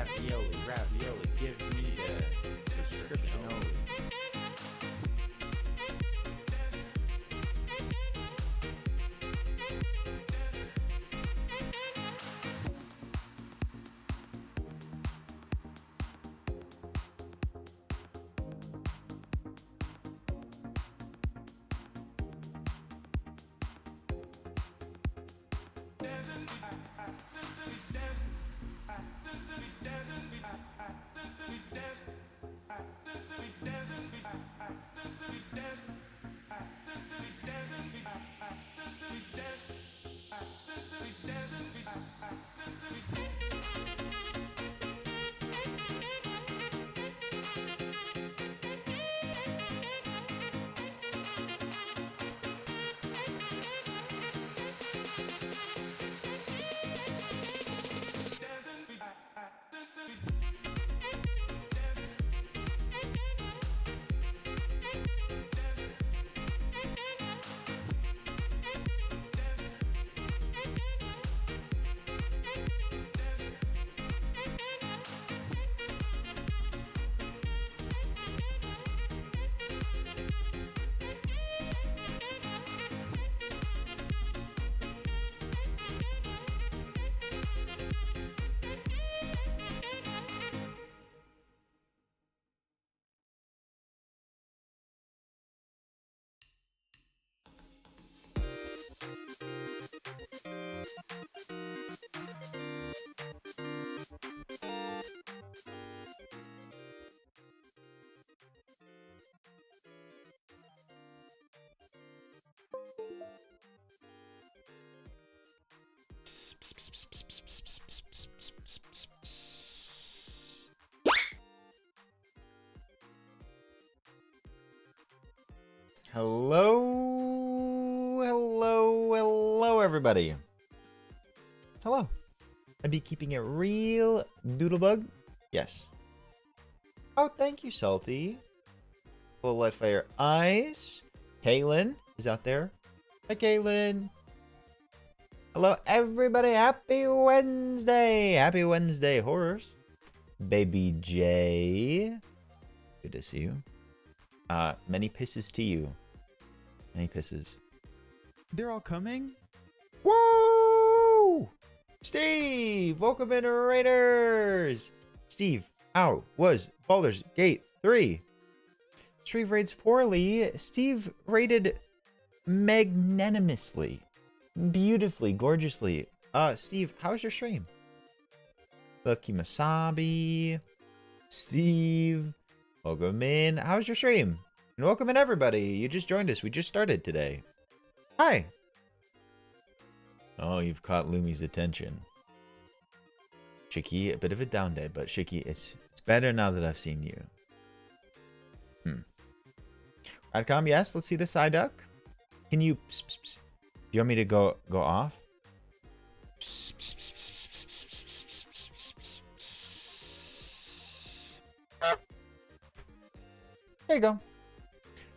ravioli, ravioli. Give me the subscription only. Hello, everybody. Hello. I'd be keeping it real, Doodlebug. Yes. Oh, thank you, Salty. Full Light Fire Eyes. Kaylin is out there. Hi, Kaylin. Hello, everybody. Happy Wednesday. Happy Wednesday, horrors. Baby J. Good to see you. Many pisses to you. Many pisses. They're all coming? Woo! Steve! Welcome in, Raiders! Steve, how was Baldur's Gate 3? Steve rates poorly. Steve rated magnanimously. Beautifully, gorgeously. Steve, how was your stream? Lucky Masabi. Steve. Welcome in. How was your stream? And welcome in, everybody. You just joined us. We just started today. Hi. Oh, you've caught Lumi's attention. Shiki, a bit of a down day, but Shiki, it's better now that I've seen you. Radcom, yes, let's see the side duck. Can you... Pss, pss, pss. Do you want me to go off? Pss, pss, pss, pss, pss, pss, pss, pss, pss, pss, pss. There you go.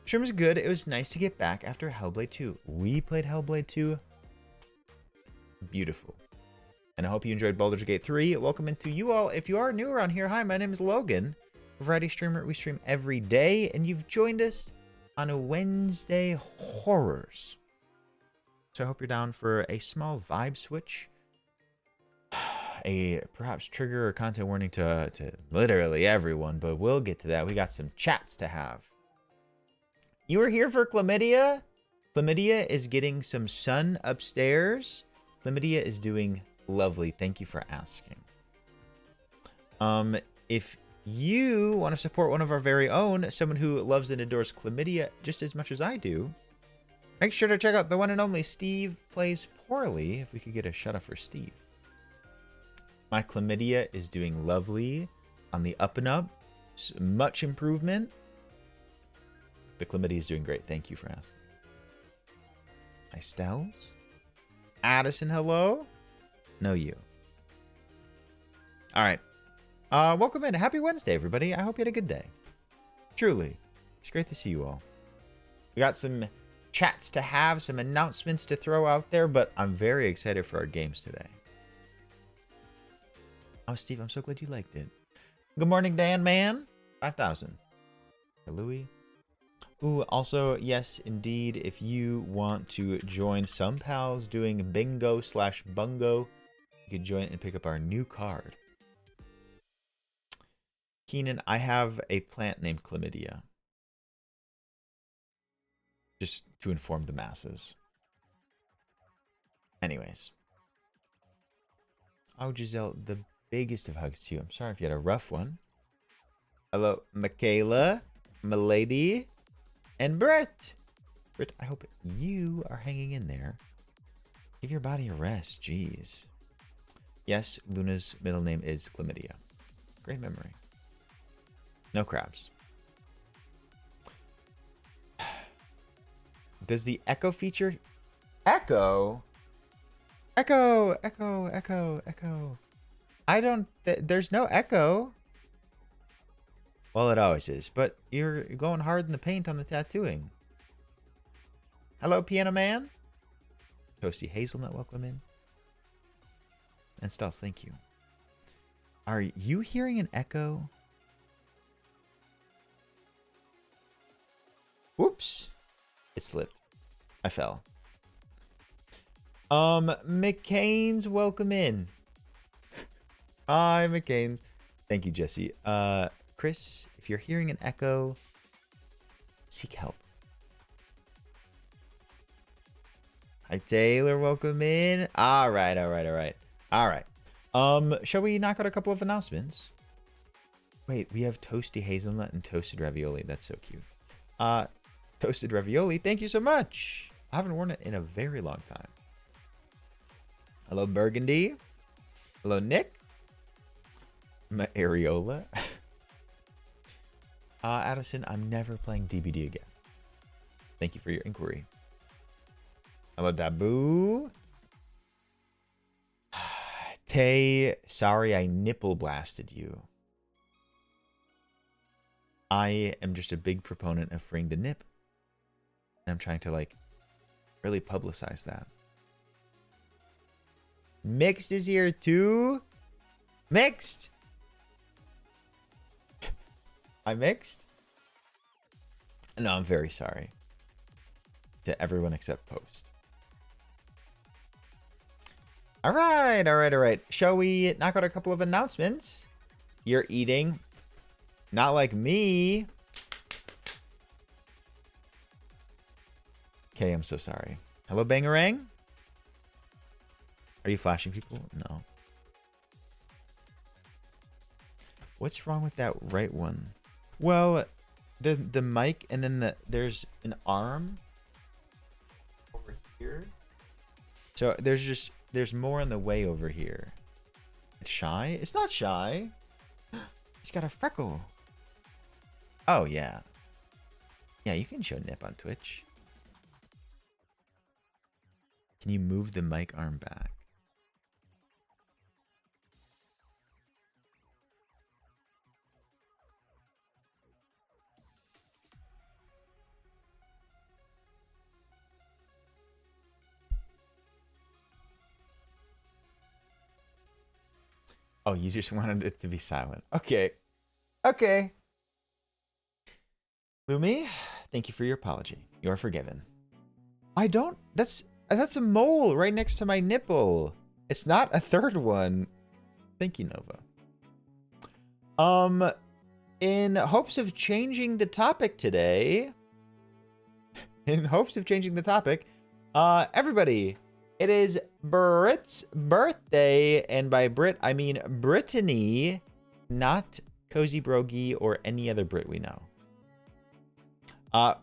Stream was good. It was nice to get back after Hellblade 2. We played Hellblade 2. Beautiful. And I hope you enjoyed Baldur's Gate 3. Welcome into you all. If you are new around here, hi, my name is Logan. Variety streamer. We stream every day, and you've joined us on a Wednesday horrors. So I hope you're down for a small vibe switch. A perhaps trigger or content warning to literally everyone, but we'll get to that. We got some chats to have. You were here for Chlamydia? Chlamydia is getting some sun upstairs. Chlamydia is doing lovely. Thank you for asking. If you want to support one of our very own, someone who loves and adores Chlamydia just as much as I do, make sure to check out the one and only Steve Plays Poorly. If we could get a shout out for Steve. My Chlamydia is doing lovely on the up and up. Much improvement. The Chlamydia is doing great. Thank you for asking. Estelles? Addison, hello? No, you. All right. Welcome in. Happy Wednesday, everybody. I hope you had a good day. Truly. It's great to see you all. We got some chats to have, some announcements to throw out there, but I'm very excited for our games today. Oh, Steve, I'm so glad you liked it. Good morning, Dan Man. 5,000. Louis. Ooh, also, yes, indeed, if you want to join some pals doing bingo/bungo, you can join and pick up our new card. Keenan, I have a plant named Chlamydia. Just to inform the masses. Anyways. Oh, Giselle, the biggest of hugs to you. I'm sorry if you had a rough one. Hello, Michaela, Milady, and Britt. Britt, I hope you are hanging in there. Give your body a rest, jeez. Yes, Luna's middle name is Chlamydia. Great memory. No crabs. Does the echo feature... Echo? Echo, echo, echo, echo. I don't... there's no echo. Well, it always is, but you're going hard in the paint on the tattooing. Hello, Piano Man. Toasty Hazelnut, welcome in. And Stalls, thank you. Are you hearing an echo? Whoops. It slipped. I fell. McCain's, welcome in. Hi, McCain's. Thank you, Jesse. Chris, if you're hearing an echo, seek help. Hi, Taylor, welcome in. All right. Shall we knock out a couple of announcements? Wait, we have toasty hazelnut and toasted ravioli. That's so cute. Toasted ravioli, thank you so much. I haven't worn it in a very long time. Hello, Burgundy. Hello, Nick. Areola. Addison, I'm never playing DBD again. Thank you for your inquiry. Hello, Dabu. Tay, sorry I nipple blasted you. I am just a big proponent of freeing the nip. And I'm trying to, like, really publicize that. Mixed is here too. Mixed. I mixed? No, I'm very sorry. To everyone except Post. All right. Shall we knock out a couple of announcements? You're eating. Not like me. Okay, I'm so sorry. Hello, Bangarang? Are you flashing people? No. What's wrong with that right one? Well, the mic and then there's an arm over here. So there's more in the way over here. It's shy? It's not shy. It's got a freckle. Oh, yeah. Yeah, you can show nip on Twitch. Can you move the mic arm back? Oh, you just wanted it to be silent. Okay. Okay. Lumi, thank you for your apology. You're forgiven. I don't... That's a mole right next to my nipple. It's not a third one. Thank you, Nova. In hopes of changing the topic today... everybody... It is Britt's birthday, and by Brit, I mean Brittany, not Cozy Brogy or any other Brit we know.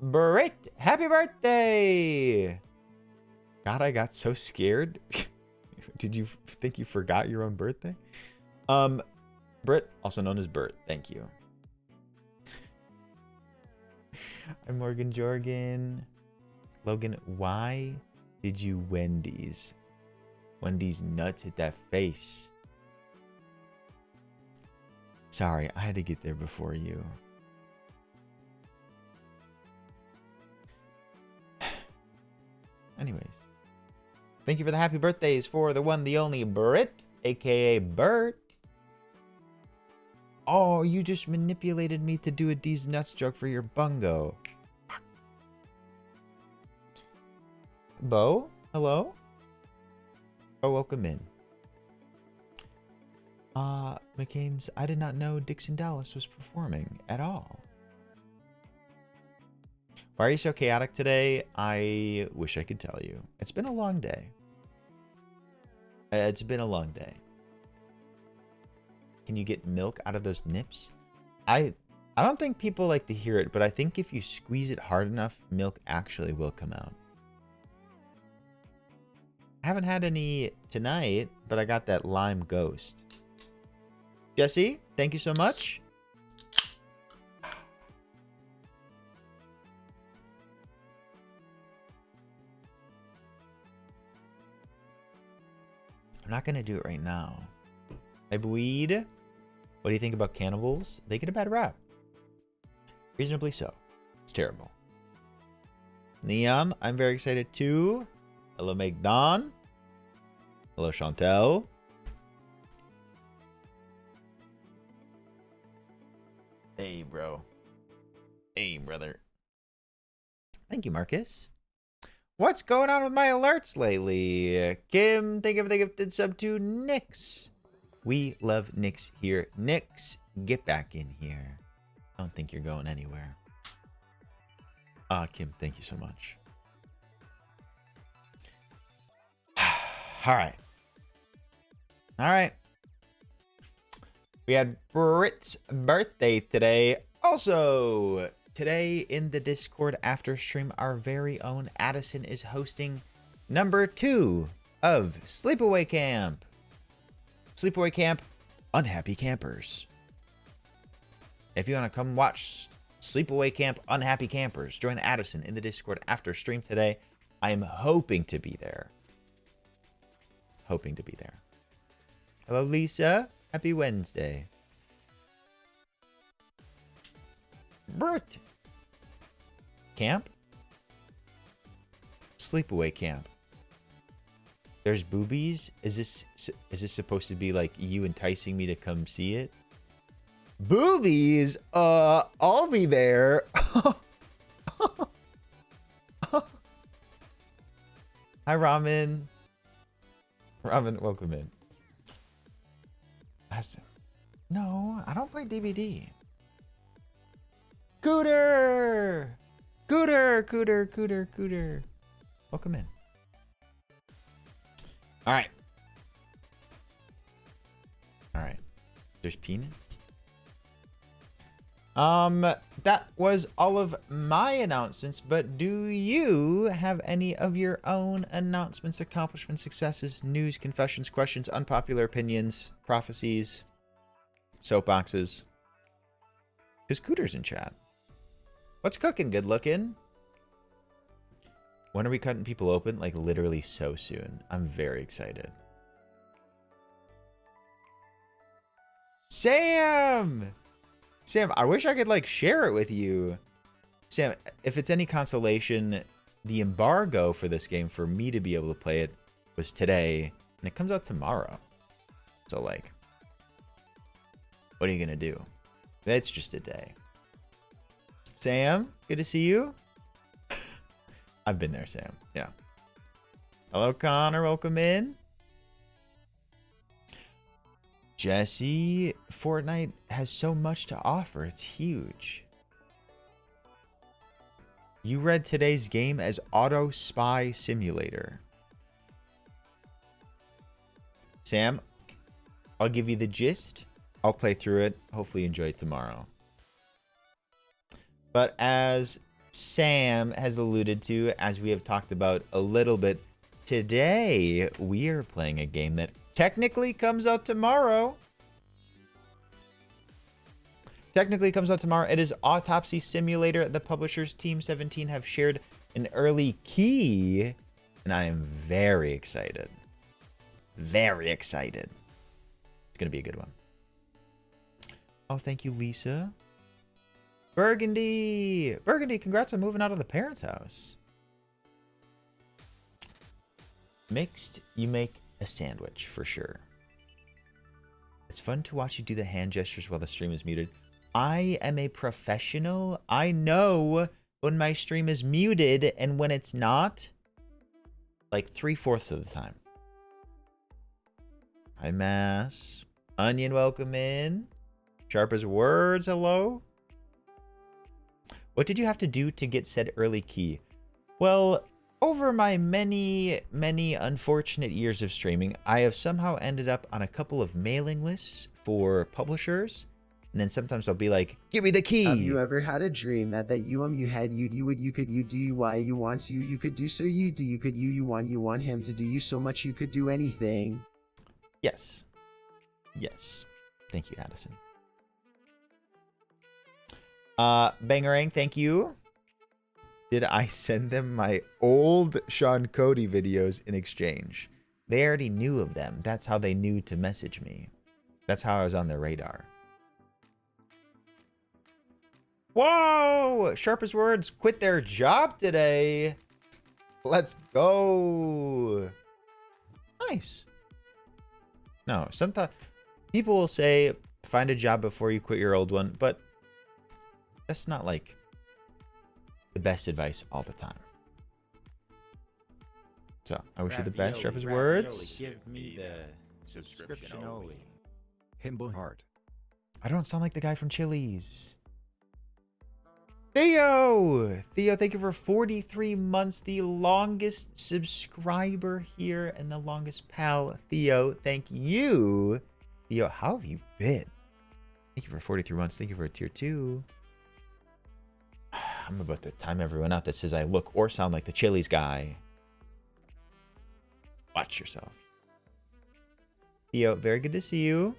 Britt, happy birthday! God, I got so scared. Did you think you forgot your own birthday? Britt, also known as Bert, thank you. I'm Morgan Jorgen. Logan, why did you Wendy's? Wendy's nuts hit that face. Sorry, I had to get there before you. Anyways. Thank you for the happy birthdays for the one, the only Brit, aka Bert. Oh, you just manipulated me to do a D's nuts joke for your bungo. Bo, hello? Oh, welcome in. McCain's, I did not know Dixon Dallas was performing at all. Why are you so chaotic today? I wish I could tell you. It's been a long day. It's been a long day. Can you get milk out of those nips? I don't think people like to hear it, but I think if you squeeze it hard enough, milk actually will come out. I haven't had any tonight, but I got that lime ghost. Jesse, thank you so much. I'm not going to do it right now. Hey, Weed, what do you think about cannibals? They get a bad rap. Reasonably so. It's terrible. Neon, I'm very excited too. Hello, Megdon. Hello, Chantel. Hey, bro. Hey, brother. Thank you, Marcus. What's going on with my alerts lately? Kim, thank you for the gifted sub to Nix. We love Nix here. Nix, get back in here. I don't think you're going anywhere. Kim, thank you so much. All right. All right. We had Brit's birthday today. Also, today in the Discord after stream, our very own Addison is hosting number 2 of Sleepaway Camp. Sleepaway Camp, Unhappy Campers. If you want to come watch Sleepaway Camp, Unhappy Campers, join Addison in the Discord after stream today. I am hoping to be there. Hoping to be there. Hello, Lisa. Happy Wednesday. Bert. Camp? Sleepaway Camp. There's boobies? Is this supposed to be like you enticing me to come see it? Boobies? I'll be there. Hi, Ramen. Ramen, welcome in. No, I don't play DVD. Cooter! Cooter, Cooter, Cooter, Cooter. Welcome in. All right. All right. There's penis. That was all of my announcements, but do you have any of your own announcements, accomplishments, successes, news, confessions, questions, unpopular opinions, prophecies, soapboxes? Because Cooter's in chat. What's cooking, good looking? When are we cutting people open? Like literally so soon. I'm very excited. Sam! Sam, I wish I could like share it with you. Sam, if it's any consolation, the embargo for this game for me to be able to play it was today, and it comes out tomorrow. So like, what are you gonna do? That's just a day. Sam, good to see you. I've been there, Sam. Yeah. Hello, Connor. Welcome in. Jesse, Fortnite has so much to offer. It's huge. You read today's game as Auto Spy Simulator. Sam, I'll give you the gist. I'll play through it. Hopefully enjoy it tomorrow. But as Sam has alluded to, as we have talked about a little bit, today we are playing a game that technically comes out tomorrow. Technically comes out tomorrow. It is Autopsy Simulator. The publishers, Team 17, have shared an early key, and I am very excited. Very excited. It's going to be a good one. Oh, thank you, Lisa. Burgundy! Burgundy, congrats on moving out of the parents' house. Mixed, you make a sandwich for sure. It's fun to watch you do the hand gestures while the stream is muted. I am a professional. I know when my stream is muted and when it's not. Like 3/4 of the time. Hi, Mass. Onion, welcome in. Sharp as words, hello. What did you have to do to get said early key? Well, over my many, many unfortunate years of streaming, I have somehow ended up on a couple of mailing lists for publishers. And then sometimes I'll be like, give me the key. Have you ever had a dream that you had you would you could you do you why you want you could do so you do you could you want him to do you so much you could do anything? Yes. Yes. Thank you, Addison. Bangerang, thank you. Did I send them my old Sean Cody videos in exchange? They already knew of them. That's how they knew to message me. That's how I was on their radar. Whoa! Sharp as words quit their job today. Let's go. Nice. No, sometimes people will say find a job before you quit your old one, but that's not like the best advice all the time. So I wish you the best, Sharp as words. Give me the subscription only. Himbo heart. I don't sound like the guy from Chili's. Theo! Theo, thank you for 43 months. The longest subscriber here and the longest pal. Theo, thank you. Theo, how have you been? Thank you for 43 months. Thank you for a tier 2. I'm about to time everyone out that says I look or sound like the Chili's guy. Watch yourself. Theo, very good to see you.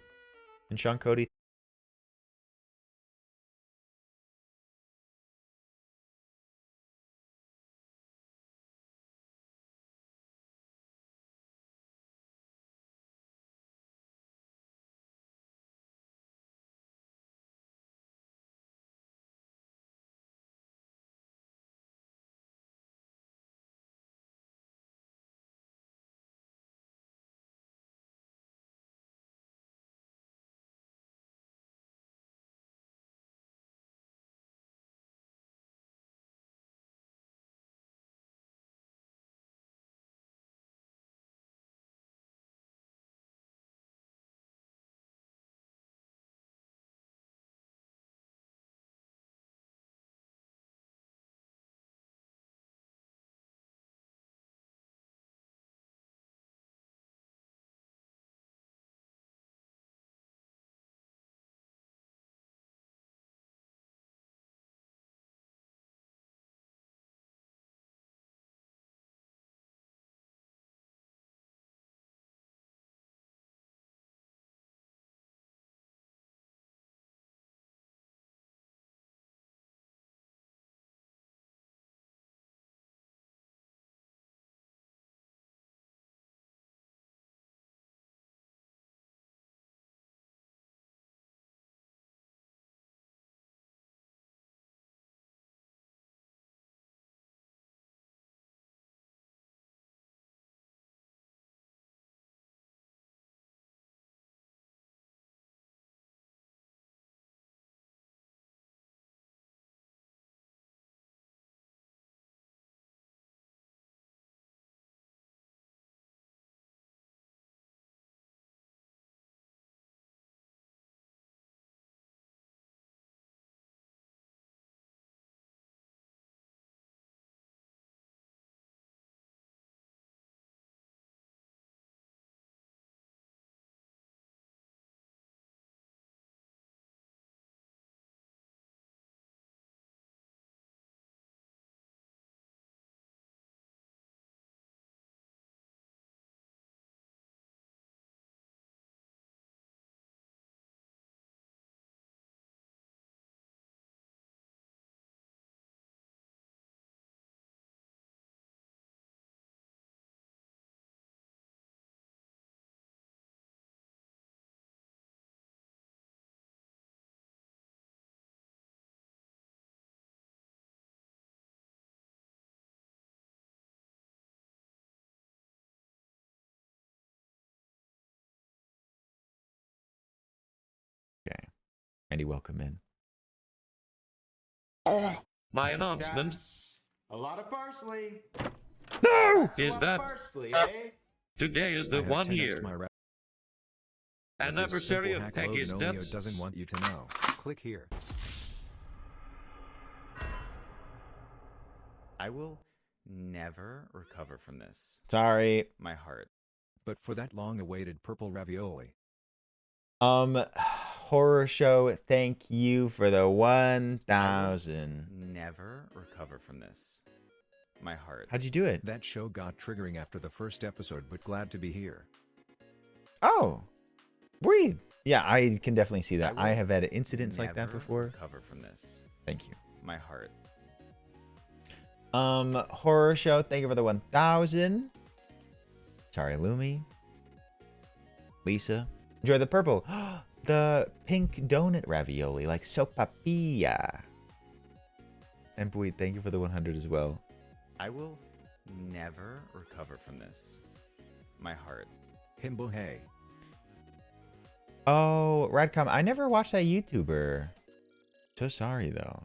And Sean Cody, Andy, welcome in. My announcement Yes. A lot of parsley. No! That's a is lot that of parsley, eh? today is I the have 1 10x year my rep. anniversary This of simple hack Peggy's Loganolio death. doesn't want you to know. Click here. I will never recover from this. Sorry. My heart. But for that long-awaited purple ravioli. Horror show, thank you for the 1,000. Never recover from this. My heart. How'd you do it? That show got triggering after the first episode, but glad to be here. Oh, breathe. Yeah, I can definitely see that. will I have had incidents like that never before. Recover from this. Thank you. My heart. Horror show, thank you for the 1,000. Sorry, Lumi. Lisa, enjoy the purple. The pink donut ravioli, like sopapilla. And Bui, thank you for the 100 as well. I will never recover from this. My heart. Himbo hey. Oh, Radcom, I never watched that YouTuber. So sorry, though.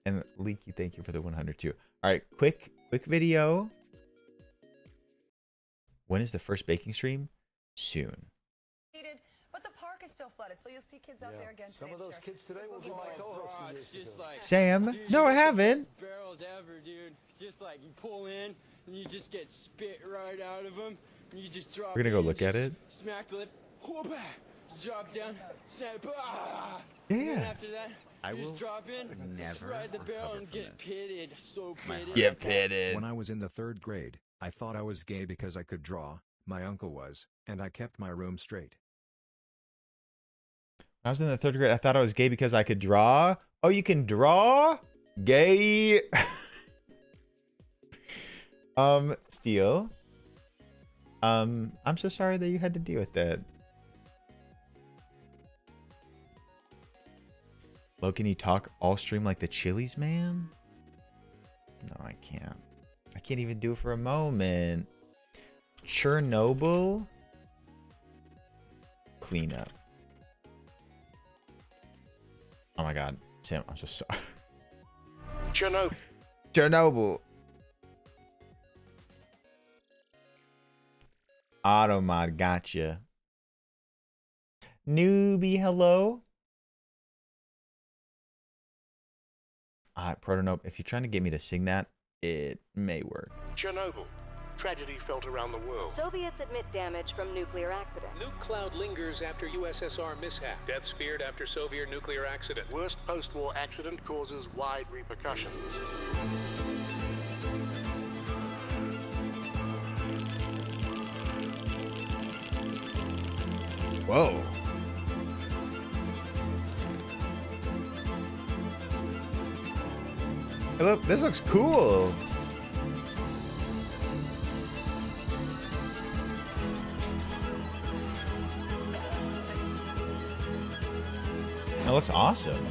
And Leaky, thank you for the 100 too. All right, quick video. When is the first baking stream? Soon. But the park is still flooded, so you'll see kids out there again today. Some of those kids today will be my co-hosts. Sam? No, I haven't. Barrels ever, dude. Just like you pull in and you just get spit right out of them. And you just drop. We're gonna go in, look at just it. Smack the lip. Whoop, drop down. Snap. And then Yeah. after that, I you will just drop in, never ride the barrel, recover and from get this. pitted. So My pitted. heart. Get pitted. When I was in the 3rd grade, I thought I was gay because I could draw. My uncle was, and I kept my room straight. I was in the 3rd grade. I thought I was gay because I could draw. Oh, you can draw? Gay. Steel. I'm so sorry that you had to deal with that. Lo, can you talk all stream like the Chili's man? No, I can't. I can't even do it for a moment. Chernobyl cleanup. Oh my god, Sam, I'm so sorry. Chernobyl. Automod, gotcha. Newbie, hello. Protonope, if you're trying to get me to sing that, it may work. Chernobyl. Tragedy felt around the world. Soviets admit damage from nuclear accident. Nuke cloud lingers after USSR mishap. Deaths feared after Soviet nuclear accident. Worst post-war accident causes wide repercussions. Whoa. Hey, look, this looks cool. That looks awesome.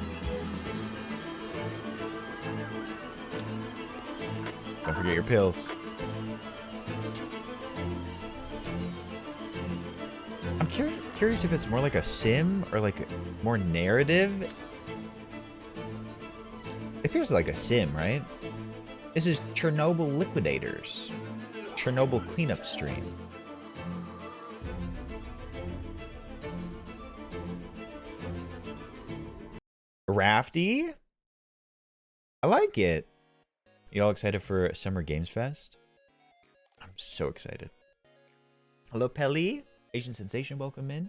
Don't forget your pills. I'm curious if it's more like a sim or like more narrative. It appears like a sim, right? This is Chernobyl Liquidators. Chernobyl cleanup stream. Rafty? I like it. You all excited for Summer Games Fest? I'm so excited. Hello, Pelly. Asian Sensation, welcome in.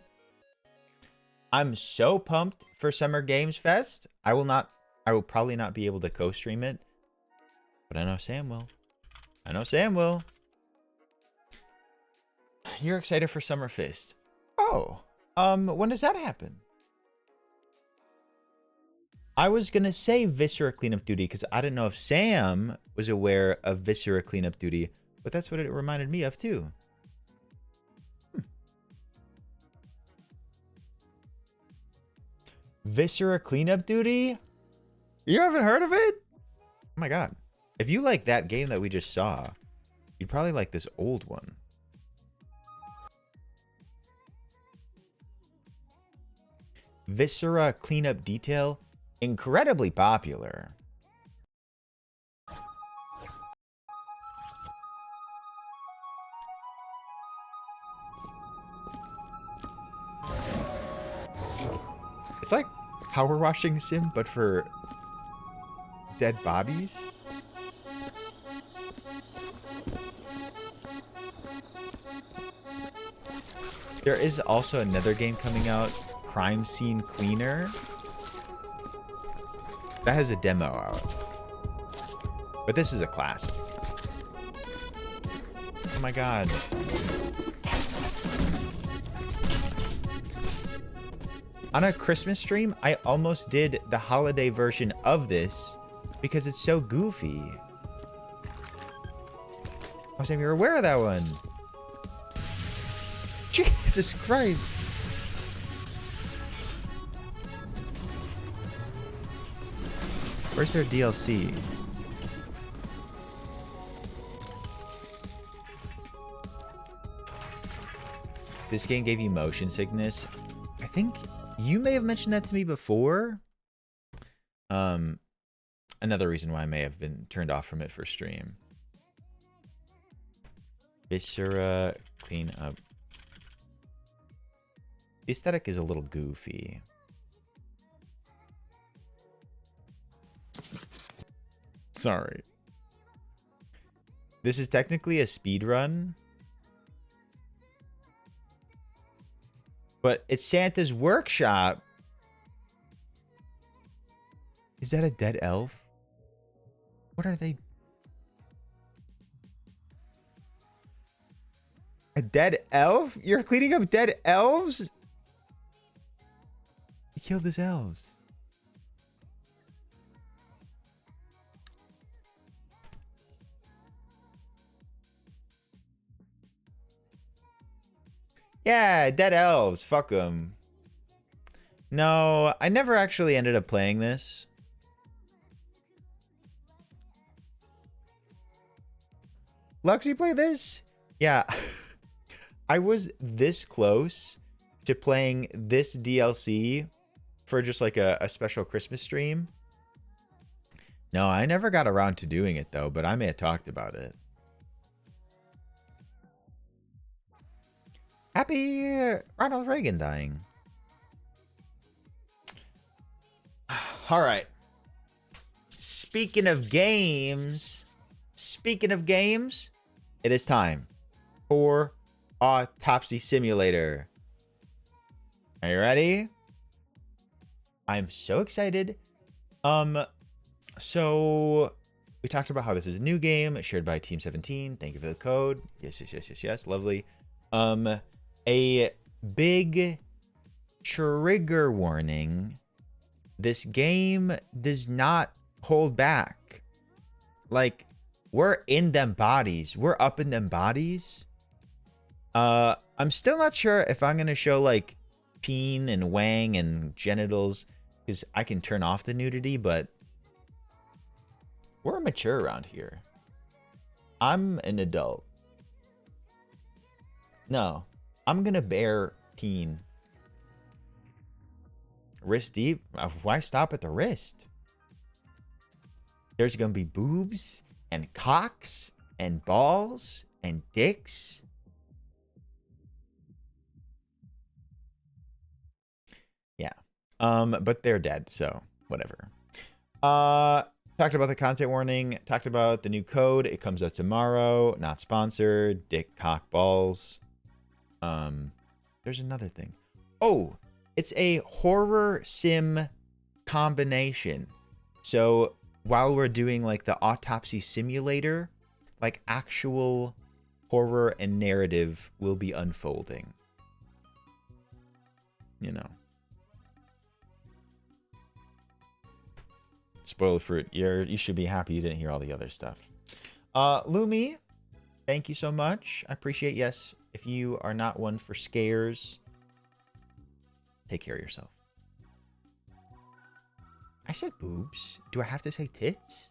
I'm so pumped for Summer Games Fest. I will probably not be able to co-stream it, but I know Sam will. I know Sam will. You're excited for Summer Fest. Oh, when does that happen? I was gonna say Viscera Cleanup Duty because I didn't know if Sam was aware of Viscera Cleanup Duty, but that's what it reminded me of too. Viscera Cleanup Duty? You haven't heard of it? Oh my god. If you like that game that we just saw, you'd probably like this old one. Viscera cleanup detail, incredibly popular. It's like power washing sim, but for dead bodies. There is also another game coming out, Crime Scene Cleaner. That has a demo out. But this is a classic. Oh my god. On a Christmas stream, I almost did the holiday version of this because it's so goofy. I was never aware of that one. Jesus Christ. Where's their DLC? This game gave you motion sickness. I think you may have mentioned that to me before. Another reason why I may have been turned off from it for stream. Viscera clean up. The aesthetic is a little goofy. Sorry. This is technically a speed run. But it's Santa's workshop. Is that a dead elf? What are they? A dead elf? You're cleaning up dead elves? He killed his elves. Yeah, dead elves. Fuck them. No, I never actually ended up playing this. Lux, you play this? Yeah. I was this close to playing this DLC for just like a special Christmas stream. No, I never got around to doing it though, but I may have talked about it. Happy Ronald Reagan dying. All right. Speaking of games, it is time for Autopsy Simulator. Are you ready? I'm so excited. So we talked about how this is a new game shared by Team 17. Thank you for the code. Yes. Lovely. A big trigger warning. This game does not hold back. Like, we're in them bodies. We're up in them bodies. I'm still not sure if I'm going to show, like, peen and wang and genitals, because I can turn off the nudity, but we're mature around here. I'm an adult. No, I'm going to bear peen. Wrist deep? Why stop at the wrist? There's going to be boobs and cocks and balls and dicks. Yeah. But they're dead, so whatever. Talked about the content warning, talked about the new code. It comes out tomorrow. Not sponsored. Dick, cock, balls. There's another thing. Oh, it's a horror sim combination. So while we're doing like the autopsy simulator, like actual horror and narrative will be unfolding. You know. Spoiler fruit. You should be happy you didn't hear all the other stuff. Lumi, thank you so much. I appreciate. Yes, if you are not one for scares, take care of yourself. I said boobs. Do I have to say tits?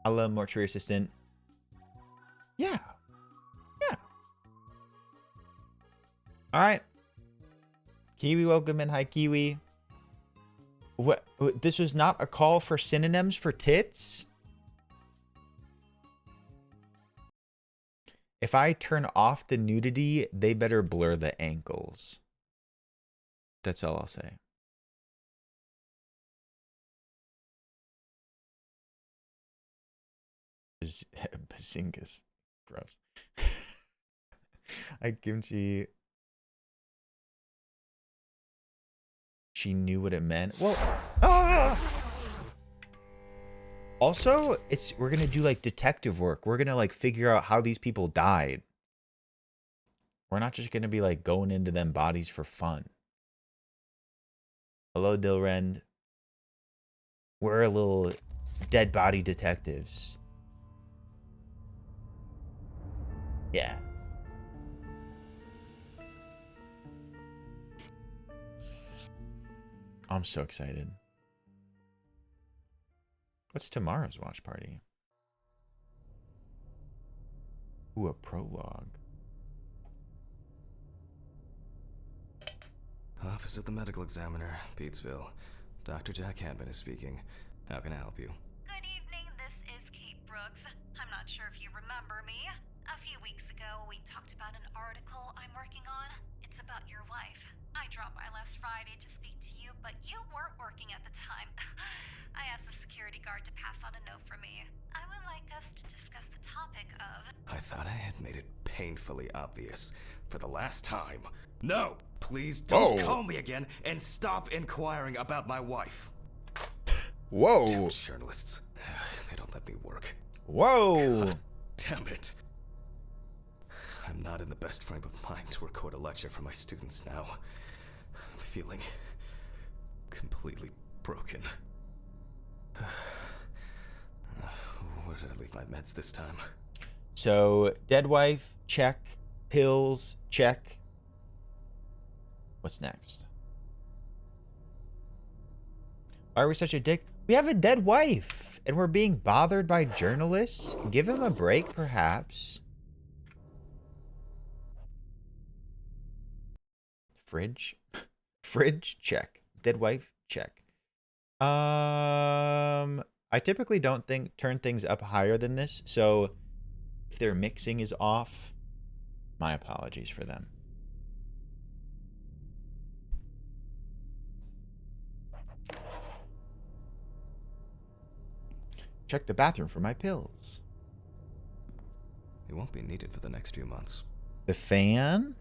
I love mortuary assistant. Yeah. Yeah. All right. Kiwi, welcome in. Hi, Kiwi. What? This was not a call for synonyms for tits? If I turn off the nudity, they better blur the ankles. That's all I'll say. Bazingas. Gross. I kimchi. She knew what it meant. Well, also, we're gonna do like detective work. We're gonna like figure out how these people died. We're not just gonna be like going into them bodies for fun. Hello, Dilrend. We're a little dead body detectives. Yeah. I'm so excited. What's tomorrow's watch party? Ooh, a prologue. Office of the Medical Examiner, Beatsville. Dr. Jack Hampton is speaking. How can I help you? Good evening, this is Kate Brooks. I'm not sure if you remember me. A few weeks ago, we talked about an article I'm working on. It's about your wife. I dropped by last Friday to speak to you, but you weren't working at the time. I asked the security guard to pass on a note for me. I would like us to discuss the topic of... I thought I had made it painfully obvious. For the last time. No! Please don't call me again and stop inquiring about my wife. Whoa. Damn journalists. They don't let me work. Whoa. God damn it. I'm not in the best frame of mind to record a lecture for my students now. I'm feeling completely broken. Where did I leave my meds this time? So, dead wife, check. Pills, check. What's next? Why are we such a dick? We have a dead wife, and we're being bothered by journalists. Give him a break, perhaps. Fridge? Fridge, check. Dead wife, check. I typically don't turn things up higher than this, so if their mixing is off, my apologies for them. Check the bathroom for my pills. It won't be needed for the next few months. The fan?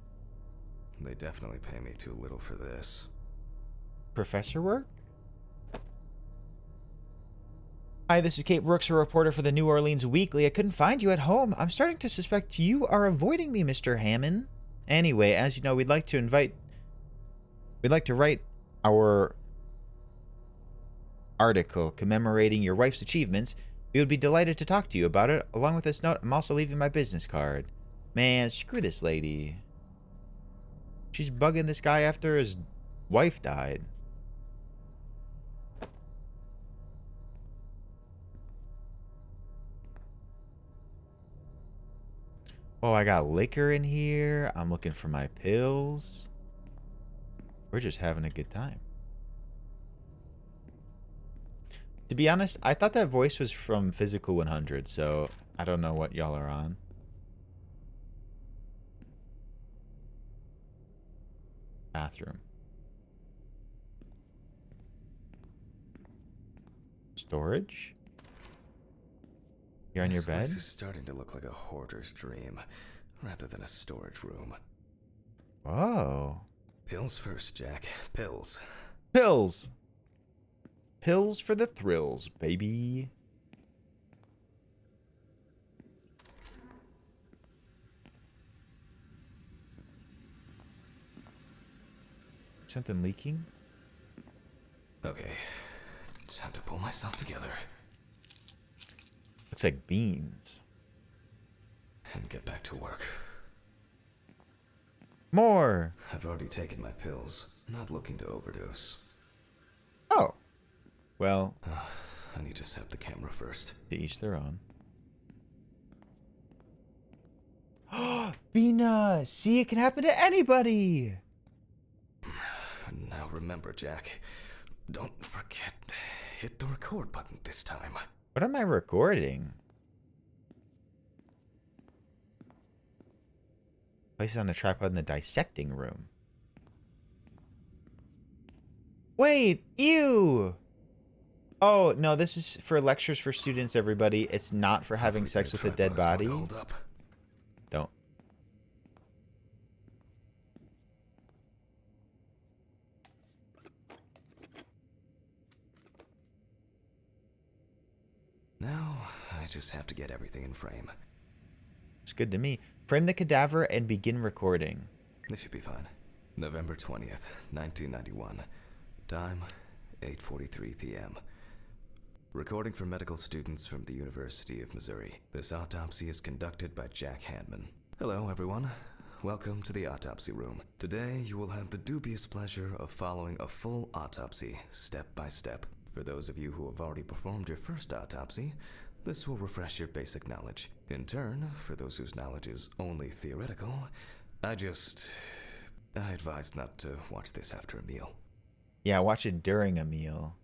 They definitely pay me too little for this. Professor work? Hi, this is Kate Brooks, a reporter for the New Orleans Weekly. I couldn't find you at home. I'm starting to suspect you are avoiding me, Mr. Hammond. Anyway, as you know, we'd like to write our article commemorating your wife's achievements. We would be delighted to talk to you about it. Along with this note, I'm also leaving my business card. Man, screw this lady. She's bugging this guy after his wife died. Oh, I got liquor in here. I'm looking for my pills. We're just having a good time. To be honest, I thought that voice was from Physical 100, so I don't know what y'all are on. Bathroom. Storage? You're on your bed? This place is starting to look like a hoarder's dream, rather than a storage room. Whoa. Pills first, Jack. Pills. Pills! Pills for the thrills, baby. Something leaking? Okay. Time to pull myself together. Looks like beans. And get back to work. More! I've already taken my pills. Not looking to overdose. Oh. Well. I need to set up the camera first. To each their own. Bina! See, it can happen to anybody! Now remember, Jack, don't forget, hit the record button this time. What am I recording? Place it on the tripod in the dissecting room. Wait, ew! Oh, no, this is for lectures for students, everybody. It's not for having sex with a dead body. Hold up. Don't. Now, I just have to get everything in frame. It's good to me. Frame the cadaver and begin recording. This should be fine. November 20th, 1991. Time, 8:43 p.m. Recording for medical students from the University of Missouri. This autopsy is conducted by Jack Hanman. Hello, everyone. Welcome to the autopsy room. Today, you will have the dubious pleasure of following a full autopsy, step by step. For those of you who have already performed your first autopsy, this will refresh your basic knowledge. In turn, for those whose knowledge is only theoretical, I advise not to watch this after a meal. Yeah, watch it during a meal.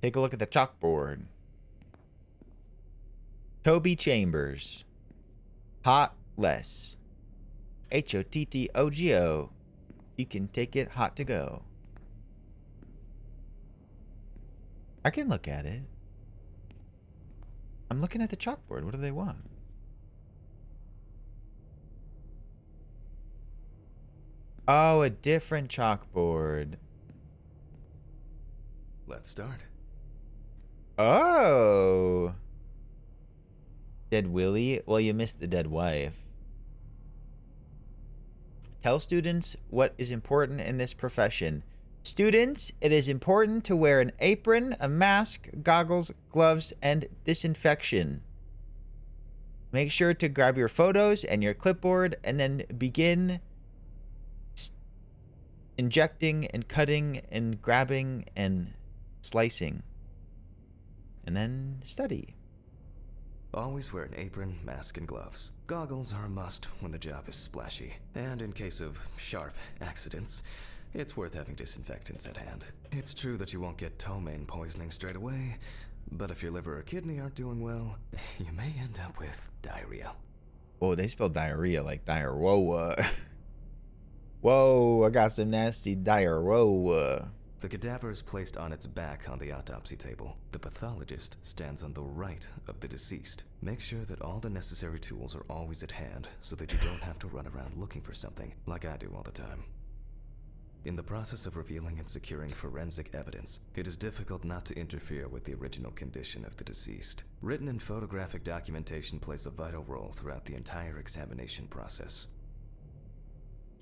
Take a look at the chalkboard. Toby Chambers. Hot less. HOTTOGO. You can take it hot to go. I can look at it. I'm looking at the chalkboard. What do they want? Oh, a different chalkboard. Let's start. Oh. Dead Willie? Well, you missed the dead wife. Tell students what is important in this profession. Students, it is important to wear an apron, a mask, goggles, gloves, and disinfection. Make sure to grab your photos and your clipboard and then begin injecting and cutting and grabbing and slicing. And then study. Always wear an apron, mask, and gloves. Goggles are a must when the job is splashy. And in case of sharp accidents, it's worth having disinfectants at hand. It's true that you won't get ptomaine poisoning straight away, but if your liver or kidney aren't doing well, you may end up with diarrhea. Oh, they spelled diarrhea like diarrhea. Whoa, I got some nasty diarrhea. The cadaver is placed on its back on the autopsy table. The pathologist stands on the right of the deceased. Make sure that all the necessary tools are always at hand so that you don't have to run around looking for something, like I do all the time. In the process of revealing and securing forensic evidence, it is difficult not to interfere with the original condition of the deceased. Written and photographic documentation plays a vital role throughout the entire examination process.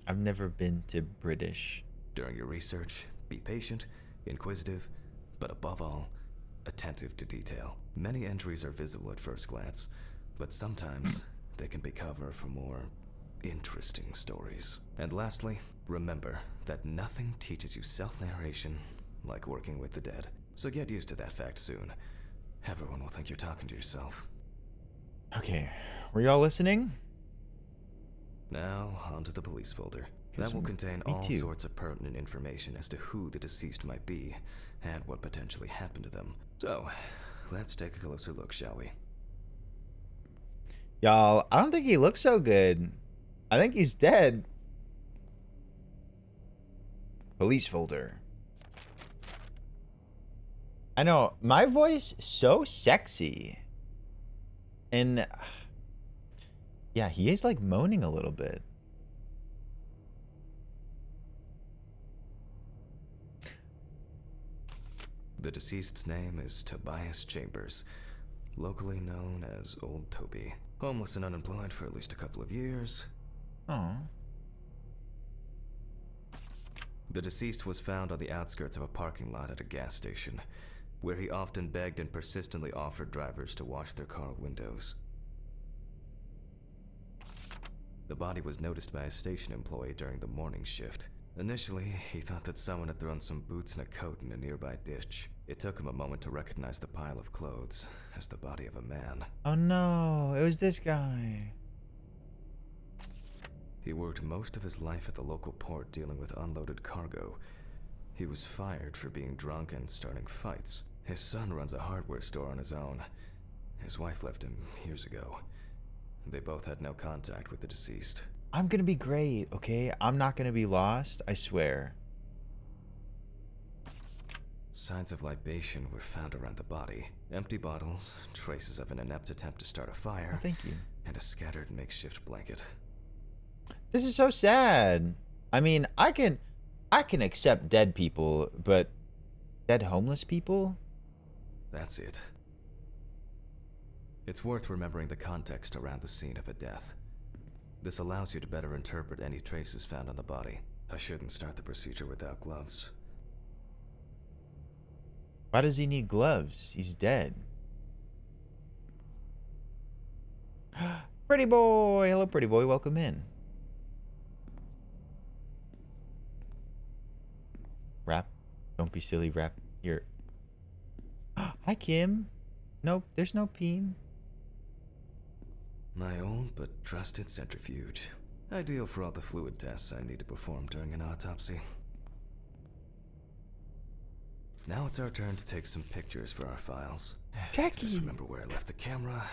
I've never been to British. During your research, be patient, inquisitive, but above all, attentive to detail. Many entries are visible at first glance, but sometimes they can be cover for more interesting stories. And lastly, remember that nothing teaches you self-narration like working with the dead. So get used to that fact soon. Everyone will think you're talking to yourself. Okay, were y'all listening? Now, onto the police folder. That will contain all sorts of pertinent information as to who the deceased might be and what potentially happened to them. So, let's take a closer look, shall we? Y'all, I don't think he looks so good. I think he's dead. Police folder. I know, my voice so sexy. And yeah, he is like moaning a little bit. The deceased's name is Tobias Chambers, locally known as Old Toby. Homeless and unemployed for at least a couple of years. Oh. The deceased was found on the outskirts of a parking lot at a gas station, where he often begged and persistently offered drivers to wash their car windows. The body was noticed by a station employee during the morning shift. Initially, he thought that someone had thrown some boots and a coat in a nearby ditch. It took him a moment to recognize the pile of clothes as the body of a man. Oh no, it was this guy. He worked most of his life at the local port dealing with unloaded cargo. He was fired for being drunk and starting fights. His son runs a hardware store on his own. His wife left him years ago. They both had no contact with the deceased. I'm gonna be great, okay? I'm not gonna be lost, I swear. Signs of libation were found around the body. Empty bottles, traces of an inept attempt to start a fire. Oh, thank you. And a scattered makeshift blanket. This is so sad. I mean, I can accept dead people, but dead homeless people? That's it. It's worth remembering the context around the scene of a death. This allows you to better interpret any traces found on the body. I shouldn't start the procedure without gloves. Why does he need gloves? He's dead. Pretty boy! Hello, pretty boy. Welcome in. Rap. Don't be silly, rap. Here. Hi, Kim. Nope, there's no peen. My old but trusted centrifuge. Ideal for all the fluid tests I need to perform during an autopsy. Now it's our turn to take some pictures for our files. Just remember where I left the camera.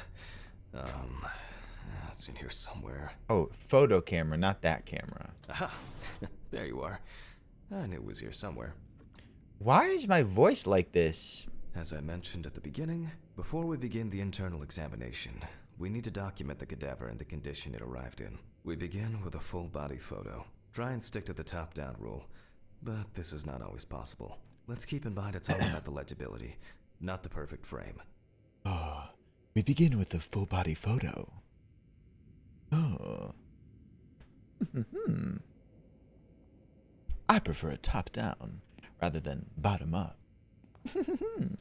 It's in here somewhere. Oh, photo camera, not that camera. Aha! There you are. I knew it was here somewhere. Why is my voice like this? As I mentioned at the beginning, before we begin the internal examination, we need to document the cadaver and the condition it arrived in. We begin with a full body photo. Try and stick to the top-down rule, but this is not always possible. Let's keep in mind it's all about the legibility, not the perfect frame. We begin with a full body photo. Oh. I prefer a top-down rather than bottom-up.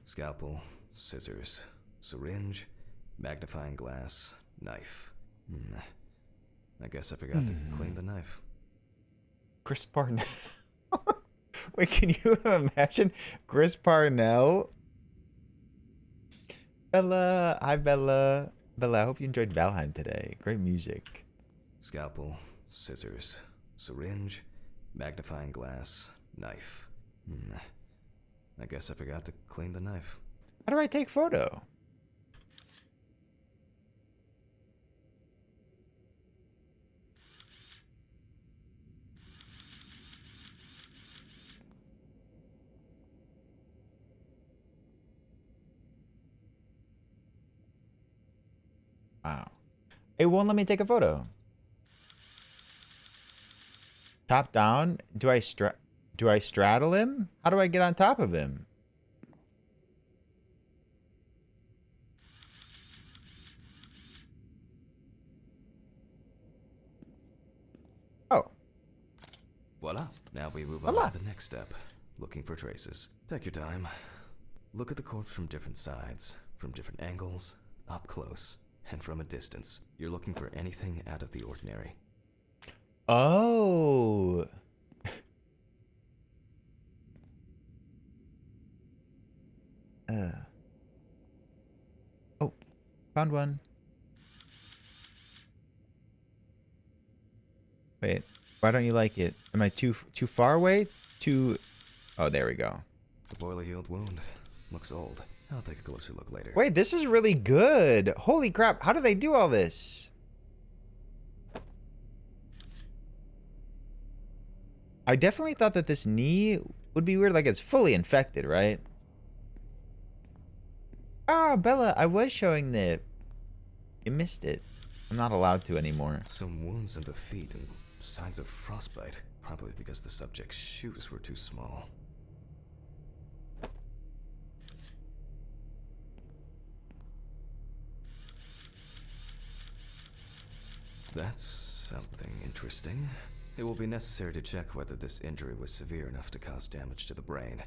Scalpel, scissors, syringe, magnifying glass, knife. I guess I forgot to clean the knife. Chris Parnell. Wait, can you imagine Chris Parnell? Bella, hi Bella. Bella, I hope you enjoyed Valheim today. Great music. Scalpel, scissors, syringe, magnifying glass, knife. I guess I forgot to clean the knife. How do I take photo? Wow. It won't let me take a photo. Top down? Do I straddle him? How do I get on top of him? Oh. Voila. Now we move on to the next step. Looking for traces. Take your time. Look at the corpse from different sides, from different angles, up close, and from a distance. You're looking for anything out of the ordinary. Oh. Oh, found one. Wait, why don't you like it? Am I too far away? Oh, there we go. The boiler healed wound. Looks old. I'll take a closer look later. Wait, this is really good. Holy crap, how do they do all this? I definitely thought that this knee would be weird, like it's fully infected, right? Ah, Bella, I was showing the... You missed it. I'm not allowed to anymore. Some wounds in the feet and signs of frostbite. Probably because the subject's shoes were too small. That's something interesting. It will be necessary to check whether this injury was severe enough to cause damage to the brain.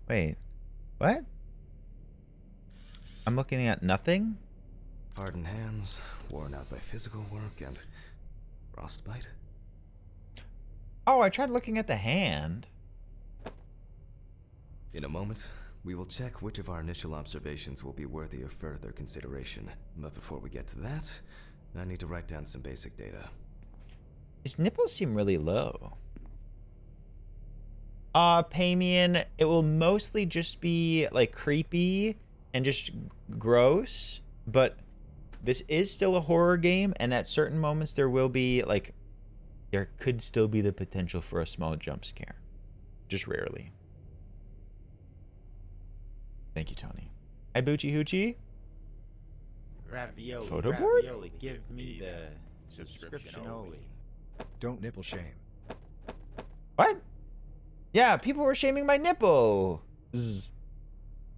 Wait, what? I'm looking at nothing? Hardened hands, worn out by physical work, and frostbite? Oh, I tried looking at the hand. In a moment, we will check which of our initial observations will be worthy of further consideration. But before we get to that, I need to write down some basic data. His nipples seem really low. Pamian, it will mostly just be like creepy and just gross, but this is still a horror game, and at certain moments there will be like, there could still be the potential for a small jump scare. Just rarely. Thank you, Tony. Hi, Boochie Hoochie. Ravioli, Photo board? ravioli, give me the subscription only. Don't nipple shame. What? Yeah, people were shaming my nipple.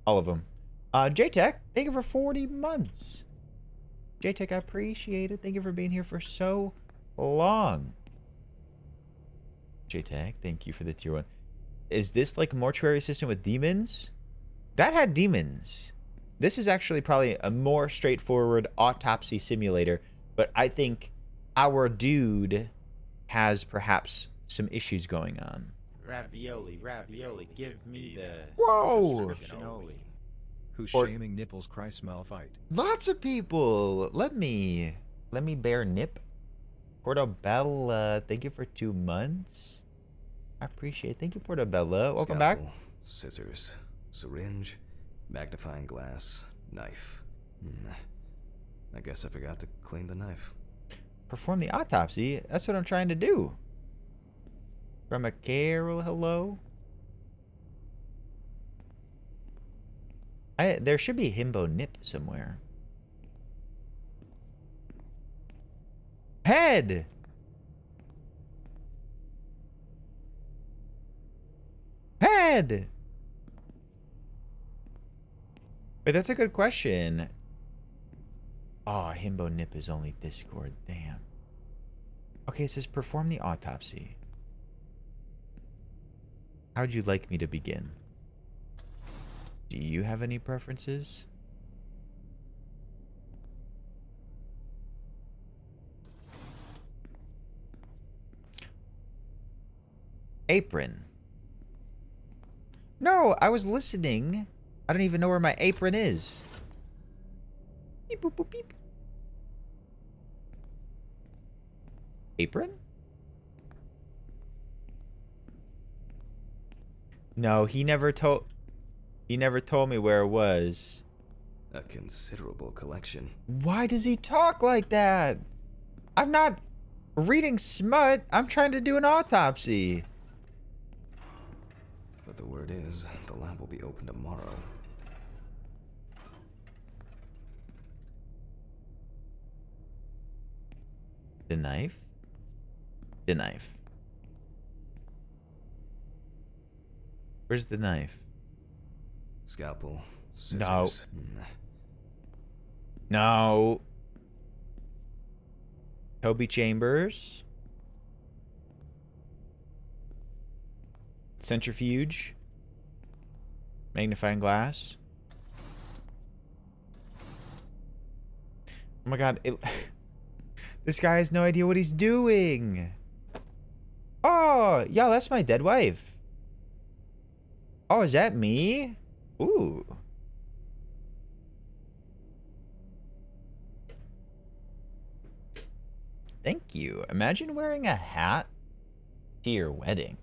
All of them. JTech, thank you for 40 months. JTech, I appreciate it. Thank you for being here for so long. JTech, thank you for the tier 1. Is this like a mortuary system with demons? That had demons. This is actually probably a more straightforward autopsy simulator, but I think our dude has perhaps some issues going on. Ravioli, ravioli, give me the subscription only. Who's shaming nipples cry smell fight? Lots of people. Let me bear nip. Portobella, thank you for 2 months. I appreciate it. Thank you, Portobella. Welcome back. Scissors, syringe, magnifying glass, knife. I guess I forgot to clean the knife. Perform the autopsy? That's what I'm trying to do. From a Carol, hello? There should be himbo nip somewhere. Head! Head! Wait, that's a good question. Oh, himbo nip is only Discord. Damn. Okay, it says perform the autopsy. How'd you like me to begin? Do you have any preferences? Apron. No, I was listening. I don't even know where my apron is. Beep, boop, boop, beep. Apron? No, he never told me where it was. A considerable collection. Why does he talk like that? I'm not reading smut. I'm trying to do an autopsy. But the word is, the lab will be open tomorrow. The knife? The knife. Where's the knife? Scalpel, scissors. No. Toby Chambers. Centrifuge. Magnifying glass. Oh my god. This guy has no idea what he's doing. Oh, yeah, that's my dead wife. Oh, is that me? Ooh. Thank you. Imagine wearing a hat to your wedding.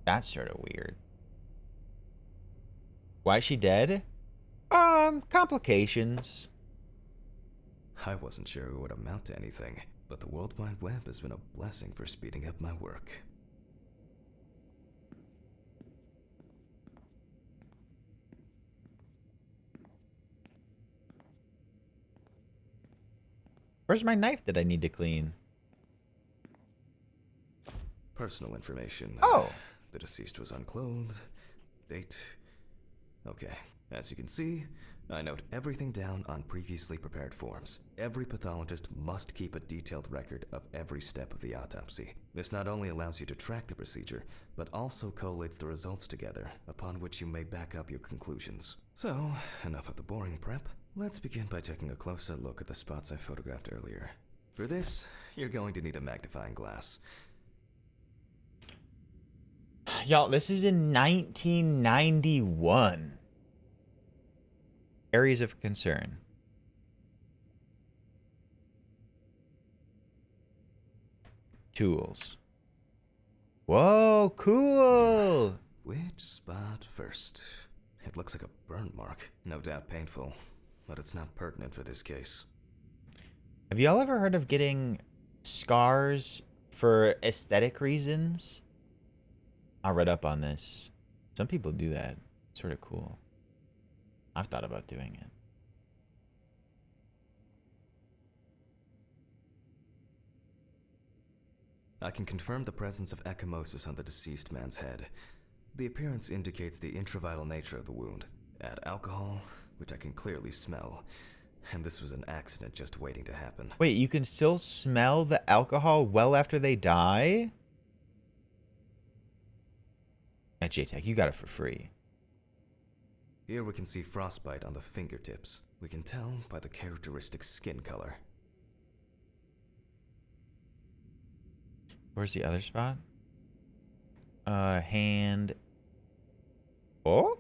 That's sort of weird. Why is she dead? Complications. I wasn't sure it would amount to anything, but the World Wide Web has been a blessing for speeding up my work. Where's my knife that I need to clean? Personal information. Oh! The deceased was unclothed. Date. Okay. As you can see, I note everything down on previously prepared forms. Every pathologist must keep a detailed record of every step of the autopsy. This not only allows you to track the procedure, but also collates the results together, upon which you may back up your conclusions. So, enough of the boring prep. Let's begin by taking a closer look at the spots I photographed earlier. For this, you're going to need a magnifying glass. Y'all, this is in 1991. Areas of concern. Tools. Whoa, cool. Which spot first? It looks like a burn mark. No doubt painful, but it's not pertinent for this case. Have y'all ever heard of getting scars for aesthetic reasons? I read up on this. Some people do that. Sort of cool. I've thought about doing it. I can confirm the presence of ecchymosis on the deceased man's head. The appearance indicates the intravital nature of the wound. Add alcohol, which I can clearly smell, and this was an accident just waiting to happen. Wait, you can still smell the alcohol well after they die? At JTech, you got it for free. Here we can see frostbite on the fingertips. We can tell by the characteristic skin color. Where's the other spot? Hand. Oh?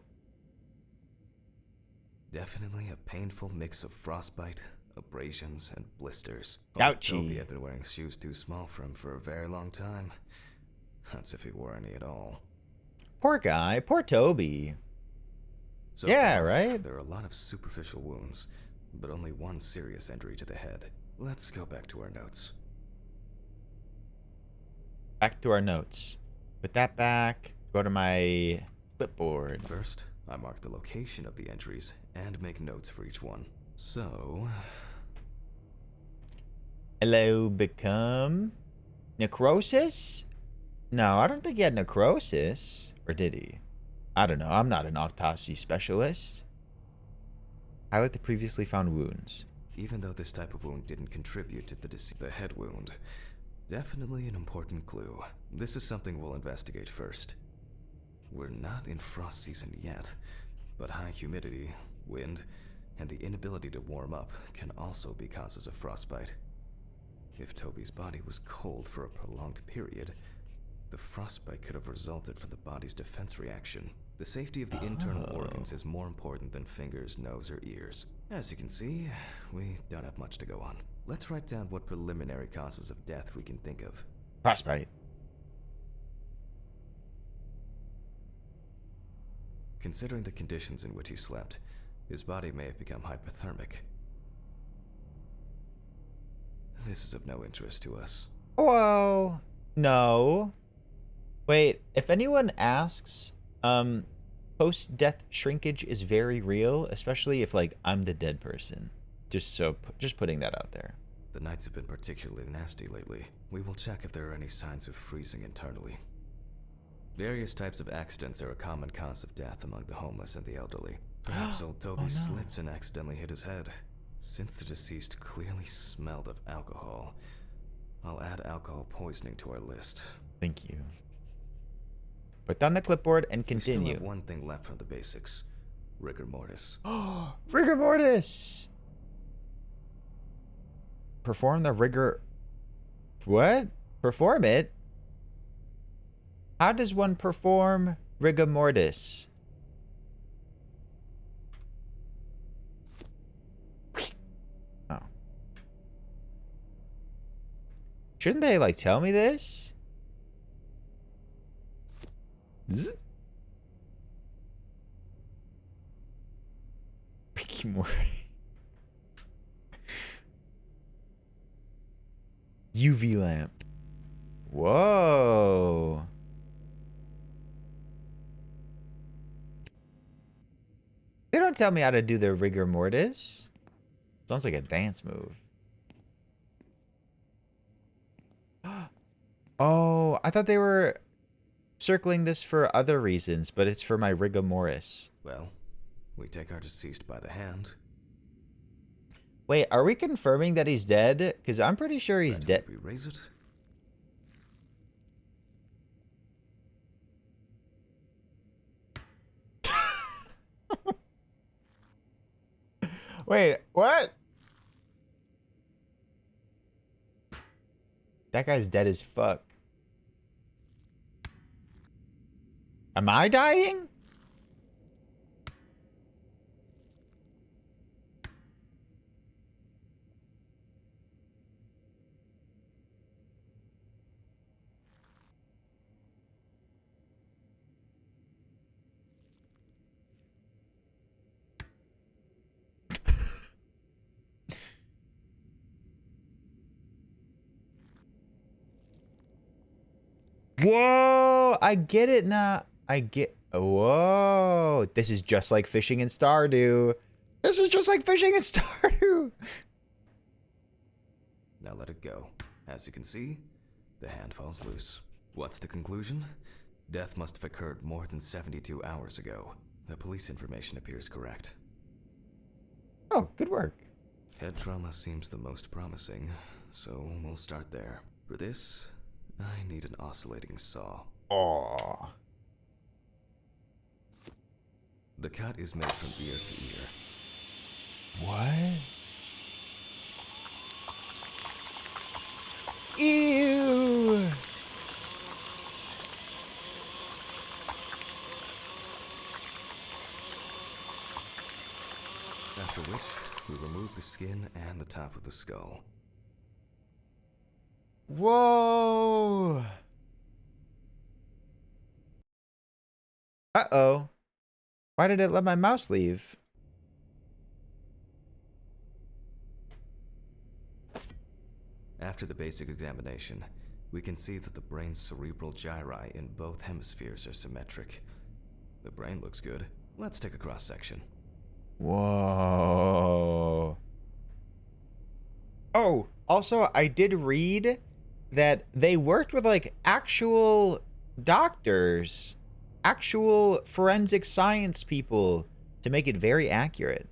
Definitely a painful mix of frostbite, abrasions, and blisters. Ouchie. Toby had been wearing shoes too small for him for a very long time. That's if he wore any at all. Poor guy. Poor Toby. So yeah, far, right? There are a lot of superficial wounds, but only one serious injury to the head. Let's go back to our notes. Back to our notes. Put that back. Go to my clipboard. First, I mark the location of the injuries and make notes for each one. So... Hello, become... Necrosis? No, I don't think he had necrosis. Or did he? I don't know. I'm not an autopsy specialist. Highlight the previously found wounds. Even though this type of wound didn't contribute to the head wound, definitely an important clue. This is something we'll investigate first. We're not in frost season yet, but high humidity, wind, and the inability to warm up can also be causes of frostbite. If Toby's body was cold for a prolonged period, the frostbite could have resulted from the body's defense reaction. The safety of the internal organs is more important than fingers, nose, or ears. As you can see, we don't have much to go on. Let's write down what preliminary causes of death we can think of. Frostbite. Considering the conditions in which he slept, his body may have become hypothermic. This is of no interest to us. Well, no. Wait, if anyone asks, post-death shrinkage is very real, especially if, like, I'm the dead person. Just putting that out there. The nights have been particularly nasty lately. We will check if there are any signs of freezing internally. Various types of accidents are a common cause of death among the homeless and the elderly. Perhaps old Toby slipped and accidentally hit his head. Since the deceased clearly smelled of alcohol, I'll add alcohol poisoning to our list. Thank you. Put down the clipboard and We still continue. have one thing left from the basics. Rigor mortis. Rigor mortis! Perform the rigor... What? Perform it? How does one perform rigor mortis? Oh. Shouldn't they, like, tell me this? Zzz. Ricky Morty. UV lamp. Whoa. They don't tell me how to do the rigor mortis. Sounds like a dance move. Oh, I thought they were circling this for other reasons, but it's for my rigor mortis. Well, we take our deceased by the hand. Wait, are we confirming that he's dead? Because I'm pretty sure he's dead. We raise it. Wait, what? That guy's dead as fuck. Am I dying? Whoa, I get it now. Whoa, this is just like fishing in Stardew. This is just like fishing in Stardew. Now let it go. As you can see, the hand falls loose. What's the conclusion? Death must have occurred more than 72 hours ago. The police information appears correct. Oh, good work. Head trauma seems the most promising, so we'll start there. For this, I need an oscillating saw. Aww. The cut is made from ear to ear. What? Ew. After which, we remove the skin and the top of the skull. Whoa. Uh-oh. Why did it let my mouse leave? After the basic examination, we can see that the brain's cerebral gyri in both hemispheres are symmetric. The brain looks good. Let's take a cross-section. Whoa. Oh, also, I did read that they worked with, like, actual doctors, actual forensic science people to make it very accurate.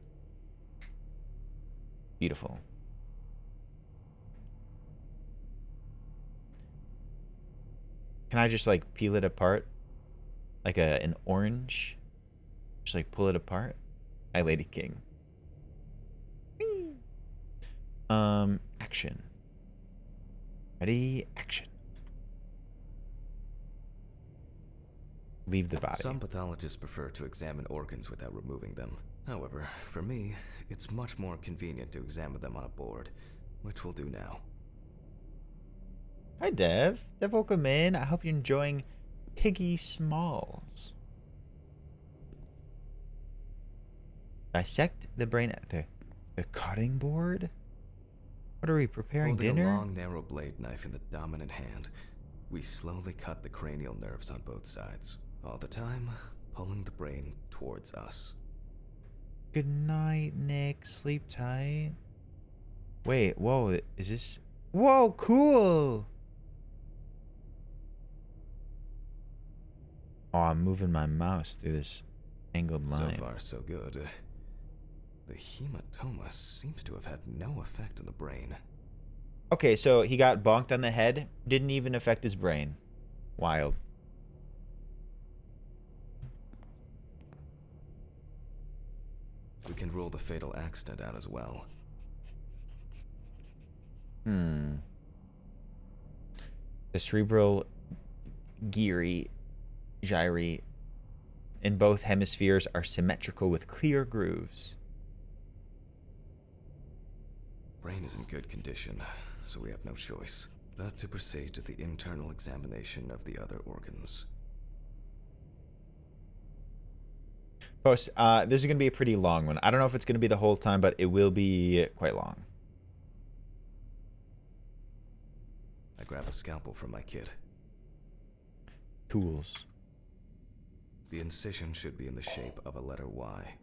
Beautiful. Can I just, like, peel it apart? Like an orange? Just, like, pull it apart? I Lady King. Whee! Action. Ready, action. Leave the body. Some pathologists prefer to examine organs without removing them. However, for me, it's much more convenient to examine them on a board, which we'll do now. Hi, Dev. Dev, welcome in. I hope you're enjoying Piggy Smalls. Dissect the brain at the cutting board? What are we, preparing Holding dinner? a long, narrow blade knife in the dominant hand, we slowly cut the cranial nerves on both sides, all the time pulling the brain towards us. Good night, Nick. Sleep tight. Wait, whoa, is this... Whoa, cool! Oh, I'm moving my mouse through this angled line. So far, so good. The hematoma seems to have had no effect on the brain. Okay, so he got bonked on the head. Didn't even affect his brain. Wild. We can rule the fatal accident out as well. The cerebral gyri in both hemispheres are symmetrical with clear grooves. Brain is in good condition, so we have no choice but to proceed to the internal examination of the other organs. Post, this is going to be a pretty long one. I don't know if it's going to be the whole time, but it will be quite long. I grab a scalpel from my kit. Tools. The incision should be in the shape of a letter Y.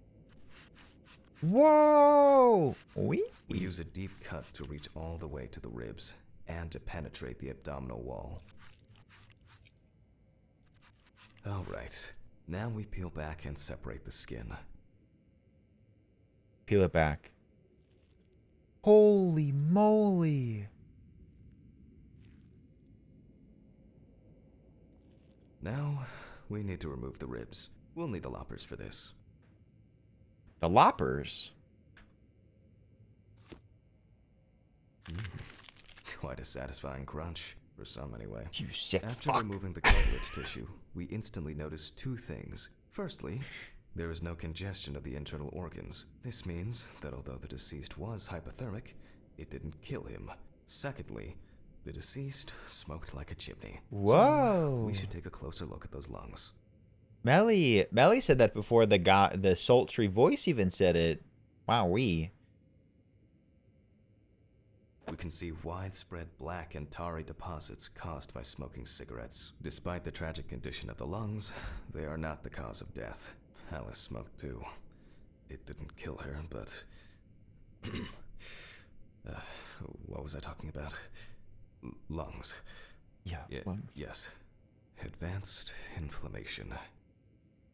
Whoa! We use a deep cut to reach all the way to the ribs and to penetrate the abdominal wall. Alright, now we peel back and separate the skin. Peel it back. Holy moly! Now, we need to remove the ribs. We'll need the loppers for this. The loppers? Quite a satisfying crunch. For some, anyway. You sick After fuck. removing the cartilage tissue, we instantly noticed two things. Firstly, there is no congestion of the internal organs. This means that although the deceased was hypothermic, it didn't kill him. Secondly, the deceased smoked like a chimney. Whoa. So we should take a closer look at those lungs. Melly said that before the sultry voice even said it. Wowee. We can see widespread black and tarry deposits caused by smoking cigarettes. Despite the tragic condition of the lungs, they are not the cause of death. Alice smoked too. It didn't kill her, but... what was I talking about? Lungs. Yeah, lungs. Yes. Advanced inflammation.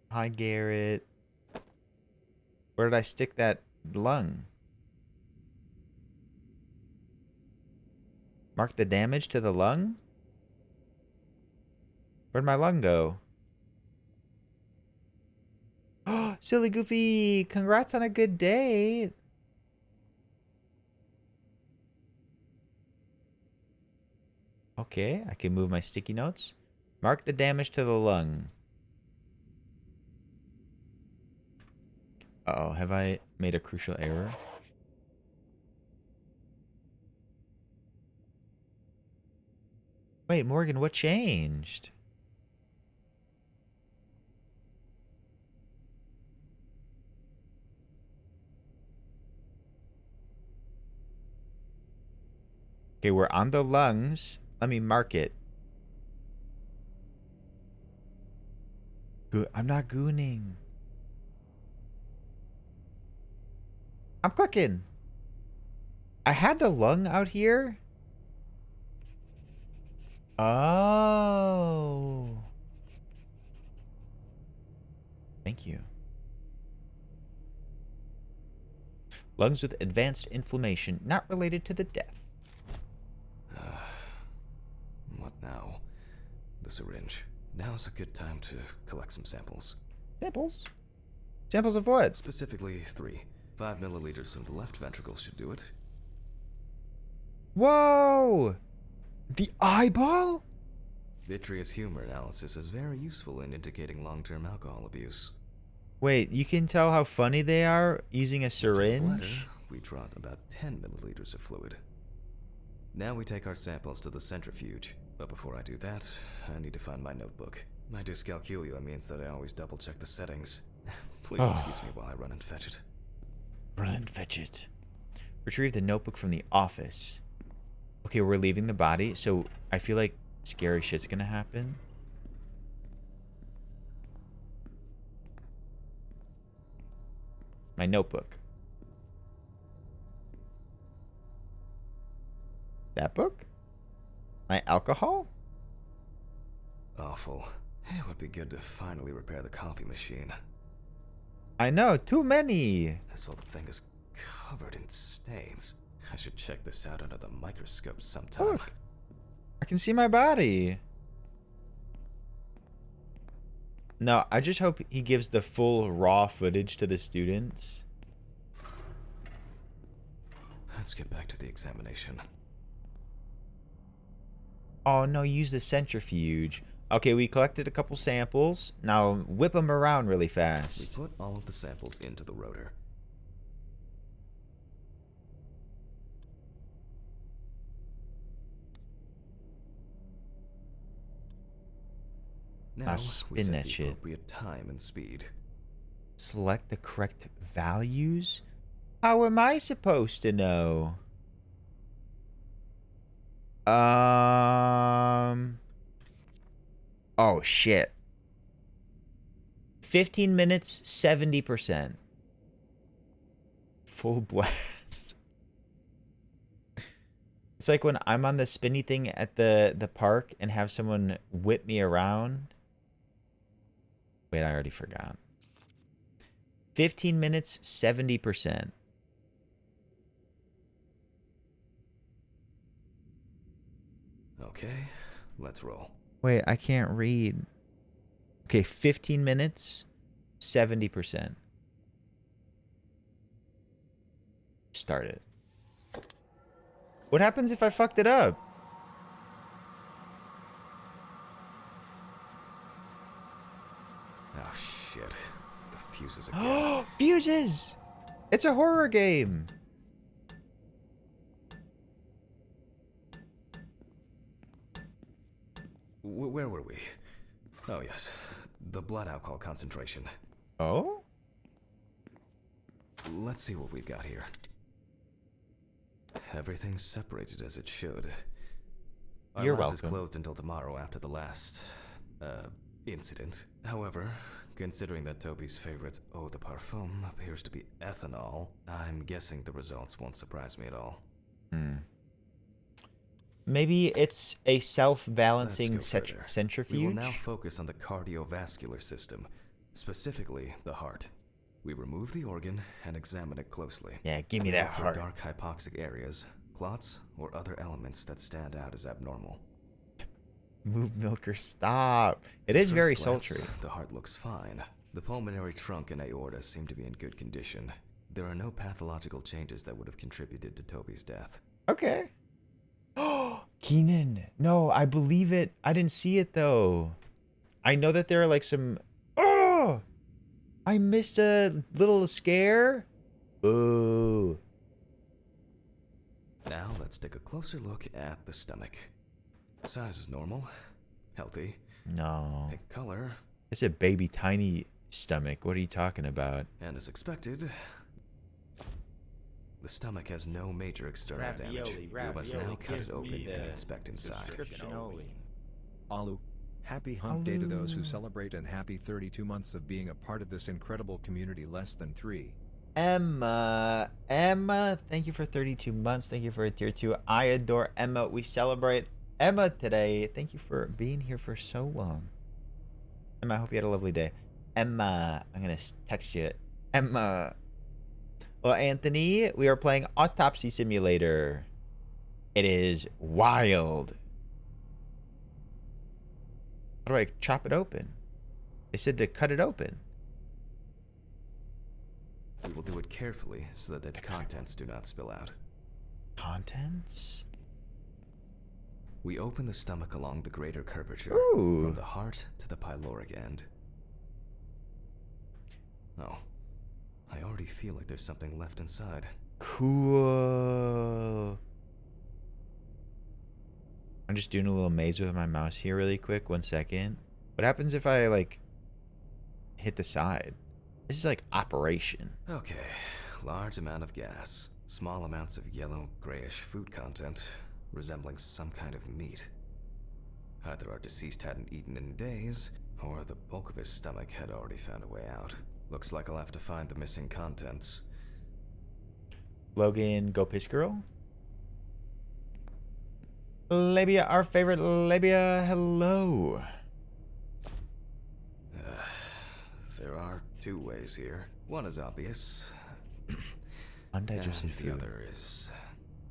Hi, Garrett. Where did I stick that lung? Mark the damage to the lung? Where'd my lung go? Oh, Silly Goofy! Congrats on a good day! Okay, I can move my sticky notes. Mark the damage to the lung. Uh-oh, have I made a crucial error? Wait, Morgan, what changed? Okay, we're on the lungs. Let me mark it. Good. I'm not gooning. I'm clicking. I had the lung out here. Oh. Thank you. Lungs with advanced inflammation, not related to the death. What now? The syringe. Now's a good time to collect some samples. Samples? Samples of what? Specifically 3. 5 milliliters from the left ventricle should do it. Whoa! The eyeball? Vitreous humor analysis is very useful in indicating long-term alcohol abuse. Wait, you can tell how funny they are using a syringe? We draw about 10 milliliters of fluid. Now we take our samples to the centrifuge. But before I do that, I need to find my notebook. My dyscalculia means that I always double-check the settings. Please excuse me while I run and fetch it. Run and fetch it. Retrieve the notebook from the office. Okay, we're leaving the body, so I feel like scary shit's gonna happen. My notebook. That book? My alcohol? Awful. It would be good to finally repair the coffee machine. I know, too many. This whole thing is covered in stains. I should check this out under the microscope sometime. Look, I can see my body. No, I just hope he gives the full raw footage to the students. Let's get back to the examination. Oh no, use the centrifuge. Okay, we collected a couple samples. Now whip them around really fast. We put all of the samples into the rotor. Now we set the appropriate time and speed. Select the correct values? How am I supposed to know? Oh shit. 15 minutes, 70%. Full blast. It's like when I'm on the spinny thing at the park and have someone whip me around. Wait, I already forgot. 15 minutes, 70%. Okay, let's roll. Wait, I can't read. Okay, 15 minutes, 70%. Start it. What happens if I fucked it up? noises. It's a horror game. Where were we? Oh, yes. The blood alcohol concentration. Oh? Let's see what we've got here. Everything's separated as it should. Our You're lab is welcome. closed until tomorrow after the last, incident. However, considering that Toby's favorite eau de parfum appears to be ethanol, I'm guessing the results won't surprise me at all. Maybe it's a self-balancing Let's go further. centrifuge? We will now focus on the cardiovascular system, specifically the heart. We remove the organ and examine it closely. Yeah, give me that Look for heart. dark hypoxic areas, clots, or other elements that stand out as abnormal. Move, Milker, stop. It At is very first glance, sultry. The heart looks fine. The pulmonary trunk and aorta seem to be in good condition. There are no pathological changes that would have contributed to Toby's death. Okay. Oh, Keenan. No, I believe it. I didn't see it, though. I know that there are like some... Oh! I missed a little scare. Ooh. Now let's take a closer look at the stomach. Size is normal, healthy. No. Pink color. It's a baby tiny stomach. What are you talking about? And as expected, the stomach has no major external damage. We must now cut it open and inspect inside. Alu. Happy hump day to those who celebrate and happy 32 months of being a part of this incredible community. Less than 3. Emma, thank you for 32 months. Thank you for a tier 2. I adore Emma. We celebrate Emma today. Thank you for being here for so long. Emma, I hope you had a lovely day. Emma, I'm going to text you. Emma. Well, Anthony, we are playing Autopsy Simulator. It is wild. How do I chop it open? They said to cut it open. We will do it carefully so that its contents do not spill out. Contents? We open the stomach along the greater curvature, Ooh. from the heart to the pyloric end. Oh, I already feel like there's something left inside. Cool. I'm just doing a little maze with my mouse here really quick. 1 second. What happens if I, like, hit the side? This is like operation. Okay, large amount of gas, small amounts of yellow, grayish food content, resembling some kind of meat. Either our deceased hadn't eaten in days, or the bulk of his stomach had already found a way out. Looks like I'll have to find the missing contents. Logan, go piss girl. Labia, our favorite Labia, hello. There are 2 ways here. One is obvious. Undigested and food. the other is...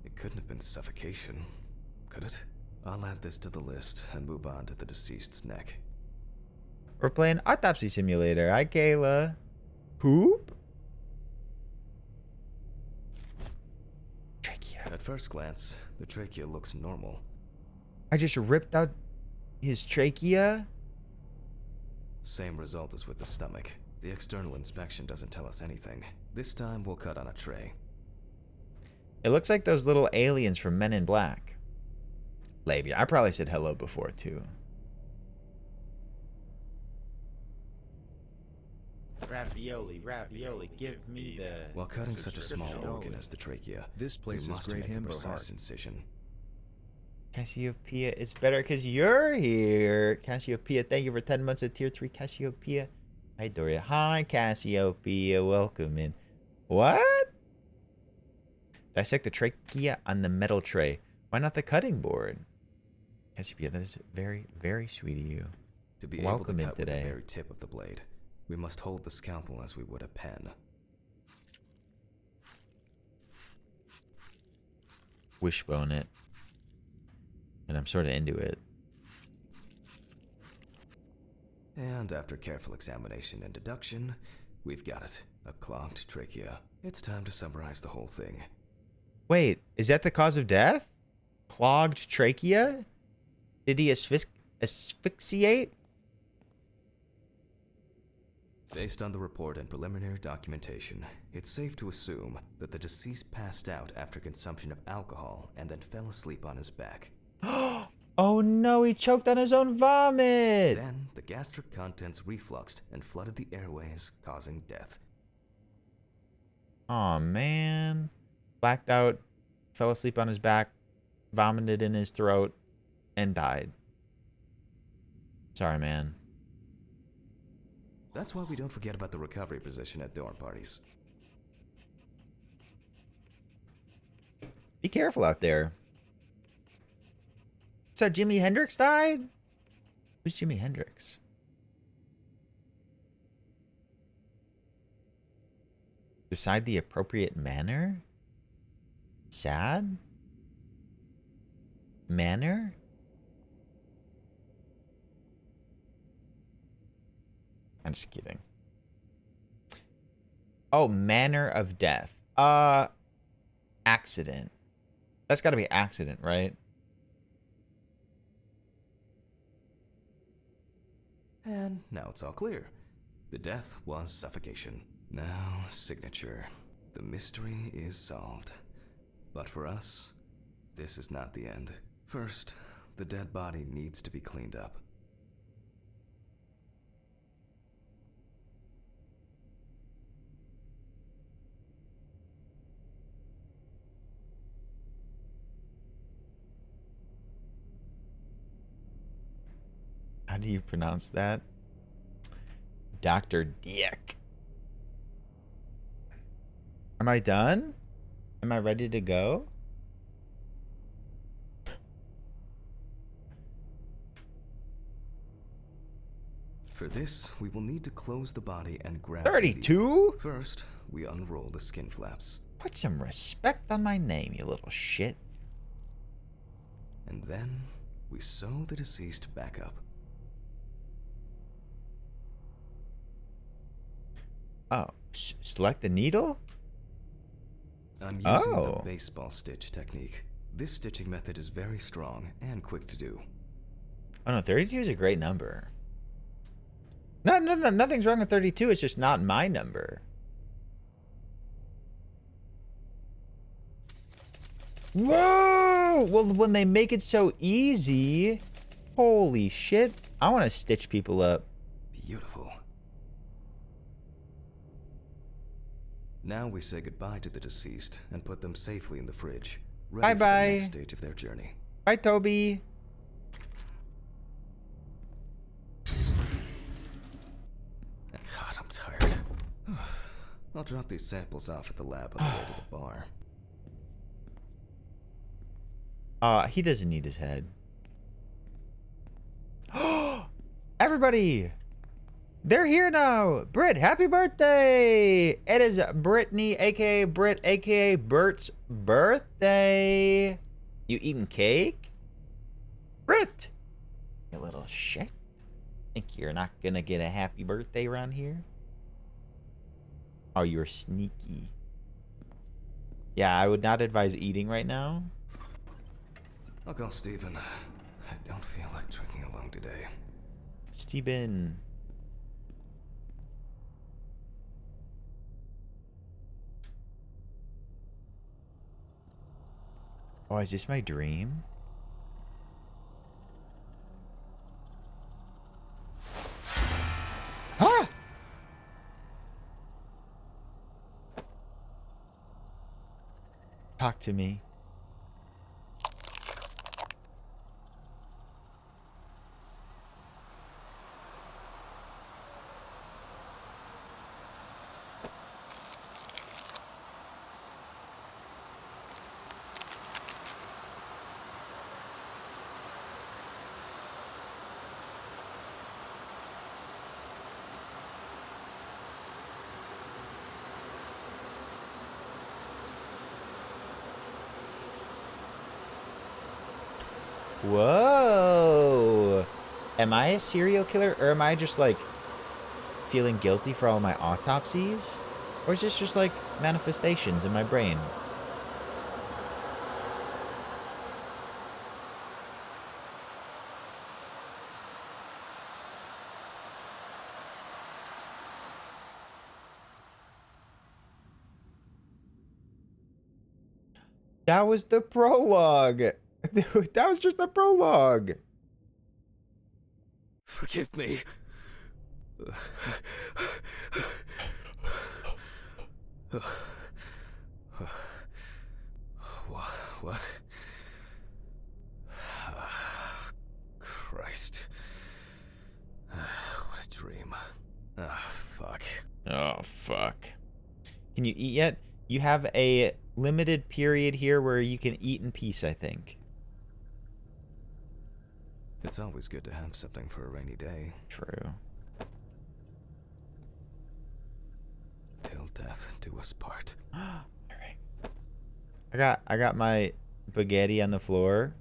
It couldn't have been suffocation, could it? I'll add this to the list and move on to the deceased's neck. We're playing Autopsy Simulator. Hi, Kayla. Poop? Trachea. At first glance, the trachea looks normal. I just ripped out his trachea? Same result as with the stomach. The external inspection doesn't tell us anything. This time we'll cut on a tray. It looks like those little aliens from Men in Black. Labia. I probably said hello before, too. Ravioli, give me the... While cutting such a small organ as the trachea, This place we is must great make a himbo precise heart. incision. Cassiopeia, it's better because you're here. Cassiopeia, thank you for 10 months of tier 3. Cassiopeia. Hi, Doria. Hi, Cassiopeia. Welcome in. What? Dissect the trachea on the metal tray. Why not the cutting board? Cassiopeia, that is very, very sweet of you. To be Welcome able to in cut with today. the very tip of the blade, we must hold the scalpel as we would a pen. Wishbone it. And I'm sort of into it. And after careful examination and deduction, we've got it. A clogged trachea. It's time to summarize the whole thing. Wait, is that the cause of death? Clogged trachea? Did he asphyxiate? Based on the report and preliminary documentation, it's safe to assume that the deceased passed out after consumption of alcohol and then fell asleep on his back. Oh no, he choked on his own vomit! Then, the gastric contents refluxed and flooded the airways, causing death. Aw, man. Blacked out, fell asleep on his back, vomited in his throat, and died. Sorry, man. That's why we don't forget about the recovery position at dorm parties. Be careful out there. So Jimi Hendrix died? Who's Jimi Hendrix? Decide the appropriate manner? Sad? Manner? I'm just kidding. Oh, manner of death. Accident. That's got to be accident, right? And now it's all clear. The death was suffocation. Now, signature. The mystery is solved. But for us, this is not the end. First, the dead body needs to be cleaned up. How do you pronounce that? Dr. Dick. Am I done? Am I ready to go? For this, we will need to close the body and grab 32? First, we unroll the skin flaps. Put some respect on my name, you little shit. And then, we sew the deceased back up. Oh, select the needle? I'm using the baseball stitch technique. This stitching method is very strong and quick to do. Oh no, 32 is a great number. No, nothing's wrong with 32. It's just not my number. Whoa! Well, when they make it so easy, holy shit. I want to stitch people up. Beautiful. Now we say goodbye to the deceased and put them safely in the fridge, ready for the next stage of their journey. Bye, Toby. God, I'm tired. I'll drop these samples off at the lab on the way to the bar. He doesn't need his head. Everybody! They're here now! Britt, happy birthday! It is Brittany, aka Britt, aka Bert's birthday. You eating cake? Britt! You little shit. Think you're not gonna get a happy birthday around here? Oh, you're sneaky. Yeah, I would not advise eating right now. I'll call Steven. I don't feel like drinking alone today. Steven. Oh, is this my dream? Ah! Talk to me. Whoa. Am I a serial killer, or am I just like feeling guilty for all my autopsies? Or is this just like manifestations in my brain? That was the prologue. That was just the prologue. Forgive me. What? Christ. What a dream. Fuck. Oh, fuck. Can you eat yet? You have a limited period here where you can eat in peace, I think. It's always good to have something for a rainy day. True. Till death do us part. I got my spaghetti on the floor.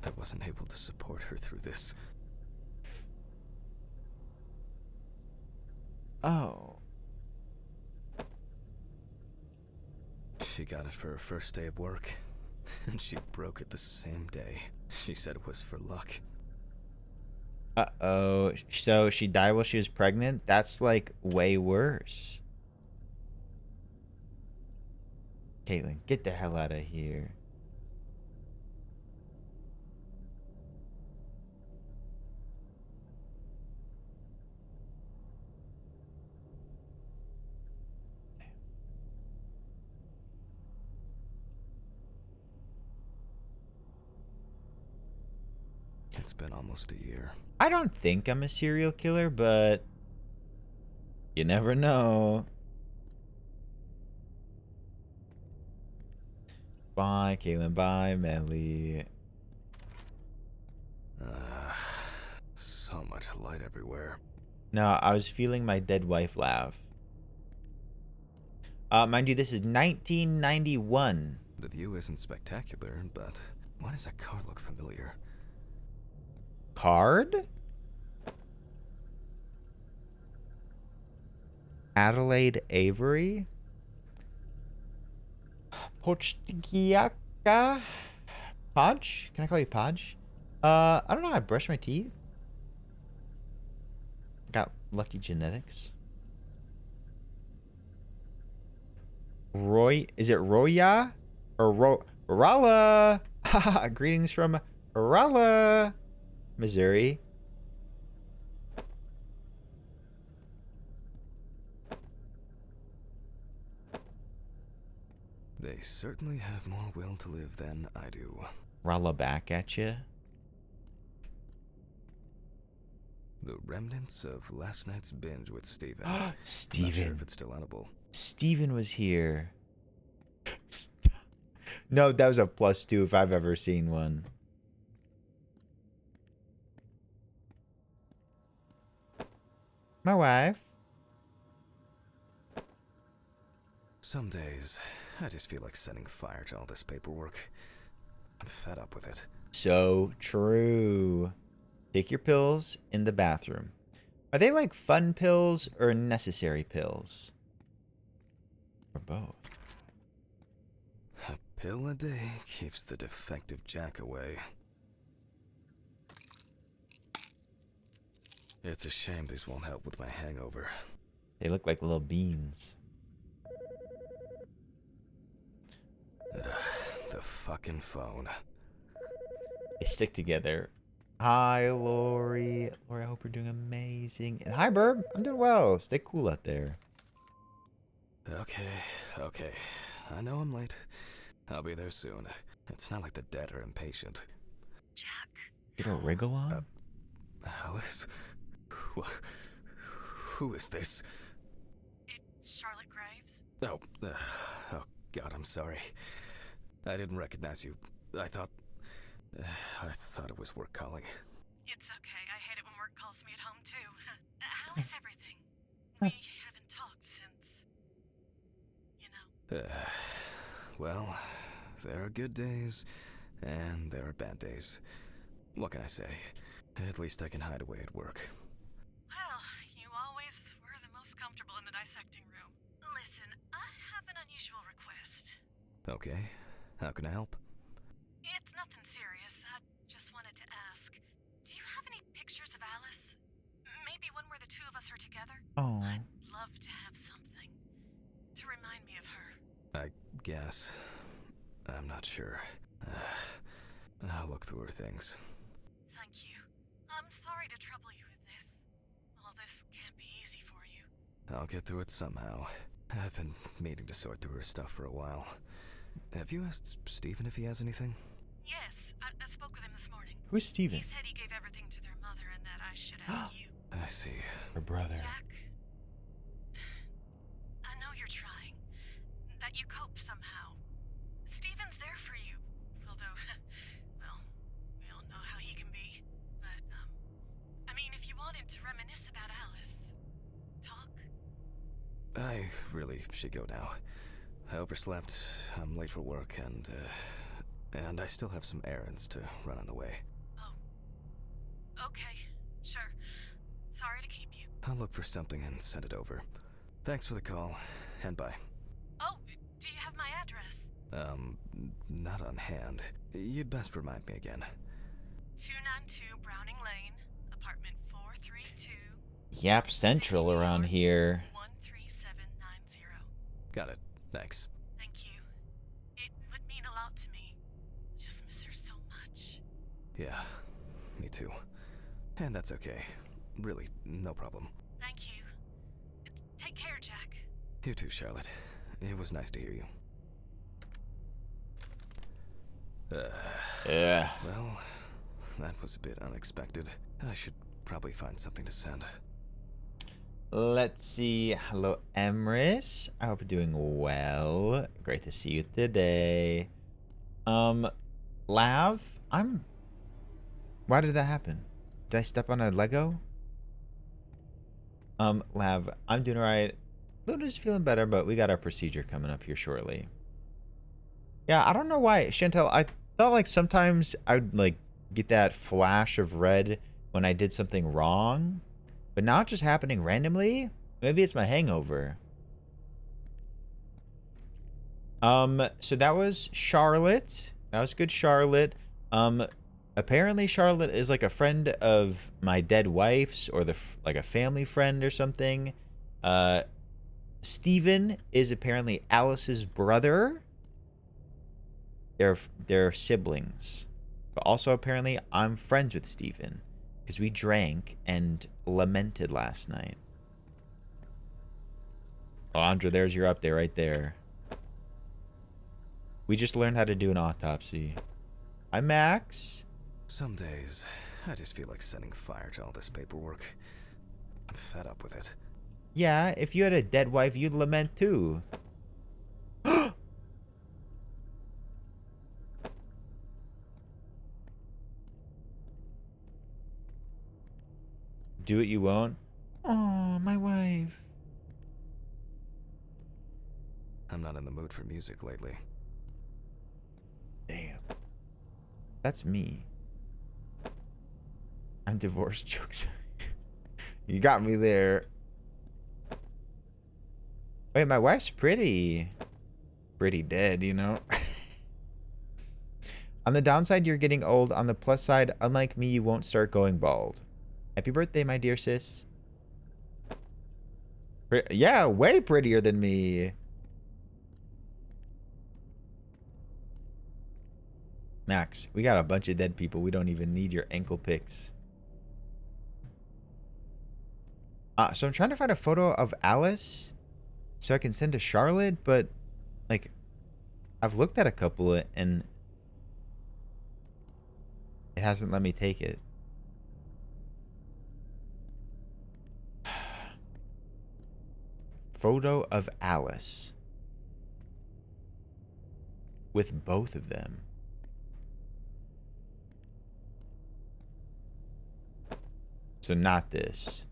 I wasn't able to support her through this. Oh. She got it for her first day of work, and she broke it the same day. She said it was for luck. Uh-oh. So she died while she was pregnant? That's like way worse. Caitlin, get the hell out of here. It's been almost a year. I don't think I'm a serial killer, but you never know. Bye, Caitlin. Bye, Melly. So much light everywhere. No, I was feeling my dead wife laugh. Mind you, this is 1991. The view isn't spectacular, but why does that car look familiar? Card? Adelaide Avery? Pochtigiaka? Podge? Can I call you Podge? I don't know how I brush my teeth. Got lucky genetics. Roy, is it Roya? Or Rala? Greetings from Rala, Missouri. They certainly have more will to live than I do. Rala back at you. The remnants of last night's binge with Steven. Steven. Not sure if it's still edible. Steven was here. No, that was a +2 if I've ever seen one. My wife. Some days, I just feel like setting fire to all this paperwork. I'm fed up with it. So true. Take your pills in the bathroom. Are they like fun pills or necessary pills? Or both? A pill a day keeps the defective Jack away. It's a shame these won't help with my hangover. They look like little beans. The fucking phone. They stick together. Hi, Lori. Lori, I hope you're doing amazing. And hi, Burb. I'm doing well. Stay cool out there. Okay. I know I'm late. I'll be there soon. It's not like the dead are impatient. Jack. Get a wriggle on? Alice? Who is this? It's Charlotte Graves. Oh God, I'm sorry. I didn't recognize you. I thought it was work calling. It's okay. I hate it when work calls me at home, too. How is everything? We haven't talked since, you know. Well, there are good days, and there are bad days. What can I say? At least I can hide away at work. Well, you always were the most comfortable in the dissecting room. Listen, I have an unusual request. Okay, how can I help? It's nothing serious. I just wanted to ask. Do you have any pictures of Alice? Maybe one where the two of us are together? Oh. I'd love to have something to remind me of her. I guess. I'm not sure. I'll look through her things. Thank you. I'm sorry to trouble you with this. All this can't be easy for you. I'll get through it somehow. I've been meaning to sort through her stuff for a while. Have you asked Stephen if he has anything? Yes, I spoke with him this morning. Who's Stephen? He said he gave everything to their mother and that I should ask you. I see. Her brother. Jack, I know you're trying. That you cope somehow. Stephen's there for you. Although, well, we all know how he can be. But, I mean, if you wanted to reminisce about Alice, talk. I really should go now. I overslept, I'm late for work, and I still have some errands to run on the way. Oh. Okay, sure. Sorry to keep you. I'll look for something and send it over. Thanks for the call, and bye. Oh, do you have my address? Not on hand. You'd best remind me again. 292 Browning Lane, apartment 432. Yap Central around here. 13790. Got it. Thanks. Thank you. It would mean a lot to me. Just miss her so much. Yeah, me too. And that's okay. Really, no problem. Thank you. Take care, Jack. You too, Charlotte. It was nice to hear you. Well, that was a bit unexpected. I should probably find something to send. Let's see. Hello, Emrys. I hope you're doing well. Great to see you today. Lav, why did that happen? Did I step on a Lego? Lav, I'm doing alright. Luna's feeling better, but we got our procedure coming up here shortly. Yeah, I don't know why, Chantel. I felt like sometimes I would like get that flash of red when I did something wrong. But now it's just happening randomly. Maybe it's my hangover. So that was Charlotte. That was good, Charlotte. Apparently Charlotte is like a friend of my dead wife's, or like a family friend or something. Stephen is apparently Alice's brother. They're siblings. But also apparently I'm friends with Stephen. Because we drank and lamented last night. Oh, Andra, there's your update right there. We just learned how to do an autopsy. Hi, Max. Some days, I just feel like setting fire to all this paperwork. I'm fed up with it. Yeah, if you had a dead wife, you'd lament too. Do it, you won't. Oh, my wife. I'm not in the mood for music lately. Damn. That's me. I'm divorced jokes. You got me there. Wait, my wife's pretty. Pretty dead, you know? On the downside, you're getting old. On the plus side, unlike me, you won't start going bald. Happy birthday, my dear sis. Yeah, way prettier than me. Max, we got a bunch of dead people. We don't even need your ankle pics. So I'm trying to find a photo of Alice so I can send to Charlotte, but like I've looked at a couple and it hasn't let me take it. Photo of Alice with both of them. So not this.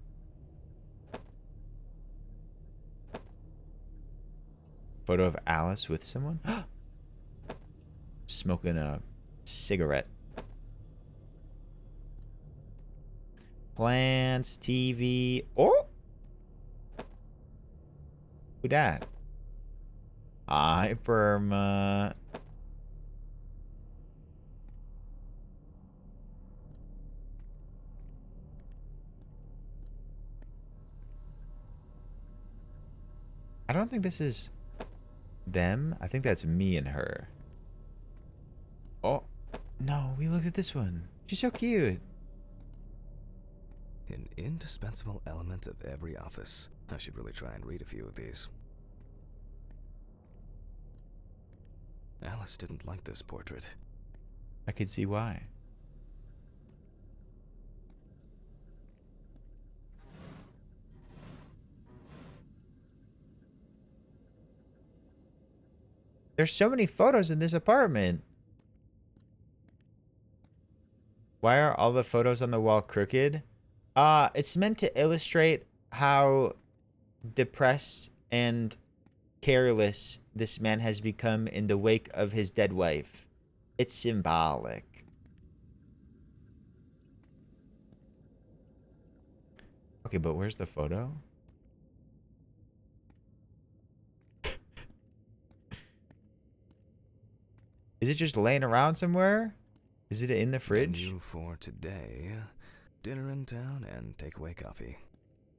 Photo of Alice with someone? Smoking a cigarette. Plants, TV. Oh! Who dat? Hi, Perma. I don't think this is them. I think that's me and her. look at this one. She's so cute. An indispensable element of every office. I should really try and read a few of these. Alice didn't like this portrait. I could see why. There's so many photos in this apartment. Why are all the photos on the wall crooked? It's meant to illustrate how depressed and careless this man has become in the wake of his dead wife. It's symbolic. Okay, but where's the photo? Is it just laying around somewhere? Is it in the fridge? Menu for today. Dinner in town and takeaway coffee.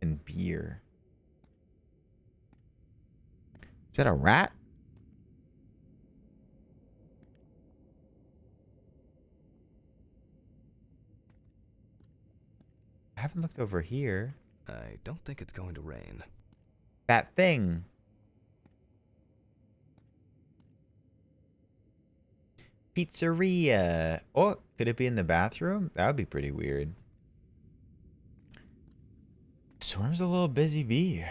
And beer. Is that a rat? I haven't looked over here. I don't think it's going to rain. That thing. Pizzeria. Oh, could it be in the bathroom? That would be pretty weird. Swarm's a little busy bee. A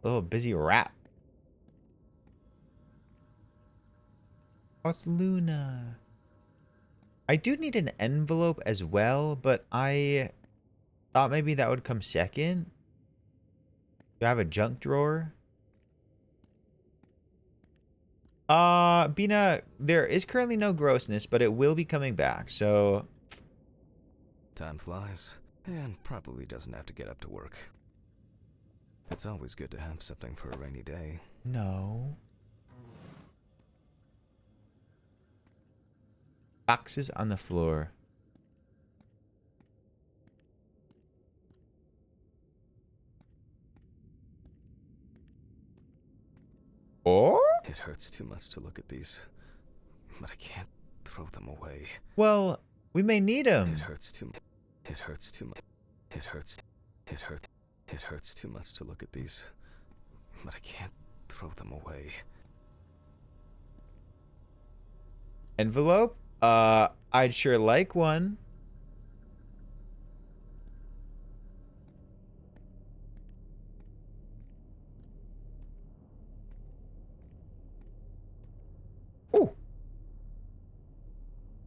little busy rat. Oh, it's Luna. I do need an envelope as well, but I thought maybe that would come second. Do I have a junk drawer? Bina, there is currently no grossness, but it will be coming back, so... Time flies, and probably doesn't have to get up to work. It's always good to have something for a rainy day. No. Boxes on the floor. Oh? It hurts too much to look at these, but I can't throw them away. Well, we may need them. It hurts too much. It hurts too much. It hurts. It hurts. It hurts too much to look at these, but I can't throw them away. Envelope? I'd sure like one. Ooh.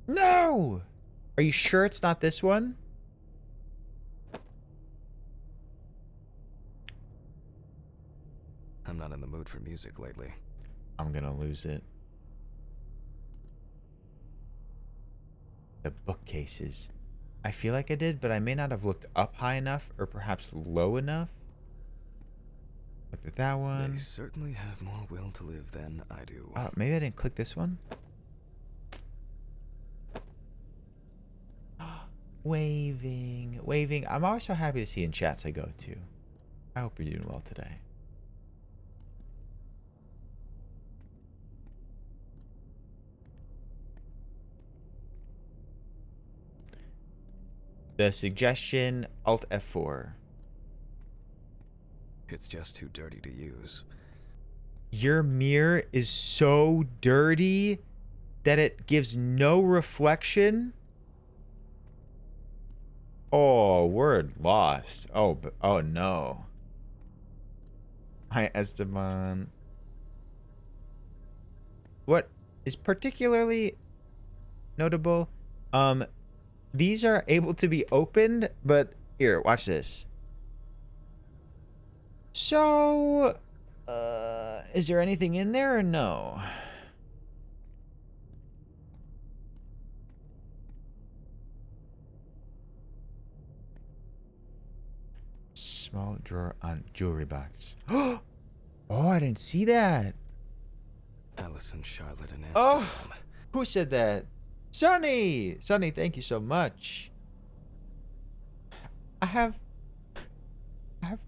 No! Are you sure it's not this one? I'm not in the mood for music lately. I'm gonna lose it. The bookcases. I feel like I did, but I may not have looked up high enough or perhaps low enough. Looked at that one. They certainly have more will to live than I do. Maybe I didn't click this one. Waving. Waving. I'm always so happy to see in chats I go to. I hope you're doing well today. The suggestion, Alt F4. It's just too dirty to use. Your mirror is so dirty that it gives no reflection. Oh, word lost. Oh no. Hi, Esteban. What is particularly notable, these are able to be opened, but here, watch this. So, is there anything in there or no? Small drawer on jewelry box. Oh, I didn't see that. Alice and Charlotte and Amsterdam. Oh, who said that? Sonny! Sonny, thank you so much. I have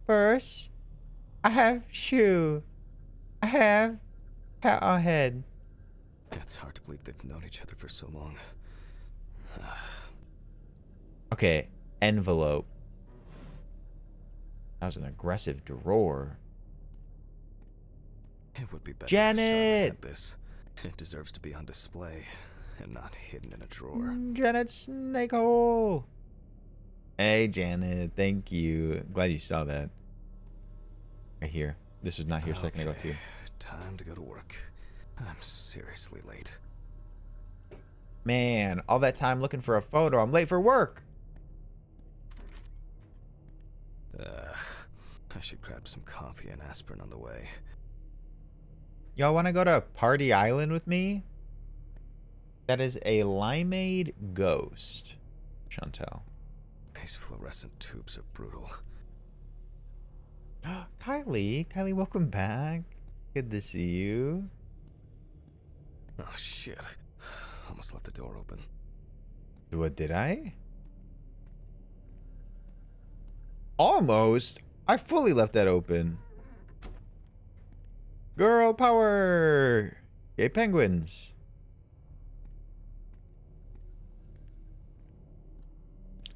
purse. I have shoe. I have hat on head. It's hard to believe they've known each other for so long. Okay, envelope. That was an aggressive drawer. It would be better if Janet! Charlotte had this. It deserves to be on display and not hidden in a drawer. Janet Snakehole! Hey, Janet. Thank you. Glad you saw that. Right here. This was not here a second ago, too. Time to go to work. I'm seriously late. Man, all that time looking for a photo. I'm late for work. I should grab some coffee and aspirin on the way. Y'all want to go to Party Island with me? That is a limeade ghost. Chantel. These fluorescent tubes are brutal. Kylie. Kylie, welcome back. Good to see you. Oh, shit. Almost left the door open. What did I? Almost. I fully left that open. Girl power. Yay, penguins.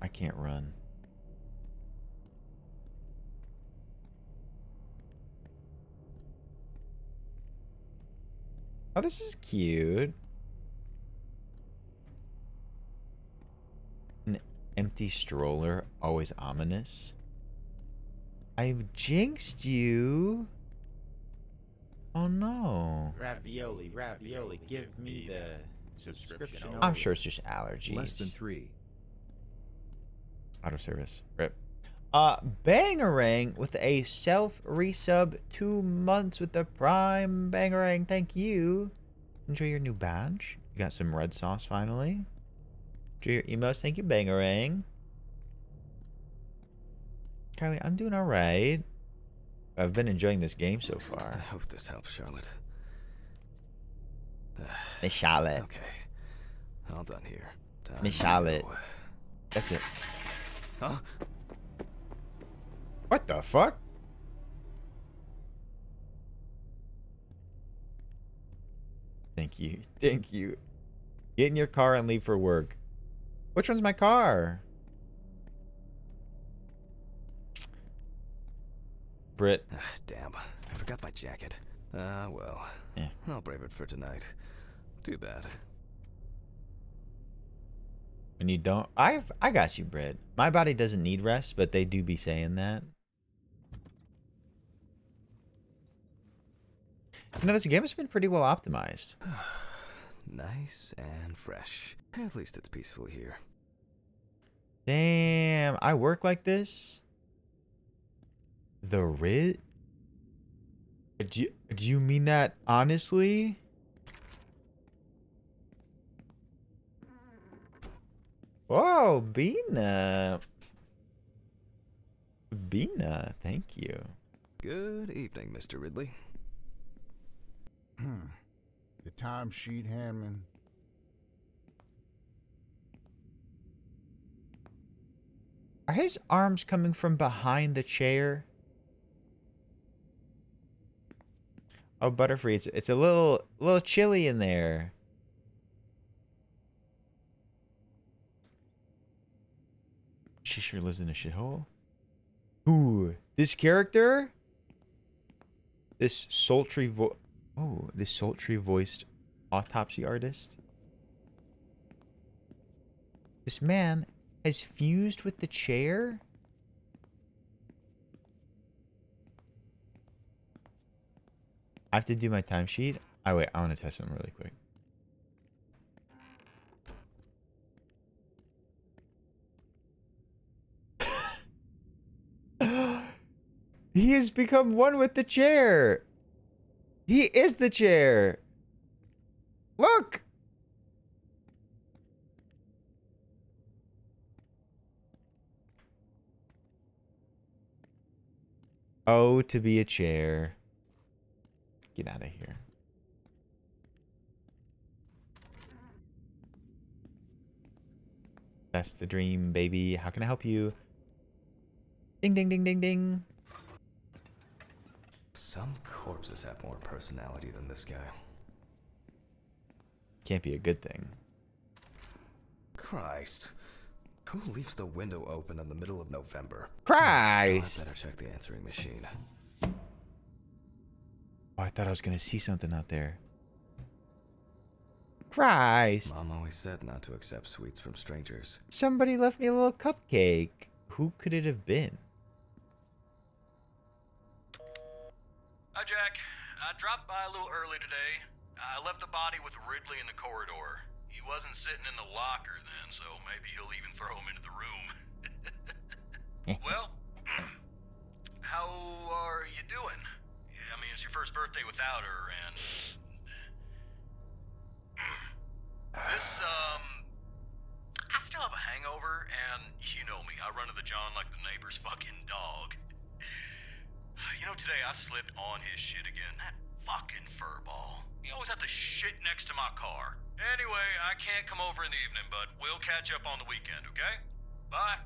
I can't run. Oh, this is cute. An empty stroller, always ominous. I've jinxed you. Oh no. Ravioli, ravioli, give me the subscription. I'm sure it's just allergies. Less than 3. Out of service. Rip. Bangarang with a self-resub 2 months with the Prime. Bangarang, thank you. Enjoy your new badge. You got some red sauce finally. Enjoy your emotes. Thank you, Bangarang. Kylie, I'm doing alright. I've been enjoying this game so far. I hope this helps, Charlotte. Miss Charlotte. Okay. All done here. Miss Charlotte. That's it. Huh? What the fuck? Thank you. Thank you. Get in your car and leave for work. Which one's my car? Brit. Damn. I forgot my jacket. Well. Yeah. I'll brave it for tonight. Too bad. When you don't... I got you, Brit. My body doesn't need rest, but they do be saying that. You know, this game has been pretty well optimized. Nice and fresh. At least it's peaceful here. Damn, I work like this? The writ? Do you mean that honestly? Whoa, Bina. Bina, thank you. Good evening, Mr. Ridley. The timesheet, Hammond. Are his arms coming from behind the chair? Oh, Butterfree, it's a little chilly in there. She sure lives in a shithole. Ooh, this character? This sultry this sultry voiced autopsy artist. This man has fused with the chair? I have to do my timesheet. Oh wait, I want to test them really quick. He has become one with the chair. He is the chair. Look. Oh, to be a chair. Get out of here. That's the dream, baby. How can I help you? Ding, ding, ding, ding, ding. Some corpses have more personality than this guy. Can't be a good thing. Christ. Who leaves the window open in the middle of November? Christ! I better check the answering machine. Oh, I thought I was gonna see something out there. Christ! Mom always said not to accept sweets from strangers. Somebody left me a little cupcake. Who could it have been? Hi, Jack. I dropped by a little early today. I left the body with Ridley in the corridor. He wasn't sitting in the locker then, so maybe he'll even throw him into the room. Well, how are you doing? I mean, it's your first birthday without her, and... I still have a hangover, and you know me, I run to the John like the neighbor's fucking dog. You know, today I slipped on his shit again. That fucking furball. He always has to shit next to my car. Anyway, I can't come over in the evening, but we'll catch up on the weekend, okay? Bye.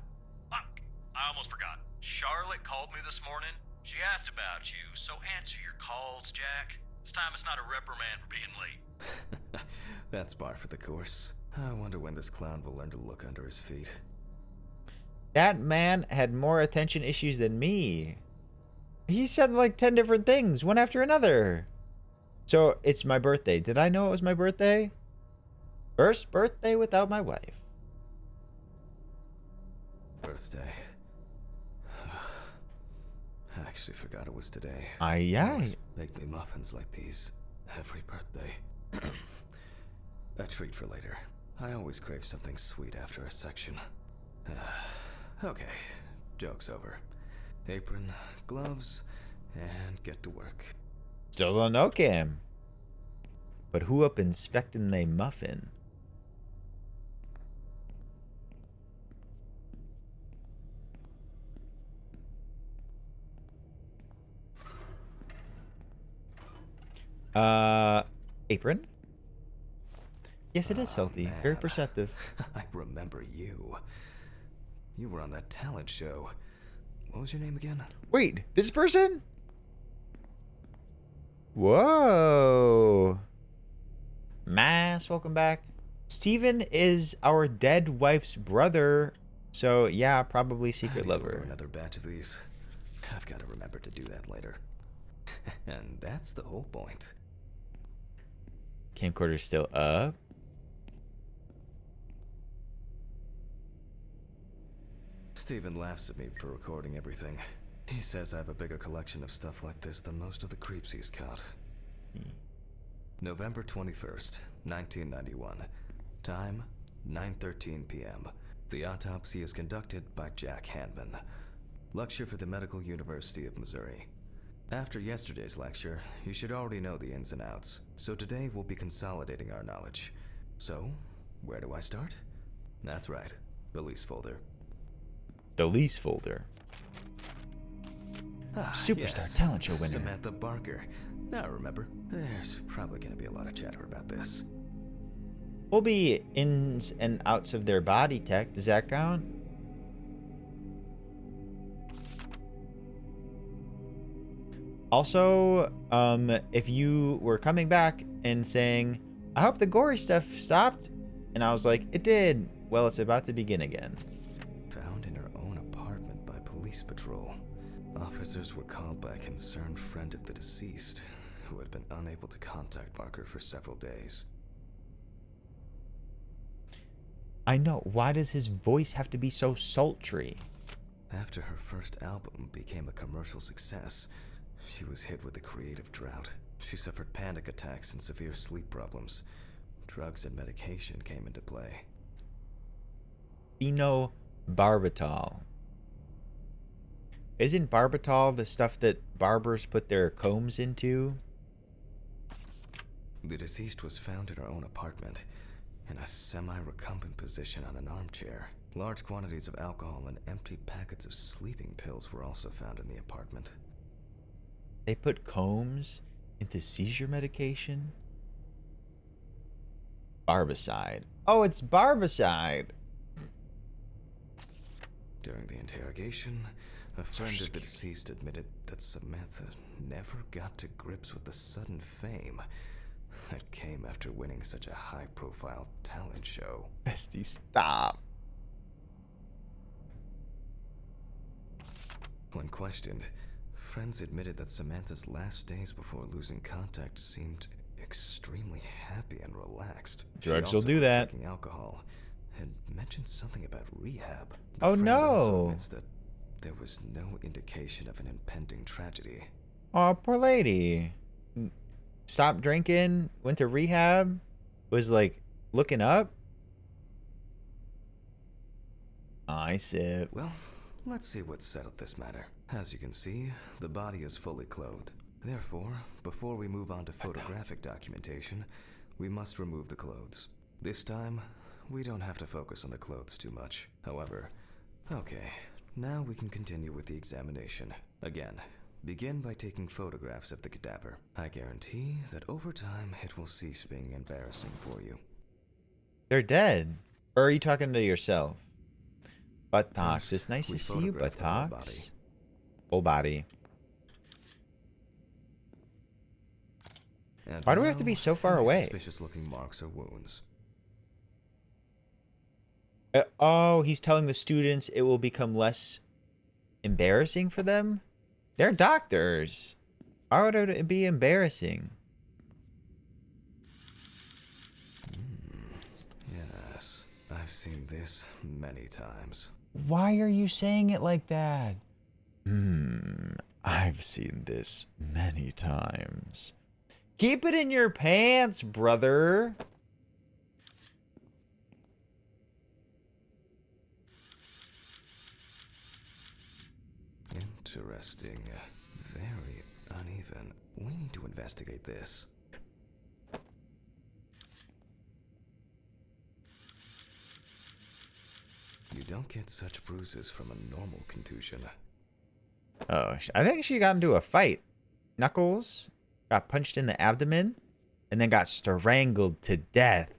I almost forgot. Charlotte called me this morning. She asked about you, so answer your calls, Jack. This time it's not a reprimand for being late. That's par for the course. I wonder when this clown will learn to look under his feet. That man had more attention issues than me. He said like 10 different things, one after another. So, it's my birthday. Did I know it was my birthday? First birthday without my wife. Birthday. I actually forgot it was today. Aye. Make me muffins like these every birthday. A treat for later. I always crave something sweet after a section. Okay, joke's over. Apron, gloves, and get to work. Still don't know, Cam. But who up inspecting a muffin? Apron? Yes, it is salty. Man. Very perceptive. I remember you. You were on that talent show. What was your name again? Wait, this person? Whoa. Mass, welcome back. Steven is our dead wife's brother. So, yeah, probably secret lover. Another batch of these. I've got to remember to do that later. And that's the whole point. Camcorder's still up. Steven laughs at me for recording everything. He says I have a bigger collection of stuff like this than most of the creeps he's caught. November 21st, 1991. Time, 9:13 p.m. The autopsy is conducted by Jack Hanman. Lecture for the Medical University of Missouri. After yesterday's lecture, you should already know the ins and outs, so today we'll be consolidating our knowledge. So, where do I start? That's right, the lease folder. The lease folder. Superstar talent show winner. Samantha Barker. Now remember, there's probably going to be a lot of chatter about this. We'll be ins and outs of their body tech. Does that count? Also, if you were coming back and saying, I hope the gory stuff stopped, and I was like, it did. Well, it's about to begin again. Found in her own apartment by police patrol. Officers were called by a concerned friend of the deceased, who had been unable to contact Barker for several days. I know. Why does his voice have to be so sultry? After her first album became a commercial success, she was hit with a creative drought. She suffered panic attacks and severe sleep problems. Drugs and medication came into play. Phenobarbital. Isn't barbital the stuff that barbers put their combs into? The deceased was found in her own apartment, in a semi-recumbent position on an armchair. Large quantities of alcohol and empty packets of sleeping pills were also found in the apartment. They put combs into seizure medication? Barbicide. Oh, it's barbicide. During the interrogation, a friend of the deceased admitted that Samantha never got to grips with the sudden fame That came after winning such a high-profile talent show. Bestie, stop. When questioned, friends admitted that Samantha's last days before losing contact seemed extremely happy and relaxed. Drugs She will also do quit that. Drinking alcohol, had mentioned something about rehab. Oh, friend no. Also admits that there was no indication of an impending tragedy. Oh, poor lady. Stopped drinking, went to rehab, was like looking up. I sip. Well, let's see what settled this matter. As you can see, the body is fully clothed. Therefore, before we move on to photographic documentation, we must remove the clothes. This time, we don't have to focus on the clothes too much. However, okay, now we can continue with the examination. Again, begin by taking photographs of the cadaver. I guarantee that over time, it will cease being embarrassing for you. They're dead. Or are you talking to yourself? Buttocks. First, It's nice we to see you, photograph the whole body. buttocks. Whole body. And Why do we have to now, be so far any away? Suspicious-looking marks or wounds. Oh, he's telling the students it will become less embarrassing for them? They're doctors. Why would it be embarrassing? Yes, I've seen this many times. Why are you saying it like that? I've seen this many times. Keep it in your pants, brother. Interesting. Very uneven. We need to investigate this. You don't get such bruises from a normal contusion. Oh, I think she got into a fight. Knuckles got punched in the abdomen and then got strangled to death.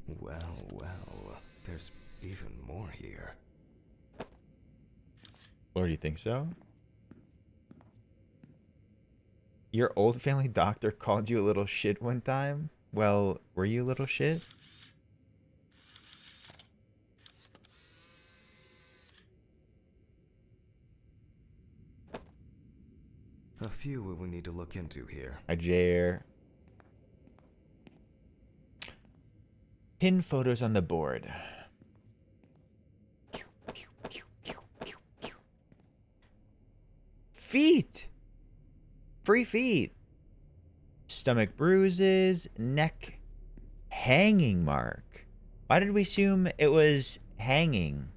Well, there's even more here. Or do you think so? Your old family doctor called you a little shit one time? Well, were you a little shit? A few we will need to look into here. A Jair. Pin photos on the board. Feet. Free feet. Stomach bruises. Neck hanging mark. Why did we assume it was hanging?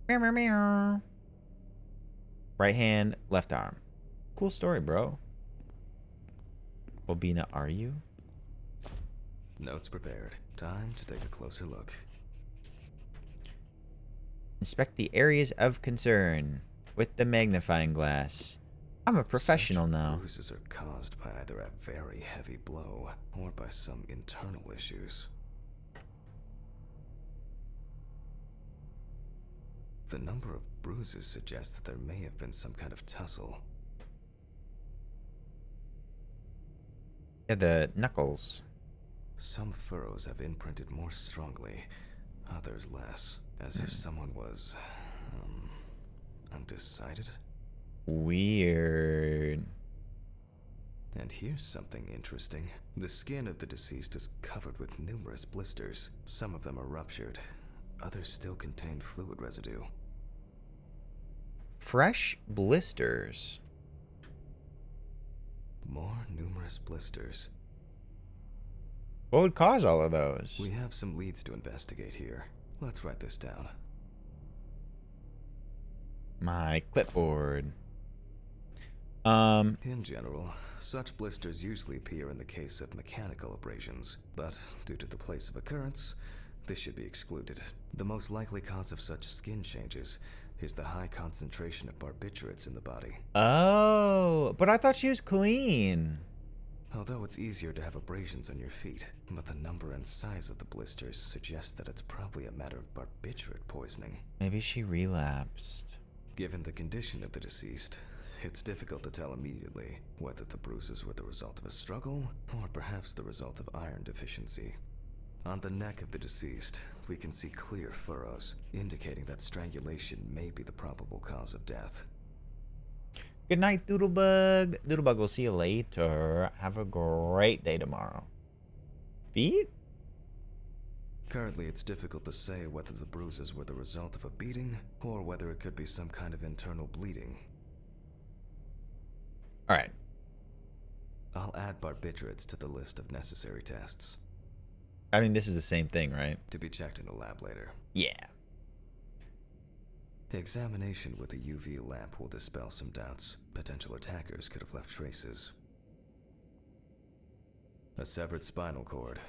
Meow, meow, meow. Right hand, left arm. Cool story, bro. Bobina, are you? Notes prepared. Time to take a closer look. Inspect the areas of concern with the magnifying glass. I'm a professional now. Bruises are caused by either a very heavy blow or by some internal issues. The number of bruises suggests that there may have been some kind of tussle. Yeah, the knuckles. Some furrows have imprinted more strongly, others less, as if someone was, undecided. Weird. And here's something interesting. The skin of the deceased is covered with numerous blisters. Some of them are ruptured, others still contain fluid residue. Fresh blisters. More numerous blisters. What would cause all of those? We have some leads to investigate here. Let's write this down. My clipboard. In general, such blisters usually appear in the case of mechanical abrasions, but due to the place of occurrence, this should be excluded. The most likely cause of such skin changes is the high concentration of barbiturates in the body. Oh, but I thought she was clean. Although it's easier to have abrasions on your feet, but the number and size of the blisters suggests that it's probably a matter of barbiturate poisoning. Maybe she relapsed. Given the condition of the deceased, it's difficult to tell immediately whether the bruises were the result of a struggle or perhaps the result of iron deficiency. On the neck of the deceased, we can see clear furrows, indicating that strangulation may be the probable cause of death. Good night, Doodlebug. Doodlebug, we'll see you later. Have a great day tomorrow. Feet? Currently, it's difficult to say whether the bruises were the result of a beating or whether it could be some kind of internal bleeding. All right. I'll add barbiturates to the list of necessary tests. I mean, this is the same thing, right? To be checked in the lab later. Yeah. The examination with a UV lamp will dispel some doubts. Potential attackers could have left traces. A severed spinal cord,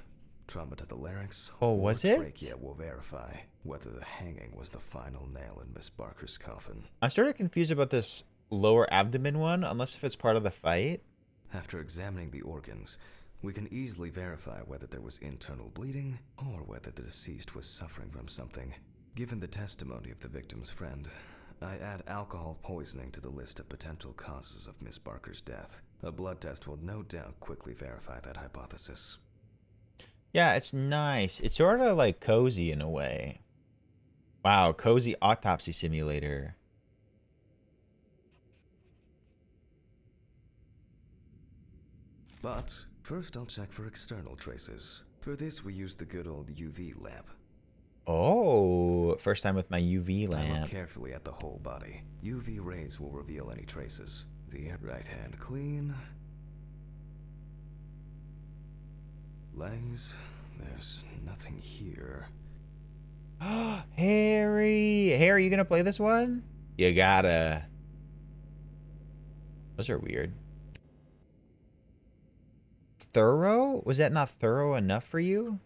trauma to the larynx, Oh, was it? trachea will verify whether the hanging was the final nail in Miss Barker's coffin. I'm sort of confused about this lower abdomen one, unless if it's part of the fight. After examining the organs, we can easily verify whether there was internal bleeding or whether the deceased was suffering from something. Given the testimony of the victim's friend, I add alcohol poisoning to the list of potential causes of Miss Barker's death. A blood test will no doubt quickly verify that hypothesis. Yeah, it's nice. It's sort of like cozy in a way. Wow, cozy autopsy simulator. But first I'll check for external traces. For this we use the good old UV lamp. Oh, first time with my UV I look lamp. carefully at the whole body. UV rays will reveal any traces. The right hand clean. Legs, there's nothing here. Harry! Harry, you gonna play this one? You gotta. Those are weird. Thorough? Was that not thorough enough for you?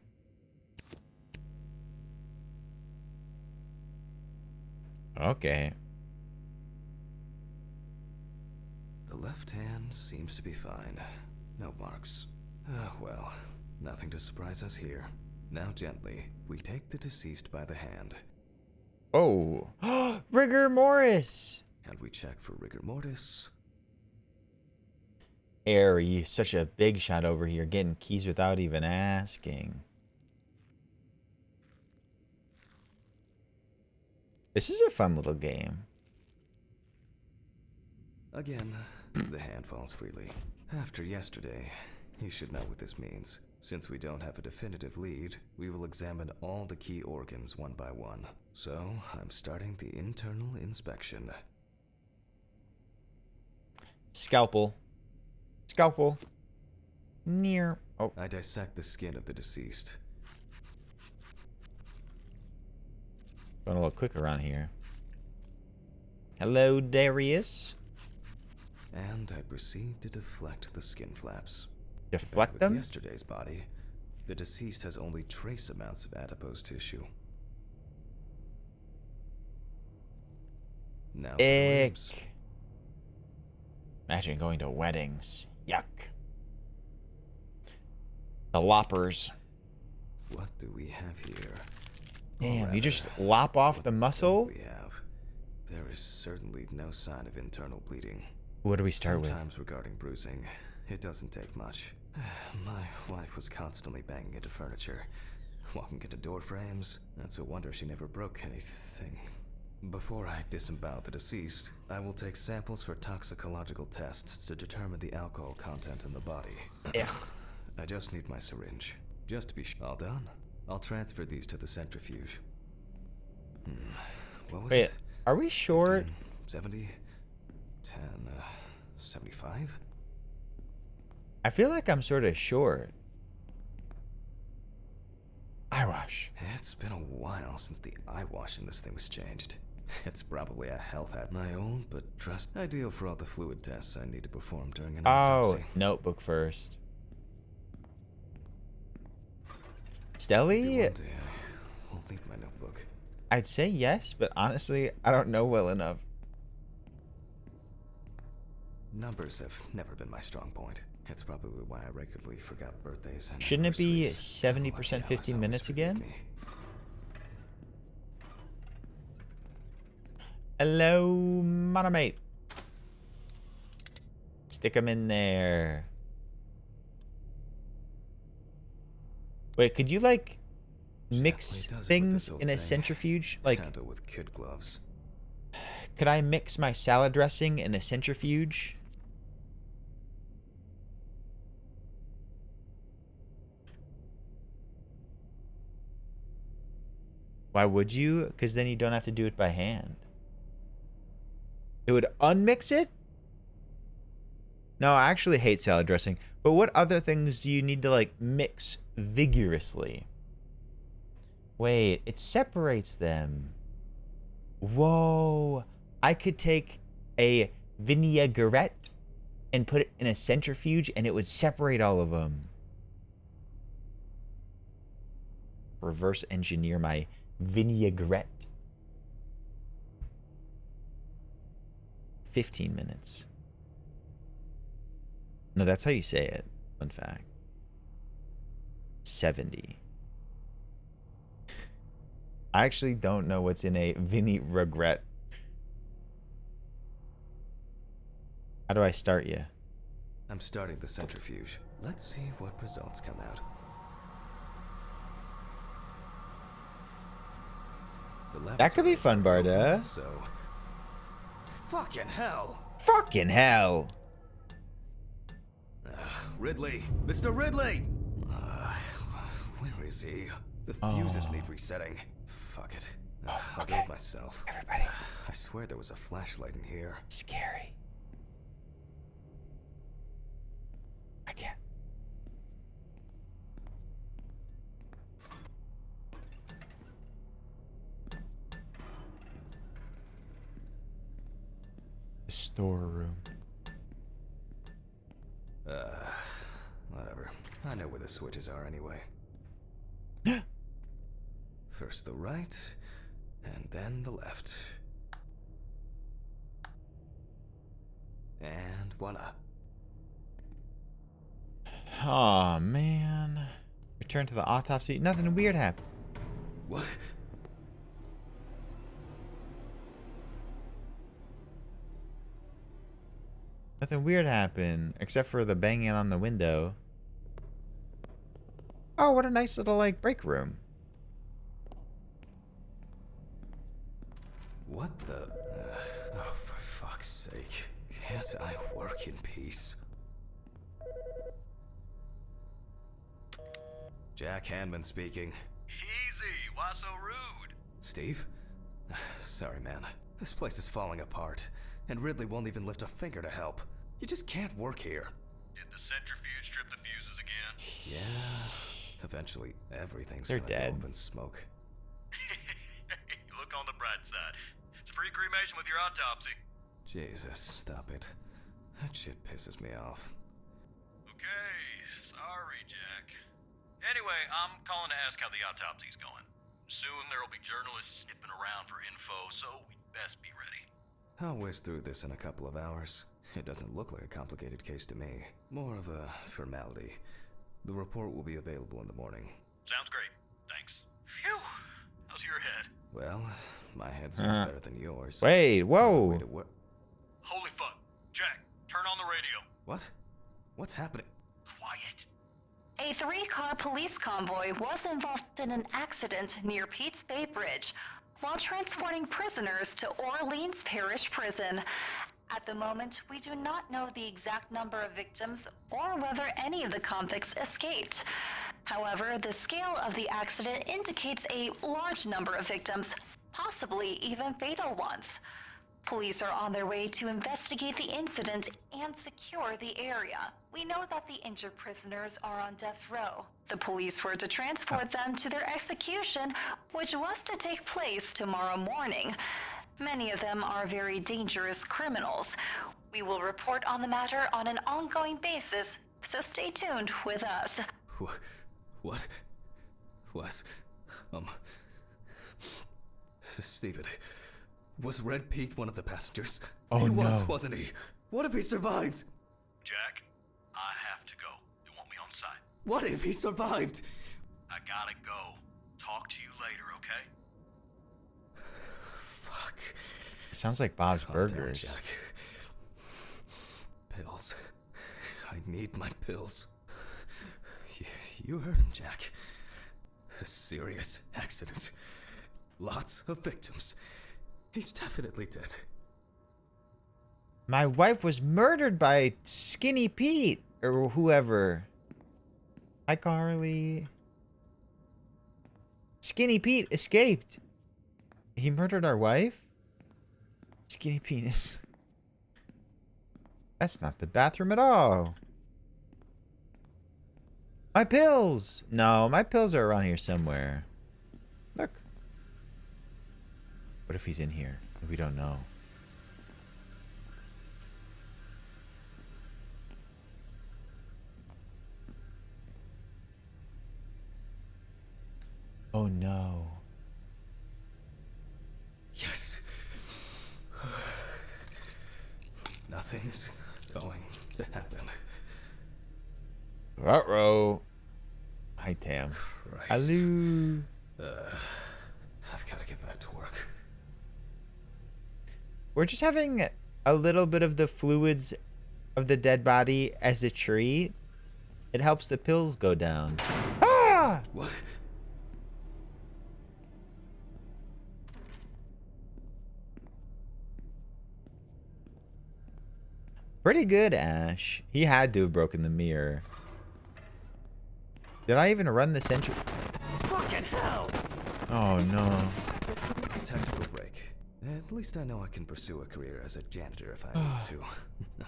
Okay. The left hand seems to be fine. No marks. Well, nothing to surprise us here. Now gently, we take the deceased by the hand. Oh. Rigor mortis! And we check for rigor mortis. Harry, such a big shot over here, getting keys without even asking. This is a fun little game. Again, the hand falls freely. After yesterday, you should know what this means. Since we don't have a definitive lead, we will examine all the key organs one by one. So, I'm starting the internal inspection. Scalpel. Scalpel. Near. Oh. I dissect the skin of the deceased. Going a little quick around here. Hello, Darius. And I proceed to deflect the skin flaps. Deflect with them? Yesterday's body, the deceased has only trace amounts of adipose tissue. Now for the ribs. Ick. Imagine going to weddings. Yuck. The loppers. What do we have here? Damn, you just lop off the muscle? We have. There is certainly no sign of internal bleeding. What do we start with? Sometimes regarding bruising, it doesn't take much. My wife was constantly banging into furniture, walking into door frames. That's a wonder she never broke anything. Before I disembowel the deceased, I will take samples for toxicological tests to determine the alcohol content in the body. I just need my syringe. Just to be sure. All done. I'll transfer these to the centrifuge. What was it? Are we short? 15, 70, 10, 75? I feel like I'm sort of short. Eyewash. It's been a while since the eyewash in this thing was changed. It's probably a health hat. My old but trusted. Ideal for all the fluid tests I need to perform during an autopsy. Notebook first. Stelly? One day I won't need my notebook. I'd say yes, but honestly, I don't know well enough. Numbers have never been my strong point. It's probably why I regularly forgot birthdays and Shouldn't it be anniversaries. 70% 15 minutes again? Hello, monomate. Stick them in there. Wait, could you like mix things in a centrifuge? Like, handle with kid gloves. could I mix my salad dressing in a centrifuge? Why would you? Because then you don't have to do it by hand. It would unmix it? No, I actually hate salad dressing. But what other things do you need to like mix vigorously? Wait, it separates them. Whoa. I could take a vinaigrette and put it in a centrifuge and it would separate all of them. Reverse engineer my vinaigrette. 15 minutes. No, that's how you say it. Fun fact. 70. I actually don't know what's in a vinaigrette. How do I start you? I'm starting the centrifuge. Let's see what results come out. That could be fun, Barda. So, fucking hell. Fucking hell. Ridley, Mr. Ridley. Where is he? The fuses need resetting. Fuck it. I'll do it myself. Everybody. I swear there was a flashlight in here. Scary. I can't. The storeroom. Whatever. I know where the switches are anyway. First the right, and then the left. And voila. Oh man. Return to the autopsy. Nothing weird happened. What? Nothing weird happened, except for the banging on the window. Oh, what a nice little, like, break room. What the? Oh, for fuck's sake. Can't I work in peace? Jack Hanman speaking. Easy, why so rude? Steve? Sorry, man. This place is falling apart, and Ridley won't even lift a finger to help. You just can't work here. Did the centrifuge strip the fuses again? Yeah. Eventually, everything's They're gonna dead. go up in smoke. Look on the bright side. It's a free cremation with your autopsy. Jesus, stop it. That shit pisses me off. Okay, sorry, Jack. Anyway, I'm calling to ask how the autopsy's going. Soon there'll be journalists sniffing around for info, so we'd best be ready. I'll whiz through this in a couple of hours. It doesn't look like a complicated case to me. More of a formality. The report will be available in the morning. Sounds great. Thanks. Phew. How's your head? Well, my head seems better than yours. Wait, whoa. Holy fuck. Jack, turn on the radio. What? What's happening? Quiet. A 3-car police convoy was involved in an accident near Pete's Bay Bridge while transporting prisoners to Orleans Parish Prison. At the moment, we do not know the exact number of victims or whether any of the convicts escaped. However, the scale of the accident indicates a large number of victims, possibly even fatal ones. Police are on their way to investigate the incident and secure the area. We know that the injured prisoners are on death row. The police were to transport them to their execution, which was to take place tomorrow morning. Many of them are very dangerous criminals. We will report on the matter on an ongoing basis, so stay tuned with us. What? Was, Steven, was Red Pete one of the passengers? Oh, he no. was, wasn't he? What if he survived? Jack, I have to go. You want me on site? What if he survived? I gotta go. Talk to you later, okay? Fuck. It sounds like Bob's Calm down, Burgers. Jack. Pill. pills. I need my pills. You heard him, Jack. A serious accident. Lots of victims. He's definitely dead. My wife was murdered by Skinny Pete or whoever. Hi, Carly. Skinny Pete escaped. He murdered our wife? Skinny penis. That's not the bathroom at all. My pills! No, my pills are around here somewhere. Look. What if he's in here? We don't know. Oh no. Yes. Nothing's going to happen. Uh-oh. Hi, Tam. Christ. Hello. I've got to get back to work. We're just having a little bit of the fluids of the dead body as a treat. It helps the pills go down. Ah! What? Pretty good, Ash. He had to have broken the mirror. Did I even run the sentry? Fucking hell! Oh, no. Technical break. At least I know I can pursue a career as a janitor if I need to.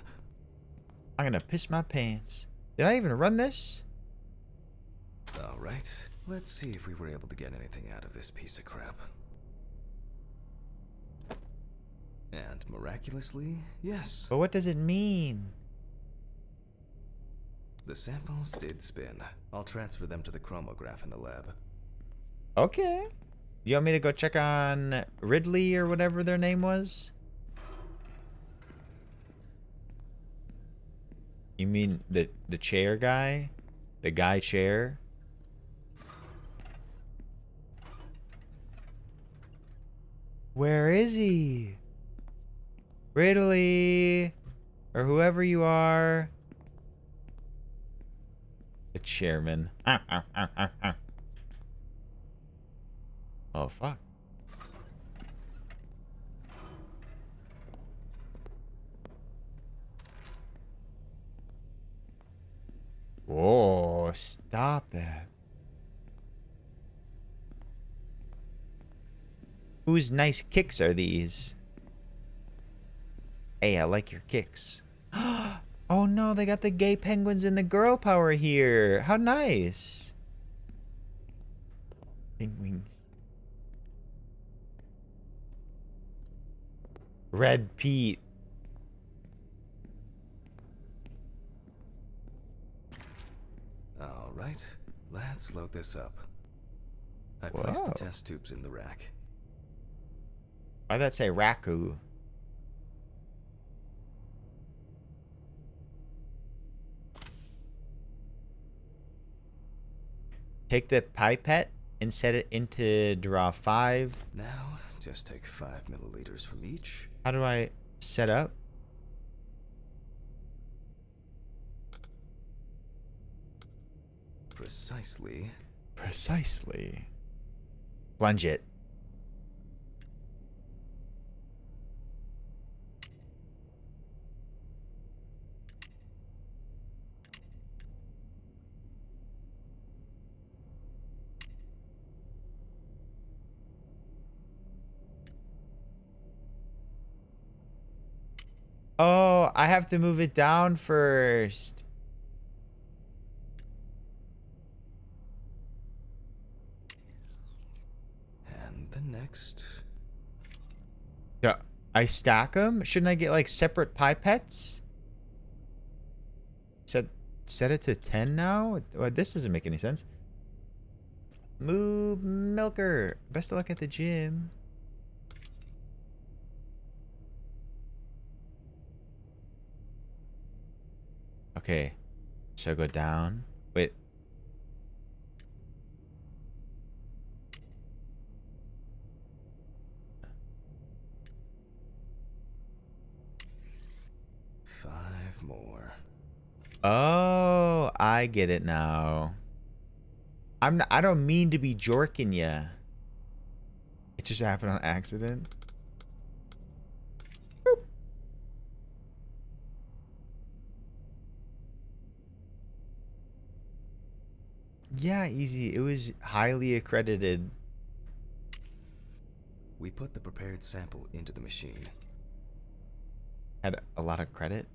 I'm gonna piss my pants. Did I even run this? Alright, let's see if we were able to get anything out of this piece of crap. And miraculously, yes. But what does it mean? The samples did spin. I'll transfer them to the chromograph in the lab. Okay. You want me to go check on Ridley or whatever their name was? You mean the chair guy? The guy chair? Where is he? Ridley! Or whoever you are. The chairman. Oh, fuck. Whoa, stop that. Whose nice kicks are these? Hey, I like your kicks. Oh no, they got the gay penguins and the girl power here. How nice. Penguins. Red Pete. Alright, let's load this up. I placed the test tubes in the rack. Why'd that say Raku? Take the pipette and set it into draw 5. Now, just take 5 milliliters from each. How do I set up? Precisely. Precisely. Plunge it. Oh, I have to move it down first. And the next. Yeah, I stack them? Shouldn't I get like separate pipettes? Set it to 10 now? Well, this doesn't make any sense. Move milker. Best of luck at the gym. Okay, so go down. Wait. more. Oh, I get it now. I don't mean to be jorking ya. It just happened on accident. Boop. Yeah, easy. It was highly accredited. We put the prepared sample into the machine. Had a lot of credit.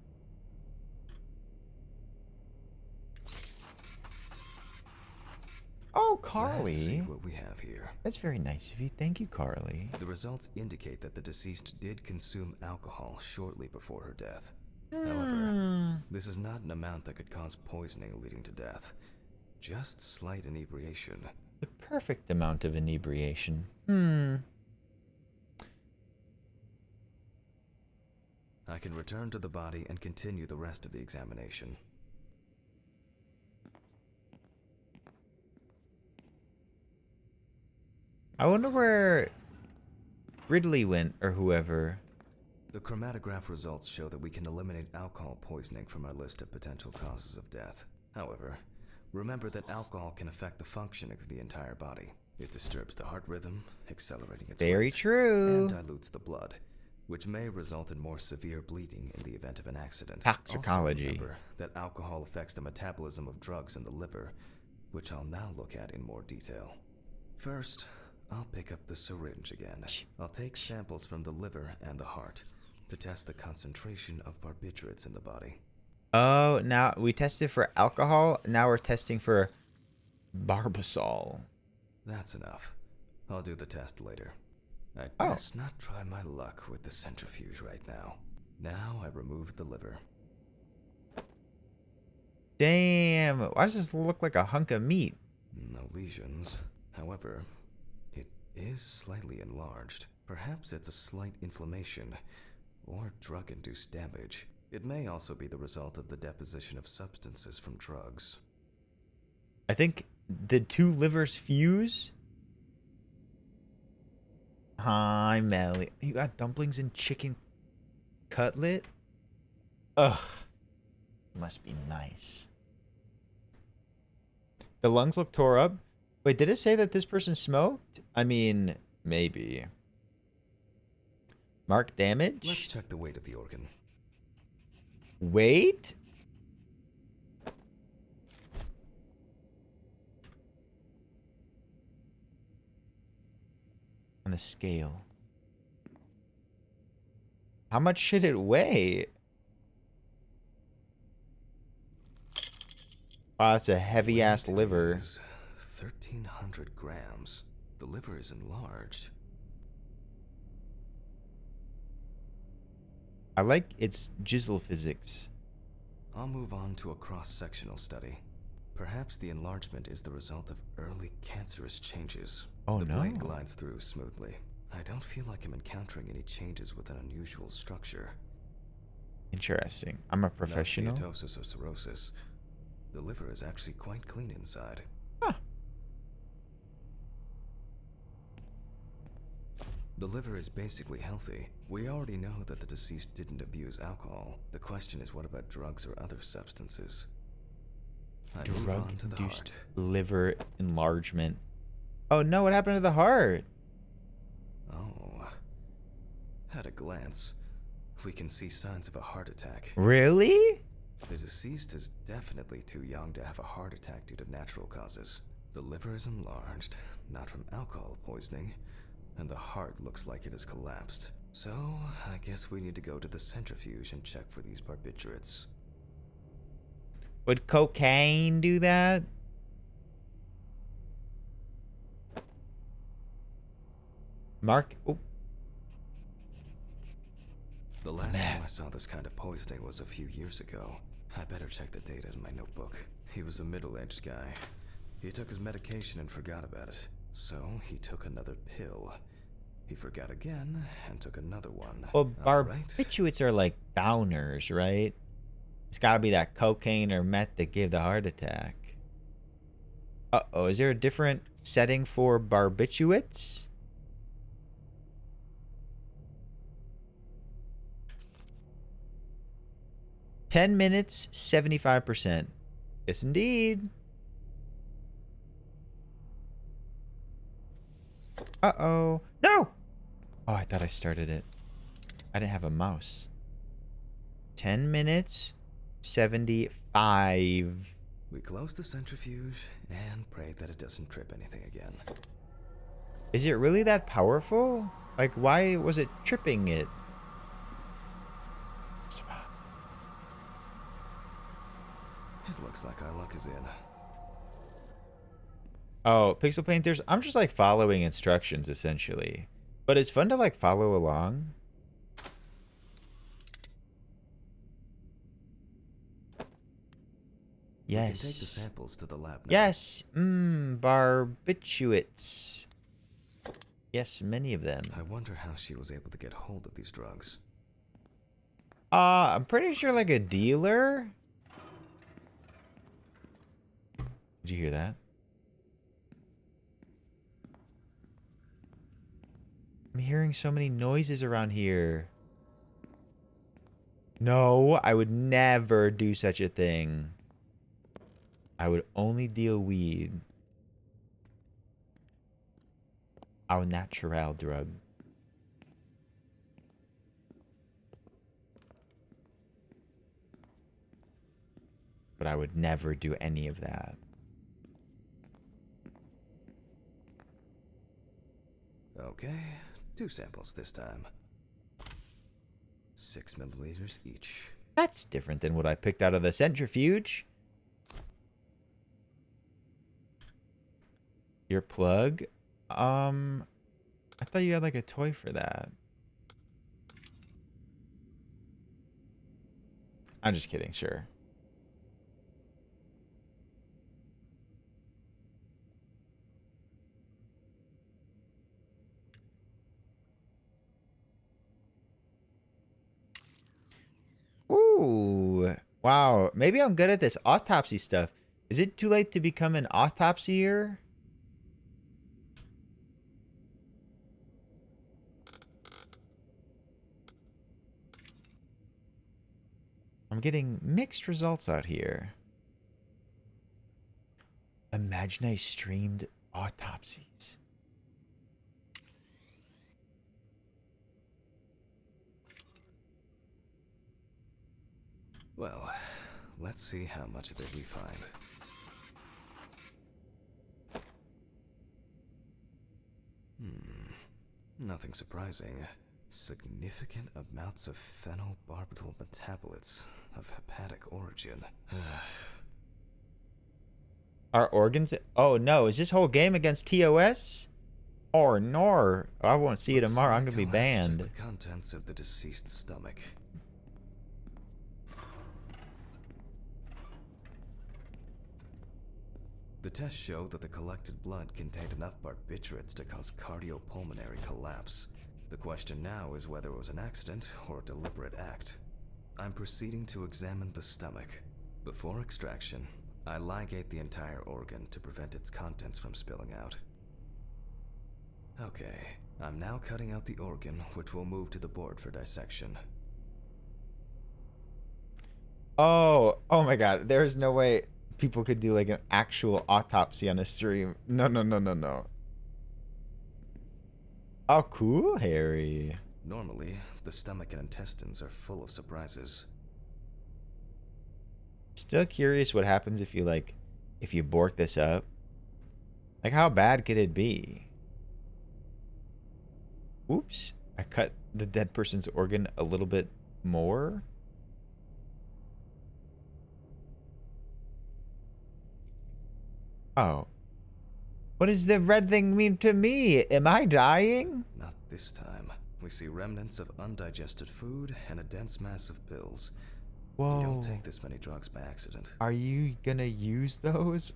Oh, Carly. Let's see what we have here. That's very nice of you. Thank you, Carly. The results indicate that the deceased did consume alcohol shortly before her death. However, this is not an amount that could cause poisoning leading to death. Just slight inebriation. The perfect amount of inebriation. I can return to the body and continue the rest of the examination. I wonder where Ridley went, or whoever. The chromatograph results show that we can eliminate alcohol poisoning from our list of potential causes of death. However, remember that alcohol can affect the functioning of the entire body. It disturbs the heart rhythm, accelerating its Very rate, true. and dilutes the blood, which may result in more severe bleeding in the event of an accident. Toxicology. Also remember that alcohol affects the metabolism of drugs in the liver, which I'll now look at in more detail. First, I'll pick up the syringe again. I'll take samples from the liver and the heart to test the concentration of barbiturates in the body. Oh, now we tested for alcohol. Now we're testing for barbasol. That's enough. I'll do the test later. I'd best not try my luck with the centrifuge right now. Now I remove the liver. Damn, why does this look like a hunk of meat? No lesions. However, it is slightly enlarged. Perhaps it's a slight inflammation or drug-induced damage. It may also be the result of the deposition of substances from drugs. I think the two livers fuse. Hi, Melly. You got dumplings and chicken cutlet? Ugh. Must be nice. The lungs look tore up. Wait, did it say that this person smoked? I mean, maybe. Mark damage? Let's check the weight of the organ. Weight? On the scale. How much should it weigh? Oh, that's a heavy-ass liver. 1,300 grams. The liver is enlarged. I like its jizzle physics. I'll move on to a cross-sectional study. Perhaps the enlargement is the result of early cancerous changes. Oh, the no. blade glides through smoothly. I don't feel like I'm encountering any changes with an unusual structure. Interesting. I'm a professional. No steatosis or cirrhosis. The liver is actually quite clean inside. Huh. The liver is basically healthy. We already know that the deceased didn't abuse alcohol. The question is, what about drugs or other substances? I move on to the heart. Drug-induced liver enlargement. Oh no, what happened to the heart? Oh. At a glance, we can see signs of a heart attack. Really? The deceased is definitely too young to have a heart attack due to natural causes. The liver is enlarged, not from alcohol poisoning, and the heart looks like it has collapsed. So, I guess we need to go to the centrifuge and check for these barbiturates. Would cocaine do that? Mark. Oh. The last time I saw this kind of poisoning was a few years ago. I better check the data in my notebook. He was a middle-aged guy. He took his medication and forgot about it. So, he took another pill. He forgot again and took another one. Well, barbiturates are like downers, right? It's gotta be that cocaine or meth that gave the heart attack. Uh-oh, is there a different setting for barbiturates? 10 minutes, 75%. Yes, indeed. Uh-oh. No! Oh, I thought I started it. I didn't have a mouse. 10 minutes, 75. We close the centrifuge and pray that it doesn't trip anything again. Is it really that powerful? Like, why was it tripping it? It looks like our luck is in. Oh, pixel painters. I'm just like following instructions essentially. But it's fun to like follow along. Yes. We can take the samples to the lab now. Yes. Barbiturates. Yes, many of them. I wonder how she was able to get hold of these drugs. I'm pretty sure like a dealer. Did you hear that? I'm hearing so many noises around here. No, I would never do such a thing. I would only deal weed. Au natural drug. But I would never do any of that. Okay, 2 samples this time. 6 milliliters each. That's different than what I picked out of the centrifuge. Your plug? I thought you had like a toy for that. I'm just kidding, sure. Ooh, wow. Maybe I'm good at this autopsy stuff. Is it too late to become an autopsier? I'm getting mixed results out here. Imagine I streamed autopsies. Well, let's see how much of it we find. Nothing surprising. Significant amounts of phenobarbital metabolites of hepatic origin. Our organs? Oh no, is this whole game against TOS? Or nor. I won't see you tomorrow. I'm gonna be banned. The contents of the deceased's stomach. The tests showed that the collected blood contained enough barbiturates to cause cardiopulmonary collapse. The question now is whether it was an accident or a deliberate act. I'm proceeding to examine the stomach. Before extraction, I ligate the entire organ to prevent its contents from spilling out. Okay, I'm now cutting out the organ, which will move to the board for dissection. Oh my god. There's no way people could do like an actual autopsy on a stream. No. Oh, cool, Harry. Normally, the stomach and intestines are full of surprises. Still curious what happens if you if you bork this up. Like, how bad could it be? Oops, I cut the dead person's organ a little bit more. Oh. What does the red thing mean to me? Am I dying? Not this time. We see remnants of undigested food and a dense mass of pills. Whoa. You don't take this many drugs by accident. Are you gonna use those?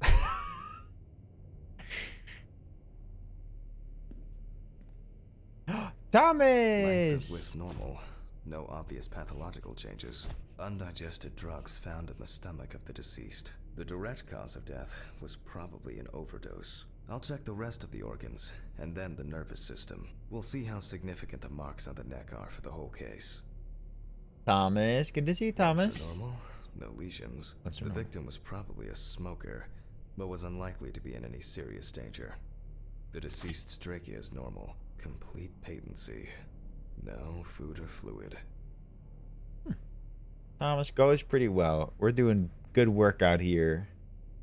Thomas! With normal. No obvious pathological changes. Undigested drugs found in the stomach of the deceased. The direct cause of death was probably an overdose. I'll check the rest of the organs, and then the nervous system. We'll see how significant the marks on the neck are for the whole case. Thomas, good to see you, Thomas. Normal, no lesions. What's The normal? victim was probably a smoker, but was unlikely to be in any serious danger. The deceased's trachea is normal, complete patency. No food or fluid. Thomas goes pretty well. We're doing good work out here.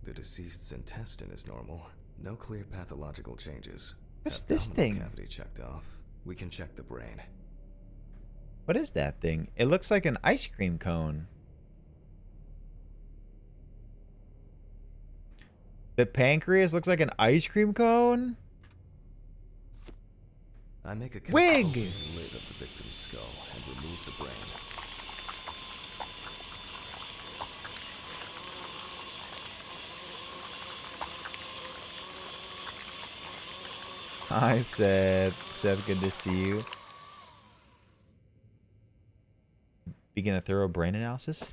The deceased's intestine is normal. No clear pathological changes. What's this Abdominal thing? Cavity checked off. We can check the brain. What is that thing? It looks like an ice cream cone. The pancreas looks like an ice cream cone? I make a cut Wig! open the lid of the victim's skull and remove the brain. Hi, Seth. Seth, good to see you. Begin a thorough brain analysis?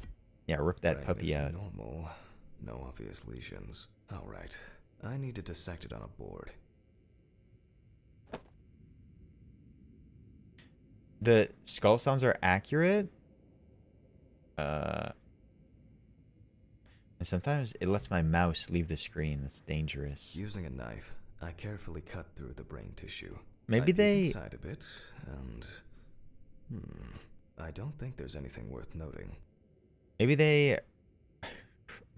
Yeah, rip that Brain puppy is out. Normal. No obvious lesions. Alright. I need to dissect it on a board. The skull sounds are accurate. And sometimes it lets my mouse leave the screen. It's dangerous. Using a knife, I carefully cut through the brain tissue. Maybe I peek they... inside a bit, and... I don't think there's anything worth noting. Maybe they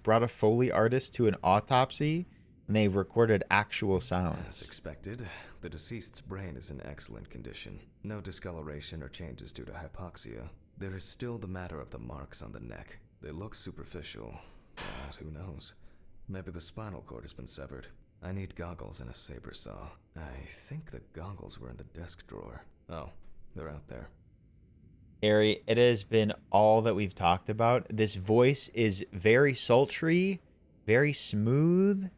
brought a Foley artist to an autopsy and they recorded actual As sounds. expected, the deceased's brain is in excellent condition. No discoloration or changes due to hypoxia. There is still the matter of the marks on the neck. They look superficial, but who knows? Maybe the spinal cord has been severed. I need goggles and a saber saw. I think the goggles were in the desk drawer. Oh, they're out there. Harry, it has been all that we've talked about. This voice is very sultry, very smooth.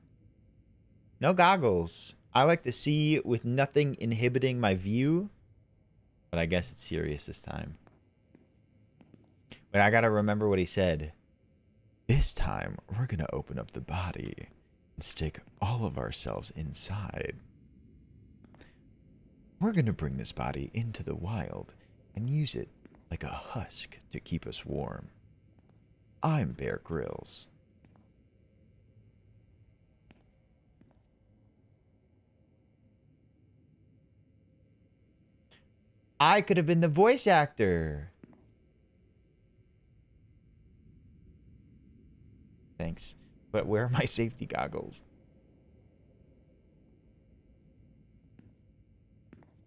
No goggles. I like to see with nothing inhibiting my view. But I guess it's serious this time. But I gotta remember what he said. This time, we're gonna open up the body and stick all of ourselves inside. We're gonna bring this body into the wild and use it like a husk to keep us warm. I'm Bear Grylls. I could have been the voice actor. Thanks. But where are my safety goggles?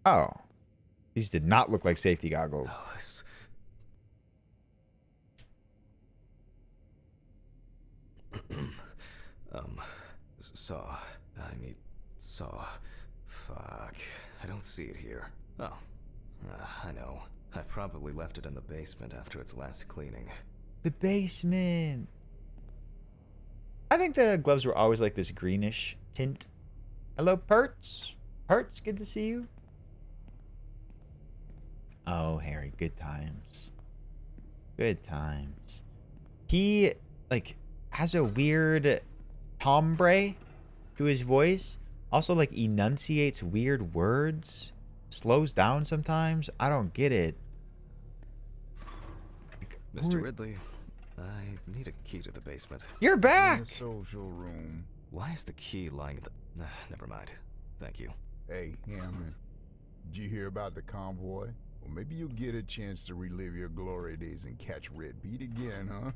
Oh. These did not look like safety goggles. Oh, saw. Saw. Fuck. I don't see it here. Oh. I know. I probably left it in the basement after its last cleaning. The basement. I think the gloves were always like this greenish tint. Hello, Perts. Perts, good to see you. Oh, Harry, good times. Good times. He, like, has a weird timbre to his voice. Also, like, enunciates weird words. Slows down sometimes. I don't get it. Like, Mr. Ridley, I need a key to the basement. You're back! In the social room. Why is the key lying at the... never mind. Thank you. Hey, Hammond. Did you hear about the convoy? Well, maybe you'll get a chance to relive your glory days and catch Red Beat again, huh?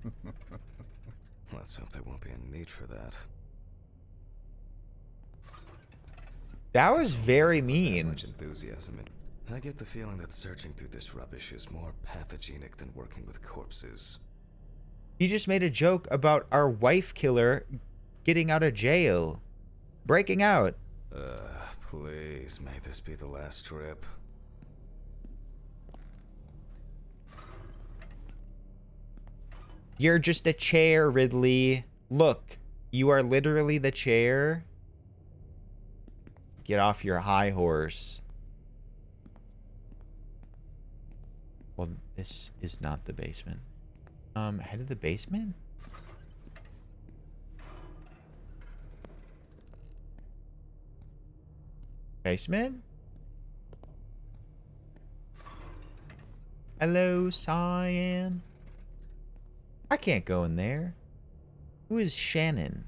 Let's hope there won't be a need for that. That was very mean. Much enthusiasm. I get the feeling that searching through this rubbish is more pathogenic than working with corpses. He just made a joke about our wife killer getting out of jail. Breaking out. Please, may this be the last trip. You're just a chair, Ridley. Look, you are literally the chair. Get off your high horse. Well, this is not the basement. Head of the basement? Basement? Hello, Cyan. I can't go in there. Who is Shannon?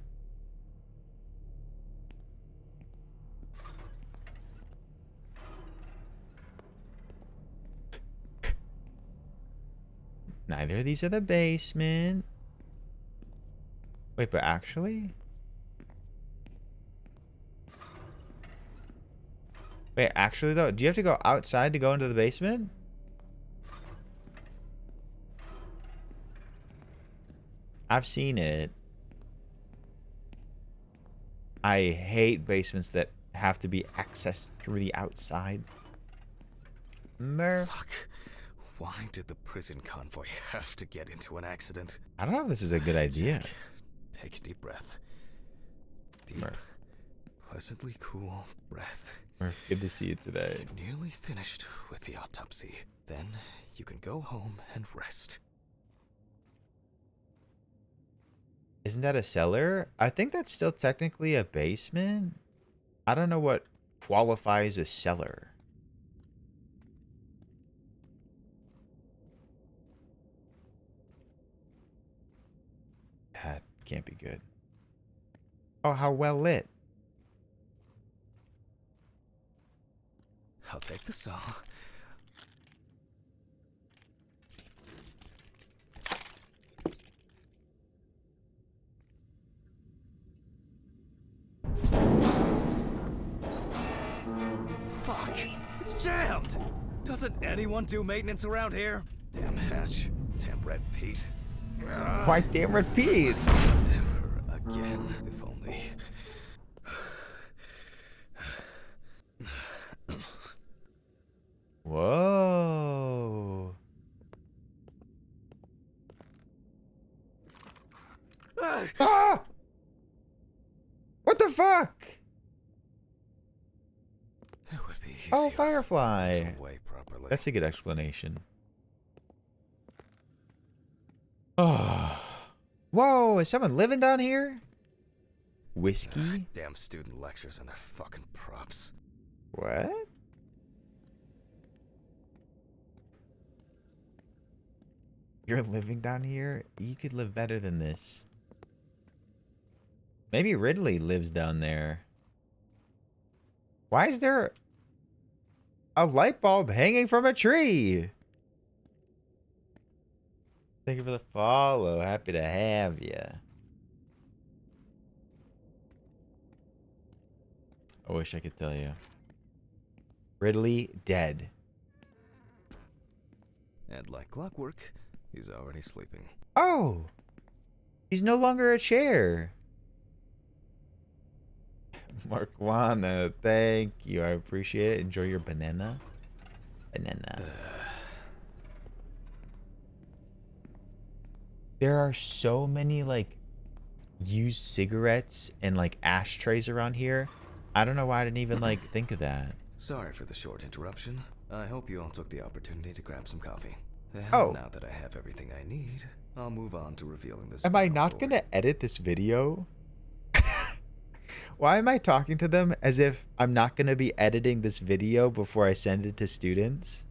Neither of these are the basement. Wait, but actually? Wait, actually though, do you have to go outside to go into the basement? I've seen it. I hate basements that have to be accessed through the outside. Fuck. Why did the prison convoy have to get into an accident? I don't know if this is a good idea. Jack, take a deep breath. Deep, pleasantly cool breath. Murph, good to see you today. Nearly finished with the autopsy. Then you can go home and rest. Isn't that a cellar? I think that's still technically a basement. I don't know what qualifies as cellar. That can't be good. Oh, how well lit. I'll take the saw. Fuck! It's jammed! Doesn't anyone do maintenance around here? Damn hatch. Damn red Pete. Why damn repeat? Never again. If only. Whoa. Ah! What the fuck? It would be Oh, easier Firefly. if it was away properly. That's a good explanation. Oh. Whoa, is someone living down here? Whiskey? Damn student lectures and their fucking props. What? You're living down here? You could live better than this. Maybe Ridley lives down there. Why is there a light bulb hanging from a tree? Thank you for the follow. Happy to have you. I wish I could tell you. Ridley dead. And like clockwork, he's already sleeping. Oh! He's no longer a chair. Marquana, thank you. I appreciate it. Enjoy your banana. Banana. There are so many, like, used cigarettes and, like, ashtrays around here. I don't know why I didn't even, like, think of that. Sorry for the short interruption. I hope you all took the opportunity to grab some coffee. And Oh. now that I have everything I need, I'll move on to revealing this. Am I not going to edit this video? Why am I talking to them as if I'm not going to be editing this video before I send it to students?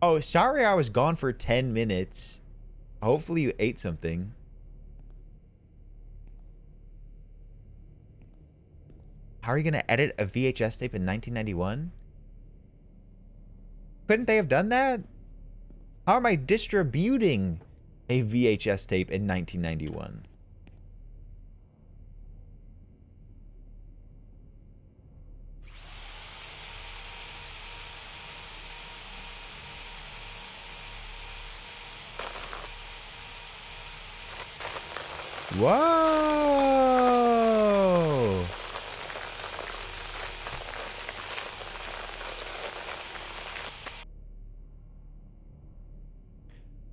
Oh, sorry I was gone for 10 minutes. Hopefully you ate something. How are you going to edit a VHS tape in 1991? Couldn't they have done that? How am I distributing a VHS tape in 1991? Whoa!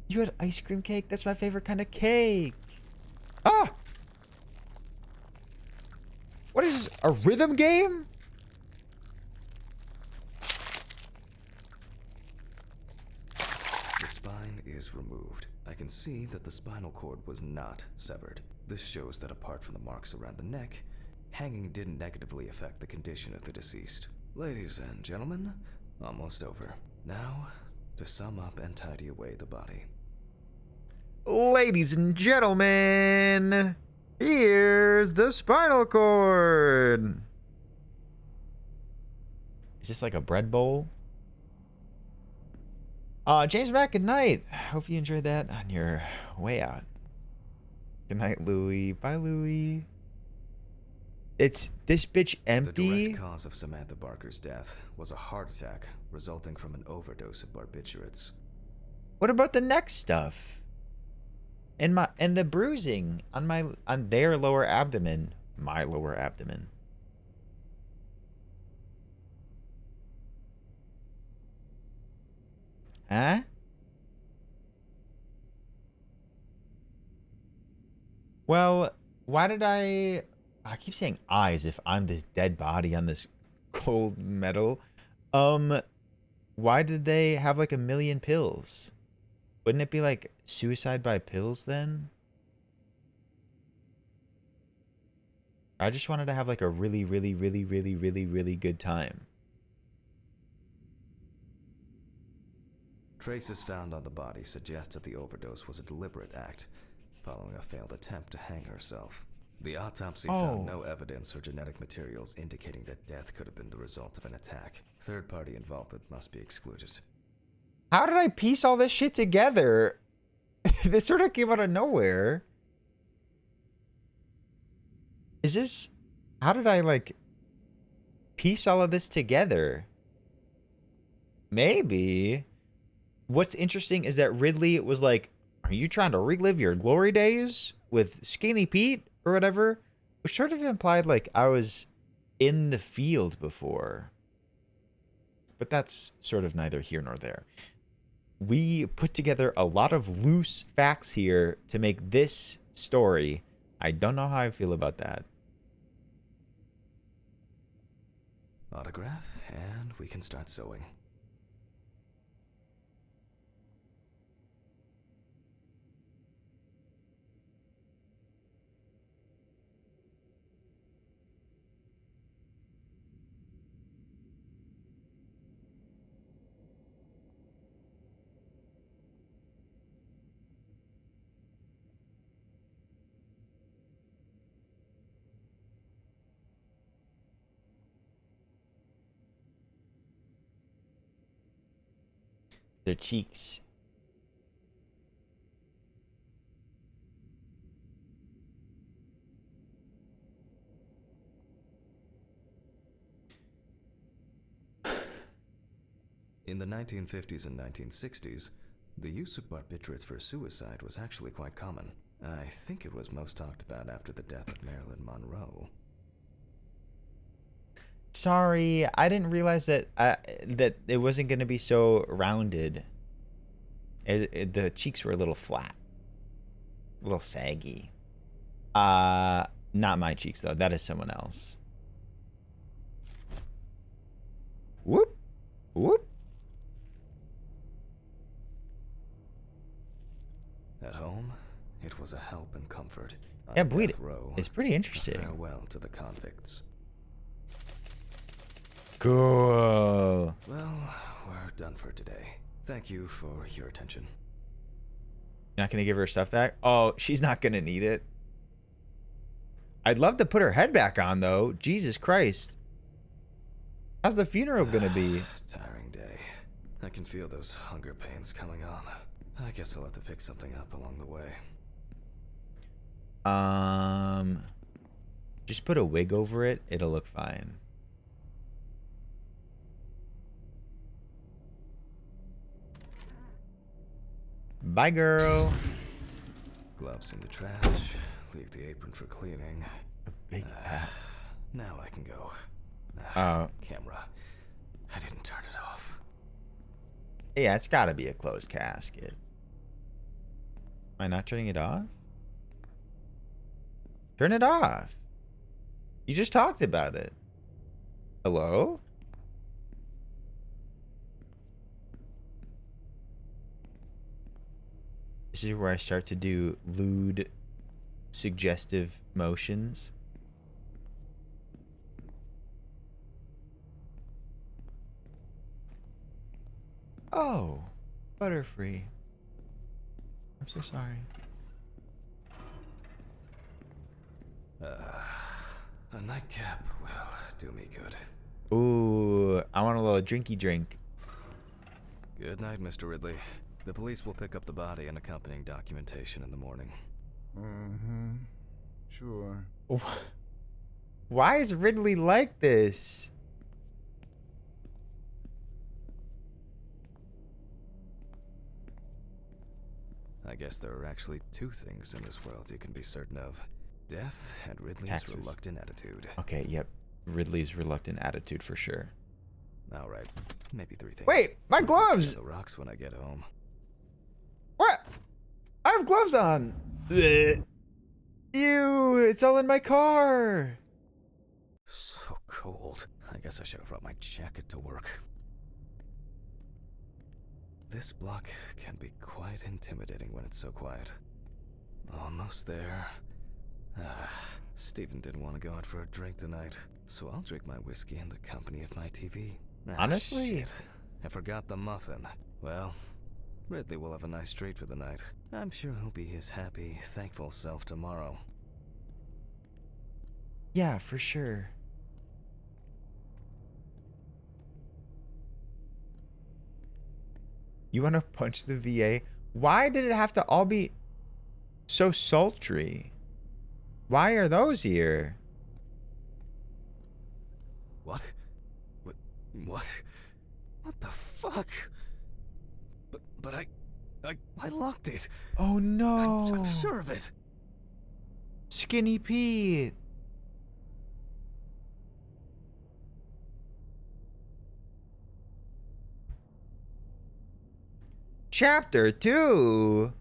You had ice cream cake? That's my favorite kind of cake. Ah! What is this, a rhythm game? The spine is removed. I can see that the spinal cord was not severed. This shows that apart from the marks around the neck, hanging didn't negatively affect the condition of the deceased. Ladies and gentlemen, almost over. Now, to sum up and tidy away the body. Ladies and gentlemen, here's the spinal cord. Is this like a bread bowl? James Mack, good night. Hope you enjoyed that on your way out. Good night, Louie. Bye, Louie. It's this bitch empty. The direct cause of Samantha Barker's death was a heart attack resulting from an overdose of barbiturates. What about the neck stuff? And the bruising on their lower abdomen, my lower abdomen. Huh? Well, why did I keep saying I as if I'm this dead body on this cold metal. Why did they have like 1 million pills? Wouldn't it be like suicide by pills then? I just wanted to have like a really, really, really, really, really, really good time. Traces found on the body suggest that the overdose was a deliberate act, following a failed attempt to hang herself. The autopsy found no evidence or genetic materials indicating that death could have been the result of an attack. Third-party involvement must be excluded. How did I piece all this shit together? This sort of came out of nowhere. Is this... How did I, like, piece all of this together? Maybe. What's interesting is that Ridley was like, are you trying to relive your glory days with Skinny Pete or whatever? Which sort of implied like I was in the field before. But that's sort of neither here nor there. We put together a lot of loose facts here to make this story. I don't know how I feel about that. Autograph, and we can start sewing. Their cheeks. In the 1950s and 1960s, the use of barbiturates for suicide was actually quite common. I think it was most talked about after the death of Marilyn Monroe. Sorry, I didn't realize that that it wasn't going to be so rounded. The cheeks were a little flat, a little saggy. Not my cheeks though. That is someone else. Whoop, whoop. At home, it was a help and comfort. Yeah, Bleed, it's pretty interesting. Farewell to the convicts. Cool. Well, we're done for today. Thank you for your attention. You're not going to give her stuff back? Oh, she's not going to need it. I'd love to put her head back on, though. Jesus Christ. How's the funeral going to be? Tiring day. I can feel those hunger pains coming on. I guess I'll have to pick something up along the way. Just put a wig over it. It'll look fine. Bye, girl. Gloves in the trash. Leave the apron for cleaning. A big hat. Now I can go. Camera. I didn't turn it off. Yeah, it's got to be a closed casket. Am I not turning it off? Turn it off. You just talked about it. Hello? This is where I start to do lewd, suggestive motions. Oh, Butterfree. I'm so sorry. A nightcap will do me good. Ooh, I want a little drinky drink. Good night, Mr. Ridley. The police will pick up the body and accompanying documentation in the morning. Mm-hmm. Sure. Why is Ridley like this? I guess there are actually two things in this world you can be certain of. Death and Ridley's Taxes. reluctant attitude. Okay, yep. Ridley's reluctant attitude for sure. Alright, maybe three things. Wait, my gloves! The rocks when I get home. What? I have gloves on. Ugh. Ew, it's all in my car. So cold. I guess I should have brought my jacket to work. This block can be quite intimidating when it's so quiet. Almost there. Steven didn't want to go out for a drink tonight, so I'll drink my whiskey in the company of my TV. Honestly? Shit. I forgot the muffin. Well, Ridley will have a nice treat for the night. I'm sure he'll be his happy, thankful self tomorrow. Yeah, for sure. You want to punch the VA? Why did it have to all be so sultry? Why are those here? What? What? What the fuck? But I locked it. Oh no. I'm sure of it. Skinny Pete. Chapter 2.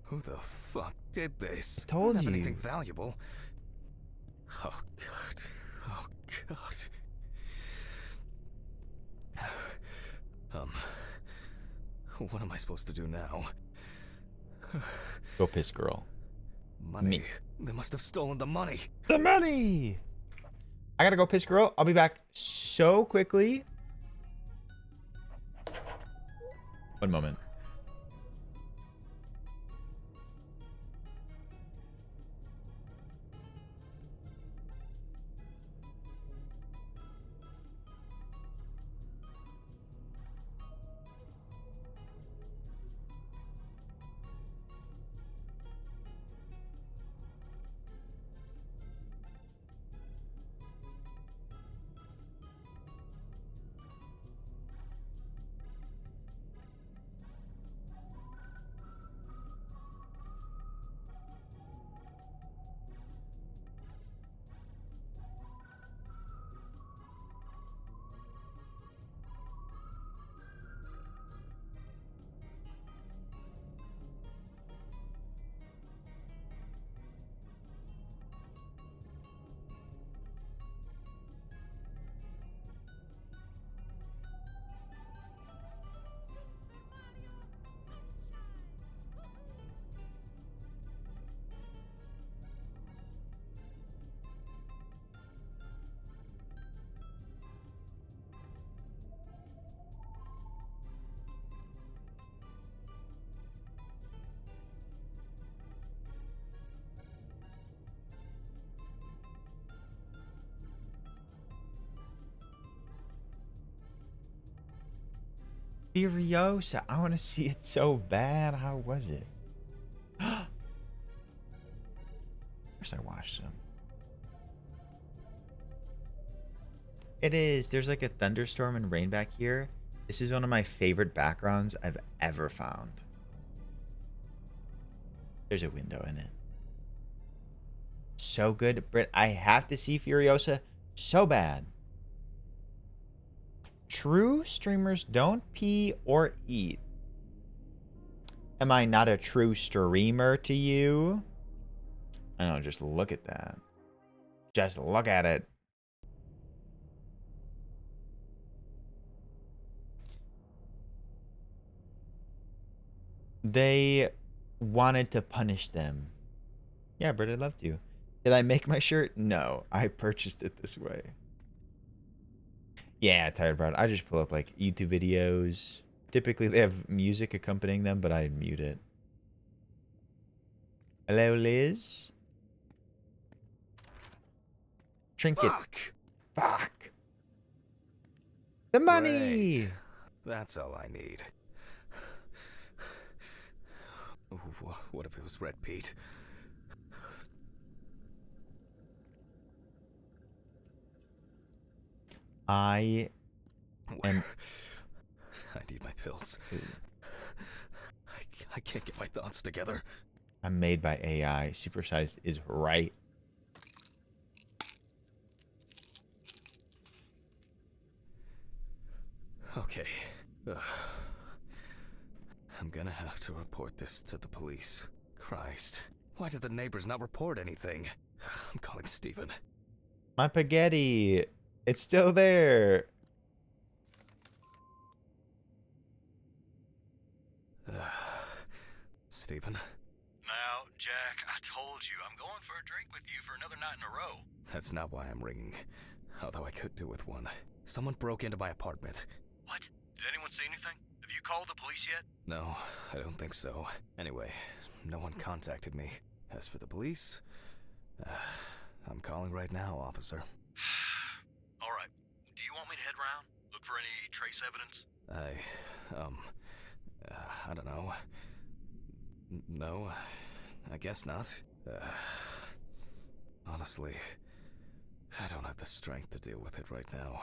Who the fuck did this? Told I don't have you. anything valuable. Oh god. Oh god. What am I supposed to do now? Go piss girl. Money. Me. They must have stolen the money. The money. I gotta go piss girl. I'll be back so quickly. One moment. Furiosa. I want to see it so bad. How was it? Of course I watched them. It is. There's like a thunderstorm and rain back here. This is one of my favorite backgrounds I've ever found. There's a window in it. So good. Britt, I have to see Furiosa so bad. True streamers don't pee or eat. Am I not a true streamer to you? I don't know, just look at that. Just look at it. They wanted to punish them. Yeah, Britt, I'd love to. Did I make my shirt? No, I purchased it this way. Yeah, tired broad. I just pull up like YouTube videos. Typically they have music accompanying them, but I mute it. Hello, Liz. Trinket. Fuck. The money. Great. That's all I need. Ooh, what if it was Red Pete? I am. I need my pills. I can't get my thoughts together. I'm made by AI. Supersized is right. Okay. I'm gonna have to report this to the police. Christ. Why did the neighbors not report anything? I'm calling Steven. My spaghetti. It's still there. Steven? Now, Jack, I told you, I'm going for a drink with you for another night in a row. That's not why I'm ringing. Although I could do with one. Someone broke into my apartment. What? Did anyone see anything? Have you called the police yet? No, I don't think so. Anyway, no one contacted me. As for the police, I'm calling right now, officer. All right. Do you want me to head round? Look for any trace evidence? I don't know. No, I guess not. Honestly, I don't have the strength to deal with it right now.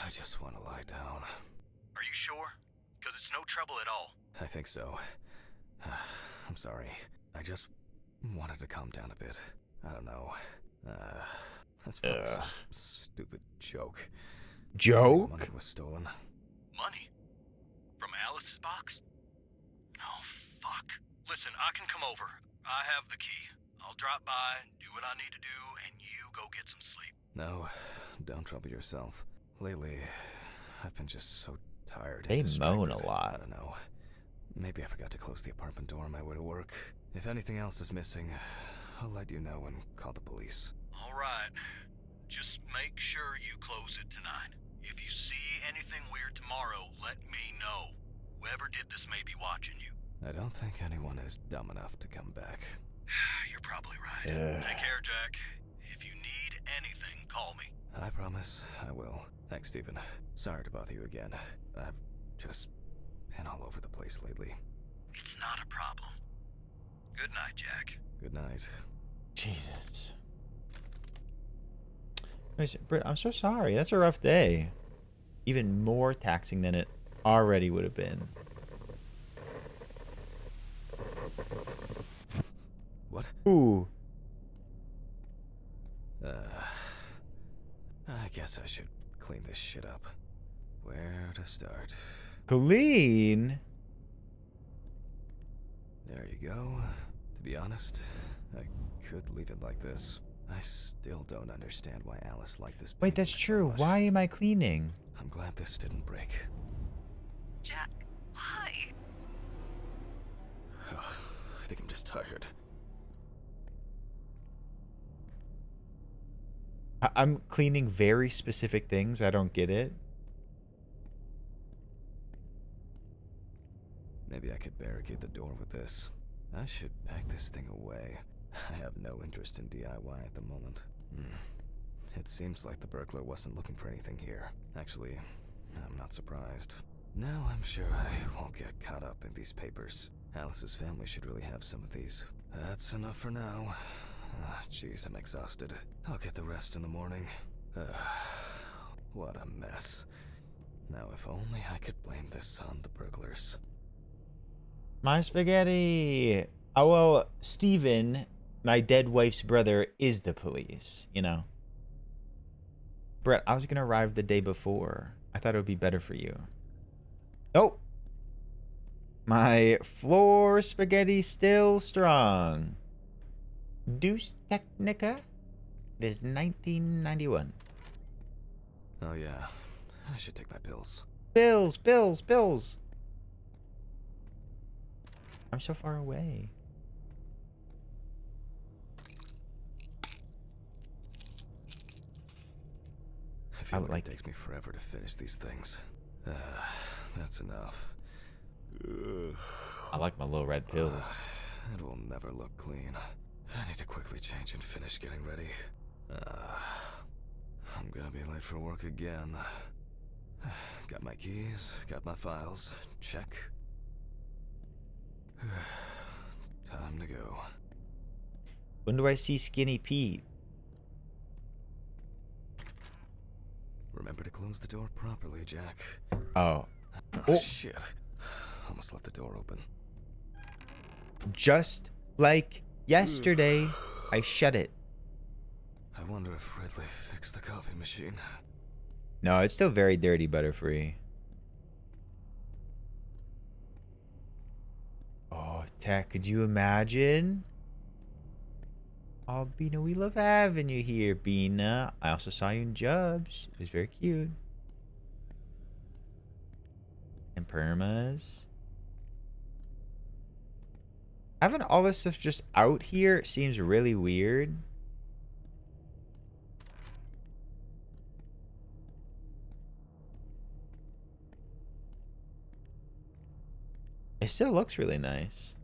I just want to lie down. Are you sure? Because it's no trouble at all. I think so. I'm sorry. I just wanted to calm down a bit. I don't know. That's probably some stupid joke. Joke? Money was stolen. Money? From Alice's box? Oh, fuck. Listen, I can come over. I have the key. I'll drop by, do what I need to do, and you go get some sleep. No, don't trouble yourself. Lately, I've been just so tired. They and distracted. moan a lot. I don't know. Maybe I forgot to close the apartment door on my way to work. If anything else is missing, I'll let you know and call the police. All right. Just make sure you close it tonight. If you see anything weird tomorrow, let me know. Whoever did this may be watching you. I don't think anyone is dumb enough to come back. You're probably right. Take care, Jack. If you need anything, call me. I promise I will. Thanks, Steven. Sorry to bother you again. I've just been all over the place lately. It's not a problem. Good night, Jack. Good night. Jesus. Britt, I'm so sorry. That's a rough day. Even more taxing than it already would have been. What? Ooh. I guess I should clean this shit up. Where to start? Clean? There you go. To be honest, I could leave it like this. I still don't understand why Alice liked this. Wait, that's true. Why am I cleaning? I'm glad this didn't break. Jack, why? I think I'm just tired. I'm cleaning very specific things. I don't get it. Maybe I could barricade the door with this. I should pack this thing away. I have no interest in DIY at the moment. It seems like the burglar wasn't looking for anything here. Actually, I'm not surprised. Now I'm sure I won't get caught up in these papers. Alice's family should really have some of these. That's enough for now. Jeez, I'm exhausted. I'll get the rest in the morning. What a mess. Now if only I could blame this on the burglars. My spaghetti. Oh, well, Steven, my dead wife's brother, is the police, you know. Brett, I was going to arrive the day before. I thought it would be better for you. Nope. My floor spaghetti still strong. Deuce Technica. It is 1991. Oh yeah, I should take my pills. Pills. I'm so far away. feel like it takes me forever to finish these things. That's enough. I like my little red pills. It will never look clean. I need to quickly change and finish getting ready. I'm gonna be late for work again. Got my keys, got my files. Check. Time to go. When do I see Skinny Pete? Remember to close the door properly, Jack. Oh. Oh, shit. Almost left the door open. Just like yesterday, I shut it. I wonder if Ridley fixed the coffee machine. No, it's still very dirty, Butterfree. Oh, Tech, could you imagine? Oh, Bina, we love having you here, Bina. I also saw you in Jubs. It was very cute. And Permas. Having all this stuff just out here seems really weird. It still looks really nice.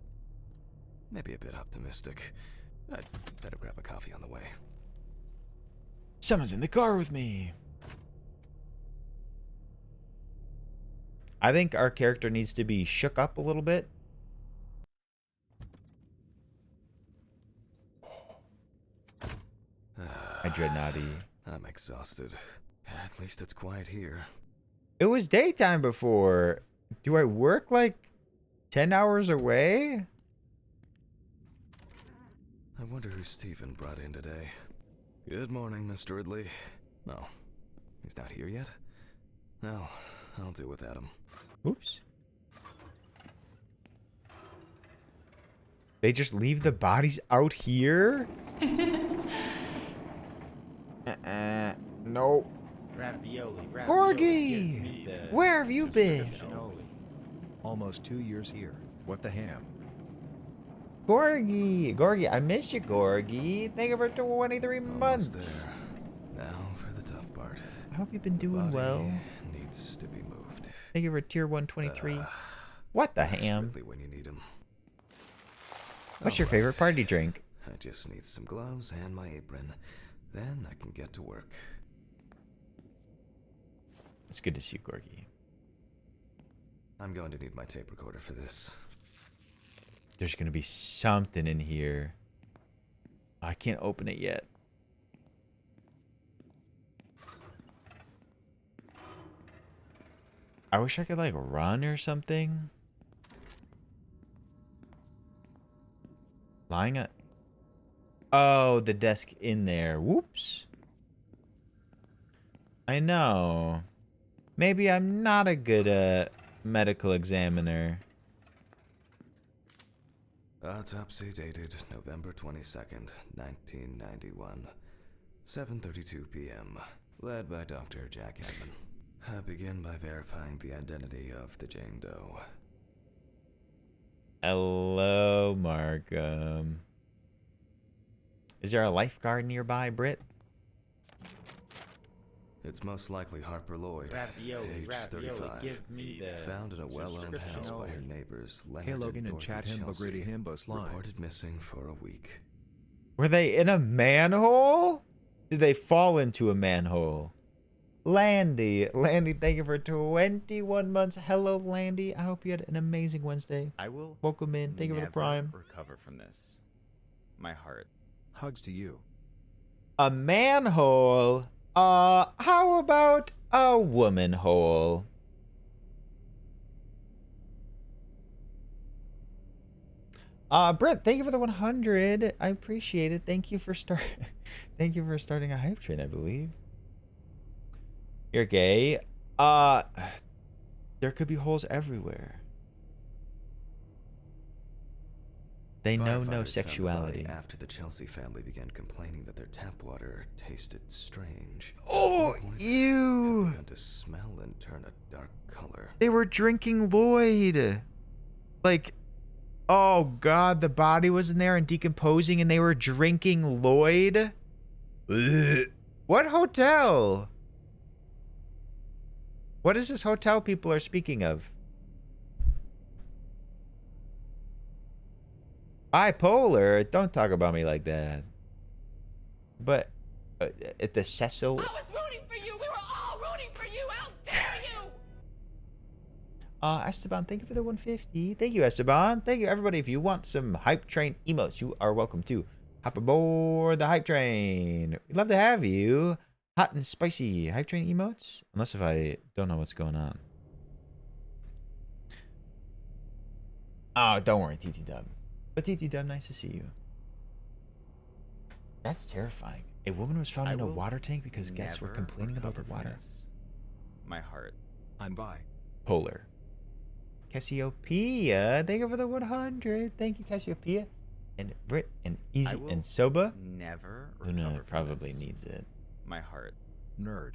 Maybe a bit optimistic. I'd better grab a coffee on the way. Someone's in the car with me. I think our character needs to be shook up a little bit. I dread naughty. I'm exhausted. At least it's quiet here. It was daytime before. Do I work like 10 hours away? I wonder who Stephen brought in today. Good morning, Mr. Ridley. No, he's not here yet? No, I'll deal with Adam. Oops. They just leave the bodies out here? Nope. Ravioli. Corgi! Where have you been? Almost 2 years here. What the ham? Gorgie, I missed you, Gorgie. Thank you for 23 months. There. Now for the tough part. I hope you've been doing well. Needs to be moved. Thank you for tier 123. What the ham? Really when you need him. What's your favorite party drink? I just need some gloves and my apron. Then I can get to work. It's good to see you, Gorgie. I'm going to need my tape recorder for this. There's going to be something in here. I can't open it yet. I wish I could, like, run or something. Lying at... Oh, the desk in there. Whoops. I know. Maybe I'm not a good medical examiner. Autopsy dated November 22nd, 1991. 7:32 p.m. Led by Dr. Jack Edmond. I begin by verifying the identity of the Jane Doe. Hello, Markham. Is there a lifeguard nearby, Britt? It's most likely Harper Lloyd, age 35, give me the found in a well-owned house by her neighbors, Leonard Hey Logan and Dorothy chat him Chelsea, Bagrady Himbos line. reported missing for a week. Were they in a manhole? Did they fall into a manhole? Landy, thank you for 21 months. Hello, Landy. I hope you had an amazing Wednesday. I will. Welcome in. Thank you for the prime. Recover from this. My heart. Hugs to you. A manhole? How about a woman hole? Brett, thank you for the 100. I appreciate it. Thank you for thank you for starting a hype train, I believe. You're gay. There could be holes everywhere. They know no Firefighters sexuality. found the body after the Chelsea family began complaining that their tap water tasted strange. Oh, ew! It began to smell and turn a dark color. They were drinking Lloyd. Like, oh god, the body was in there and decomposing and they were drinking Lloyd? Ugh. What hotel? What is this hotel people are speaking of? Bipolar? Don't talk about me like that. But at the Cecil. I was rooting for you. We were all rooting for you. How dare you? Esteban, thank you for the 150. Thank you, Esteban. Thank you, everybody. If you want some hype train emotes, you are welcome to hop aboard the hype train. We'd love to have you. Hot and spicy hype train emotes. Unless if I don't know what's going on. Oh, don't worry, TT Dub. But TT Dub, nice to see you. That's terrifying. A woman was found in a water tank because guests were complaining about the water. My heart. I'm by. Polar. Cassiopeia, thank you for the 100. Thank you, Cassiopeia. And Britt and Easy and Soba. Never. Luna probably needs it. My heart. Nerd.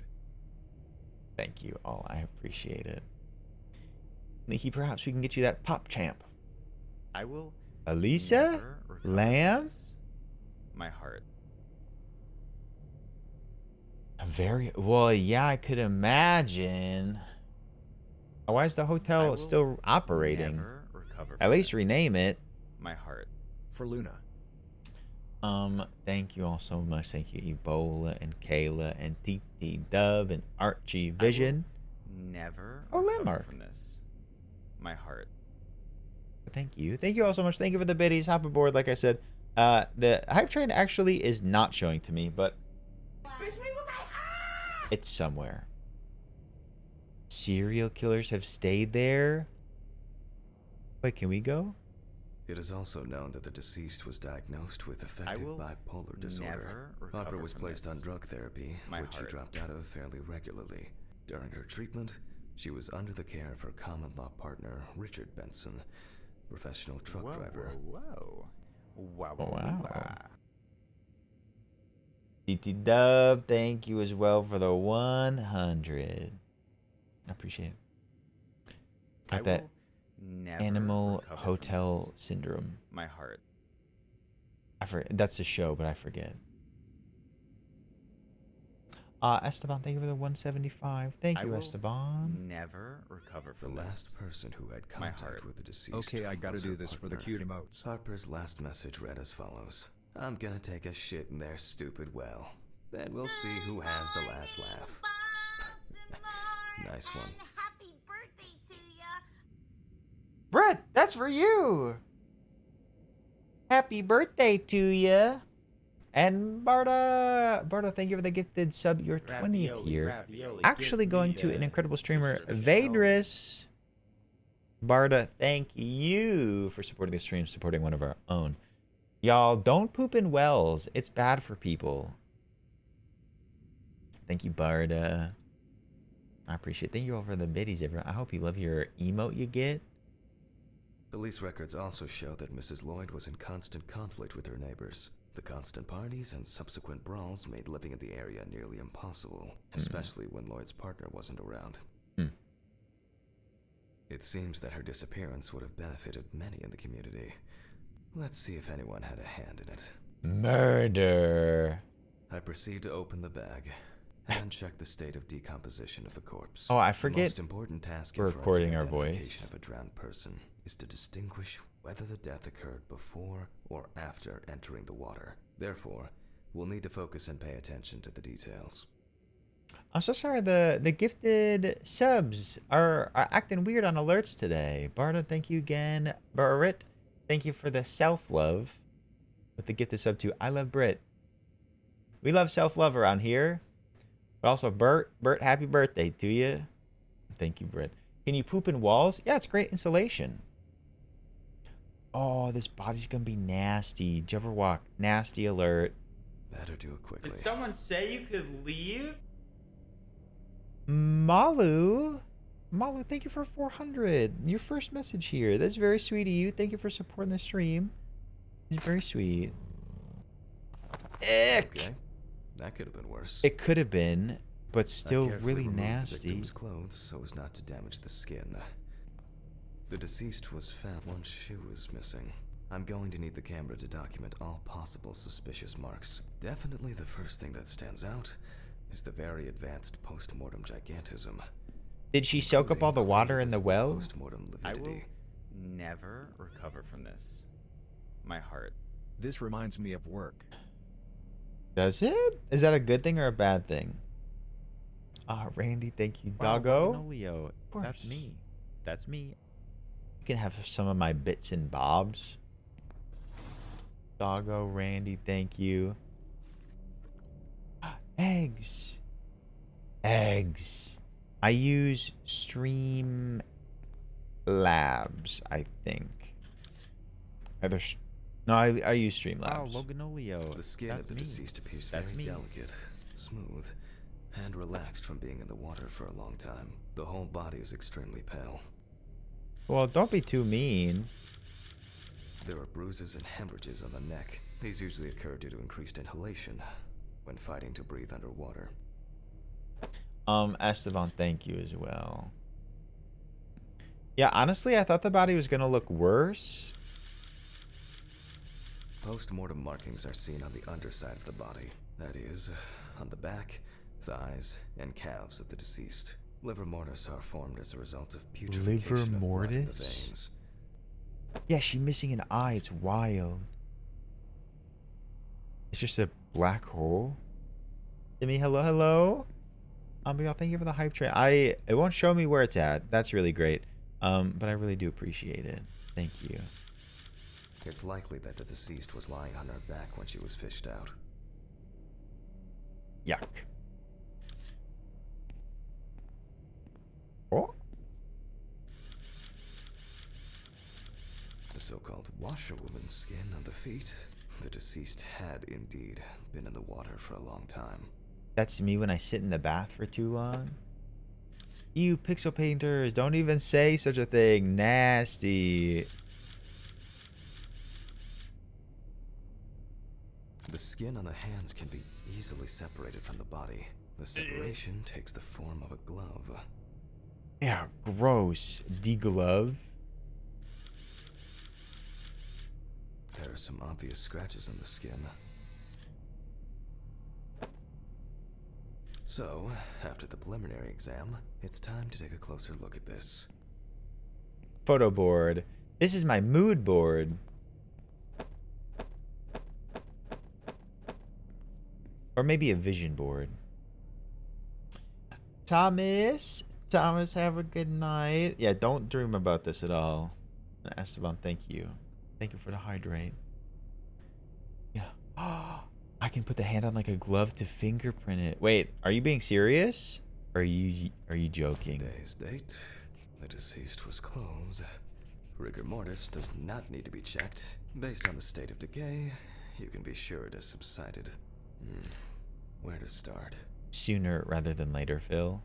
Thank you all. I appreciate it. Leaky, perhaps we can get you that pop champ. I will. Elisa? Lamb? My heart. Very well, yeah, I could imagine. Why is the hotel still operating? At least rename it. My heart. For Luna. Thank you all so much. Thank you, Ebola and Kayla and TT Dub and Archie Vision. Never. Lamar. From this. My heart. Thank you. Thank you all so much. Thank you for the biddies. Hop aboard, like I said. The hype train actually is not showing to me, but it's somewhere. Serial killers have stayed there. Wait, can we go? It is also known that the deceased was diagnosed with affective bipolar disorder. Harper was placed on drug therapy, which she dropped out of fairly regularly. During her treatment, she was under the care of her common law partner, Richard Benson, professional truck driver. Wow. TT Dub, thank you as well for the 100. I appreciate it. Got that animal hotel syndrome. My heart. I forget. That's a show, but I forget. Esteban, thank you for the 175. Thank you, Esteban. Never recover from the last person who had contact with the deceased. Okay, I gotta do this for the cute emotes. Harper's last message read as follows: I'm gonna take a shit in their stupid well. Then we'll see who has the last laugh. Nice one. Happy birthday to ya. Brett, that's for you. Happy birthday to you. And Barda, thank you for the gifted sub. Your 20th year. Actually going to an incredible streamer, Vadris. Barda, thank you for supporting the stream, supporting one of our own. Y'all, don't poop in wells. It's bad for people. Thank you, Barda. I appreciate it. Thank you all for the biddies, everyone. I hope you love your emote you get. Police records also show that Mrs. Lloyd was in constant conflict with her neighbors. The constant parties and subsequent brawls made living in the area nearly impossible, especially when Lloyd's partner wasn't around. It seems that her disappearance would have benefited many in the community. Let's see if anyone had a hand in it. Murder. I proceed to open the bag and check the state of decomposition of the corpse. Oh, I forget. The most important task in we're recording our identification voice of a drowned person is to distinguish whether the death occurred before or after entering the water. Therefore, we'll need to focus and pay attention to the details. I'm so sorry. The gifted subs are acting weird on alerts today. Barda, thank you again. Barrett, thank you for the self-love with the gifted sub to I Love Brit. We love self-love around here. But also, Bert, happy birthday to you. Thank you, Britt. Can you poop in walls? Yeah, it's great insulation. Oh, this body's gonna be nasty. Jabberwock, nasty alert. Better do it quickly. Did someone say you could leave? Malu, thank you for 400. Your first message here. That's very sweet of you. Thank you for supporting the stream. It's very sweet. Ick. Okay. That could have been worse. It could have been, but still really The nasty. victim's clothes so as not to damage the skin. The deceased was found. One shoe is missing. I'm going to need the camera to document all possible suspicious marks. Definitely the first thing that stands out is the very advanced post-mortem gigantism. Did she soak up all the water in the well? Postmortem I will lividity. never recover from this. My heart. This reminds me of work. Does it? Is that a good thing or a bad thing? Ah, Randy, thank you, Wow, doggo. Loganolio. That's me. That's me. You can have some of my bits and bobs. Doggo, Randy, thank you. Eggs. Eggs. I use Stream Labs, I think. Either no, I use Streamlabs. Wow, Loganolio. The skin That's of the me. deceased appears That's very me. delicate, smooth, and relaxed from being in the water for a long time. The whole body is extremely pale. Well, don't be too mean. There are bruises and hemorrhages on the neck. These usually occur due to increased inhalation when fighting to breathe underwater. Esteban, thank you as well. Yeah, honestly, I thought the body was gonna look worse. Post-mortem markings are seen on the underside of the body. That is, on the back, thighs, and calves of the deceased. Liver mortis are formed as a result of putrefaction Liver of blood in the mortis? veins. Yeah, she's missing an eye. It's wild. It's just a black hole. Timmy, hello, hello. Y'all, thank you for the hype train. It won't show me where it's at. That's really great. But I really do appreciate it. Thank you. It's likely that the deceased was lying on her back when she was fished out. Yuck. Oh. The so-called washerwoman's skin on the feet. The deceased had indeed been in the water for a long time. That's me when I sit in the bath for too long. You pixel painters, don't even say such a thing. Nasty. The skin on the hands can be easily separated from the body. The separation takes the form of a glove. Yeah, gross. Deglove. There are some obvious scratches on the skin. So, after the preliminary exam, it's time to take a closer look at this. Photo board. This is my mood board. Or maybe a vision board. Thomas, have a good night. Yeah, don't dream about this at all. Esteban, thank you. Thank you for the hydrate. Yeah. I can put the hand on like a glove to fingerprint it. Wait, are you being serious? Or are you joking? Today's date. The deceased was clothed. Rigor mortis does not need to be checked. Based on the state of decay, you can be sure it has subsided. Where to start? Sooner rather than later, Phil.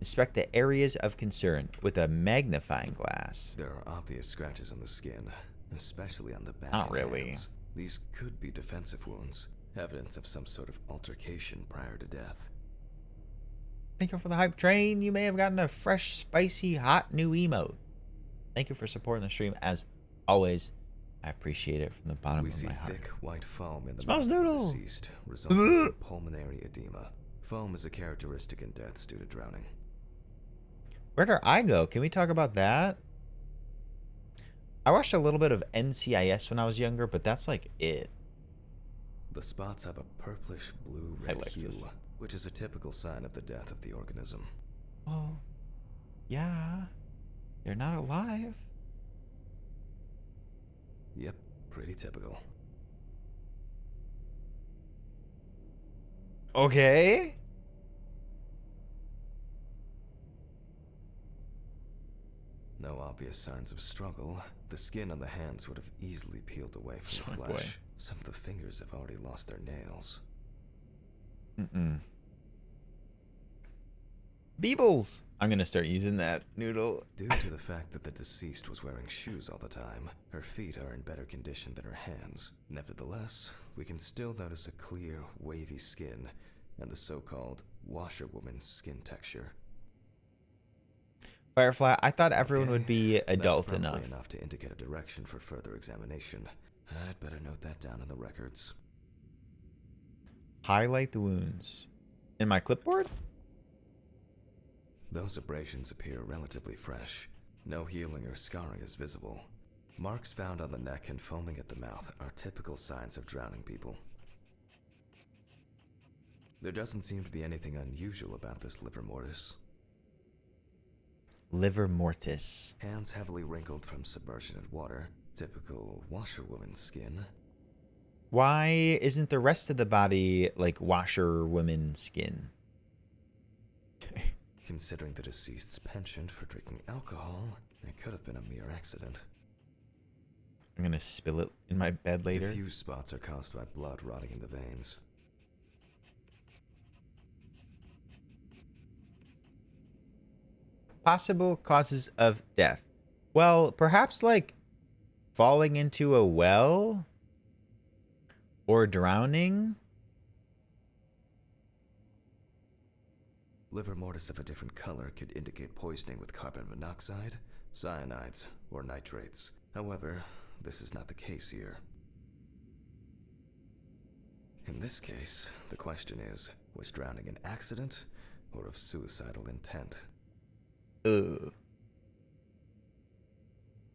Inspect the areas of concern with a magnifying glass. There are obvious scratches on the skin, especially on the back Not and really. hands. These could be defensive wounds, evidence of some sort of altercation prior to death. Thank you for the hype train. You may have gotten a fresh, spicy, hot new emote. Thank you for supporting the stream as always. I appreciate it from the bottom We of see my heart. thick white foam in the Smells mouth of the noodle. deceased, resulting from pulmonary edema. Foam is a characteristic in deaths due to drowning. Where did I go? Can we talk about that? I watched a little bit of NCIS when I was younger, but that's like it. The spots have a purplish blue-red hue, which is a typical sign of the death of the organism. Oh, yeah. They're not alive. Yep, pretty typical. Okay. No obvious signs of struggle. The skin on the hands would have easily peeled away from the Boy. flesh. Some of the fingers have already lost their nails. Beebles. I'm going to start using that noodle. Due to the fact that the deceased was wearing shoes all the time, her feet are in better condition than her hands. Nevertheless, we can still notice a clear, wavy skin and the so-called washerwoman's skin texture. Firefly, I thought everyone would be adult That's enough. probably enough to indicate a direction for further examination. I'd better note that down in the records. Highlight the wounds. In my clipboard? Those abrasions appear relatively fresh. No healing or scarring is visible. Marks found on the neck and foaming at the mouth are typical signs of drowning people. There doesn't seem to be anything unusual about this livor mortis. Livor mortis. Hands heavily wrinkled from submersion in water. Typical washerwoman's skin. Why isn't the rest of the body like washerwoman skin? Considering the deceased's penchant for drinking alcohol, it could have been a mere accident. I'm gonna spill it in my bed later. Diffuse spots are caused by blood rotting in the veins. Possible causes of death. Well, perhaps like falling into a well or drowning. Livor mortis of a different color could indicate poisoning with carbon monoxide, cyanides, or nitrates. However, this is not the case here. In this case, the question is, was drowning an accident or of suicidal intent?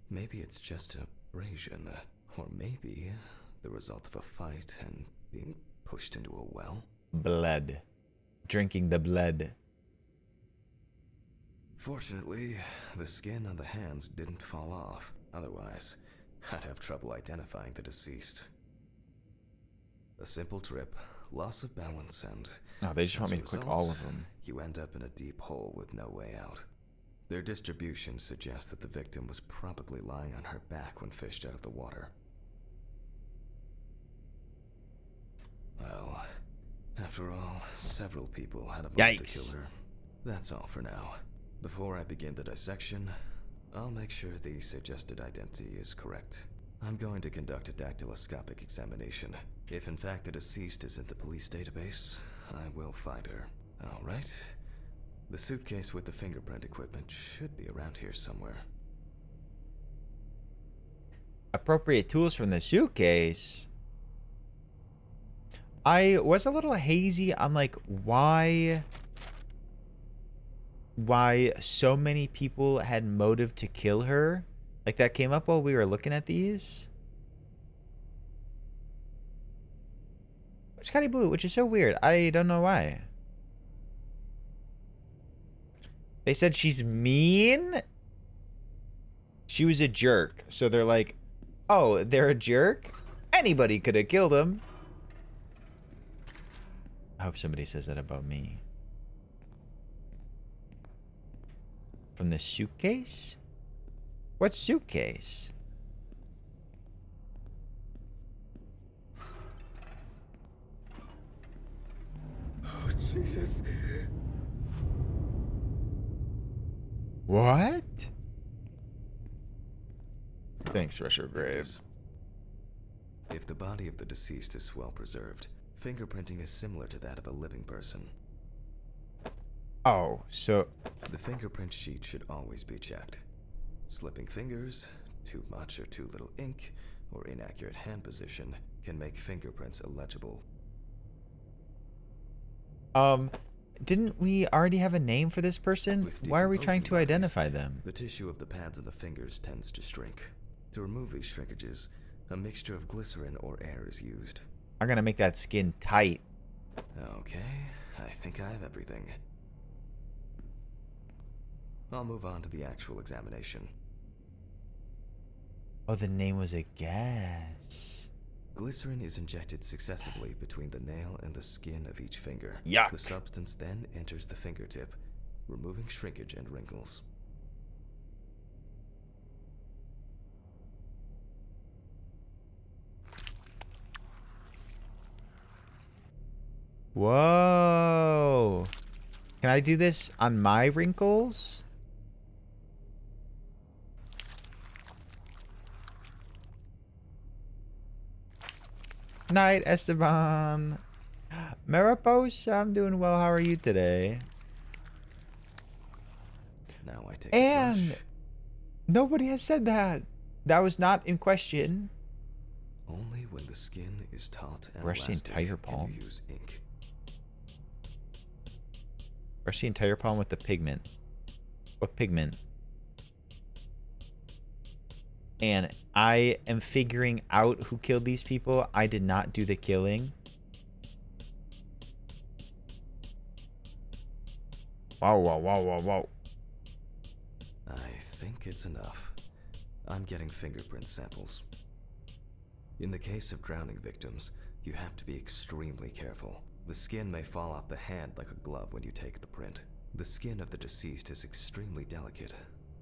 Maybe it's just an abrasion, or maybe the result of a fight and being pushed into a well. Blood. Drinking the blood. Fortunately, the skin on the hands didn't fall off. Otherwise, I'd have trouble identifying the deceased. A simple trip, loss of balance, and... No, they just want me to click all of them. You end up in a deep hole with no way out. Their distribution suggests that the victim was probably lying on her back when fished out of the water. Well, after all, several people had a motive to kill her. That's all for now. Before I begin the dissection, I'll make sure the suggested identity is correct. I'm going to conduct a dactyloscopic examination. If in fact the deceased is in the police database, I will find her. Alright. The suitcase with the fingerprint equipment should be around here somewhere. Appropriate tools from the suitcase. I was a little hazy on like why so many people had motive to kill her. Like that came up while we were looking at these. Scotty Blue, which is so weird. I don't know why. They said she's mean. She was a jerk. So they're like, oh, they're a jerk? Anybody could have killed him. I hope somebody says that about me. From the suitcase? What suitcase? Oh, Jesus. What? Thanks, Rusher Graves. If the body of the deceased is well preserved, fingerprinting is similar to that of a living person. Oh, so... The fingerprint sheet should always be checked. Slipping fingers, too much or too little ink, or inaccurate hand position can make fingerprints illegible. Didn't we already have a name for this person? Why are we trying to identify them? The tissue of the pads of the fingers tends to shrink. To remove these shrinkages, a mixture of glycerin or air is used. I'm gonna make that skin tight. Okay, I think I have everything. I'll move on to the actual examination. Oh, the name was a gas. Glycerin is injected successively between the nail and the skin of each finger. Yuck. The substance then enters the fingertip, removing shrinkage and wrinkles. Whoa. Can I do this on my wrinkles? Night, Esteban. Mariposa, I'm doing well. How are you today? Now I take and a brush. Nobody has said that. That was not in question. Only when the skin is taut and Brush the elastic entire can palm. you use ink. Brush the entire palm with the pigment. What pigment? And I am figuring out who killed these people. I did not do the killing. Wow, wow, wow, wow, wow. I think it's enough. I'm getting fingerprint samples. In the case of drowning victims, you have to be extremely careful. The skin may fall off the hand like a glove when you take the print. The skin of the deceased is extremely delicate,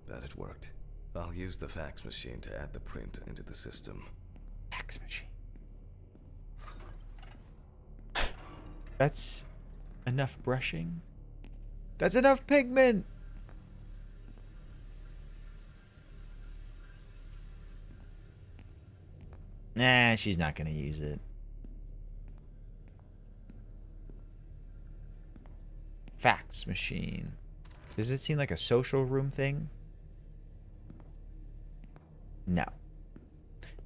but it worked. I'll use the fax machine to add the print into the system. Fax machine. That's enough brushing. That's enough pigment. Nah, she's not gonna use it. Fax machine. Does it seem like a social room thing? No.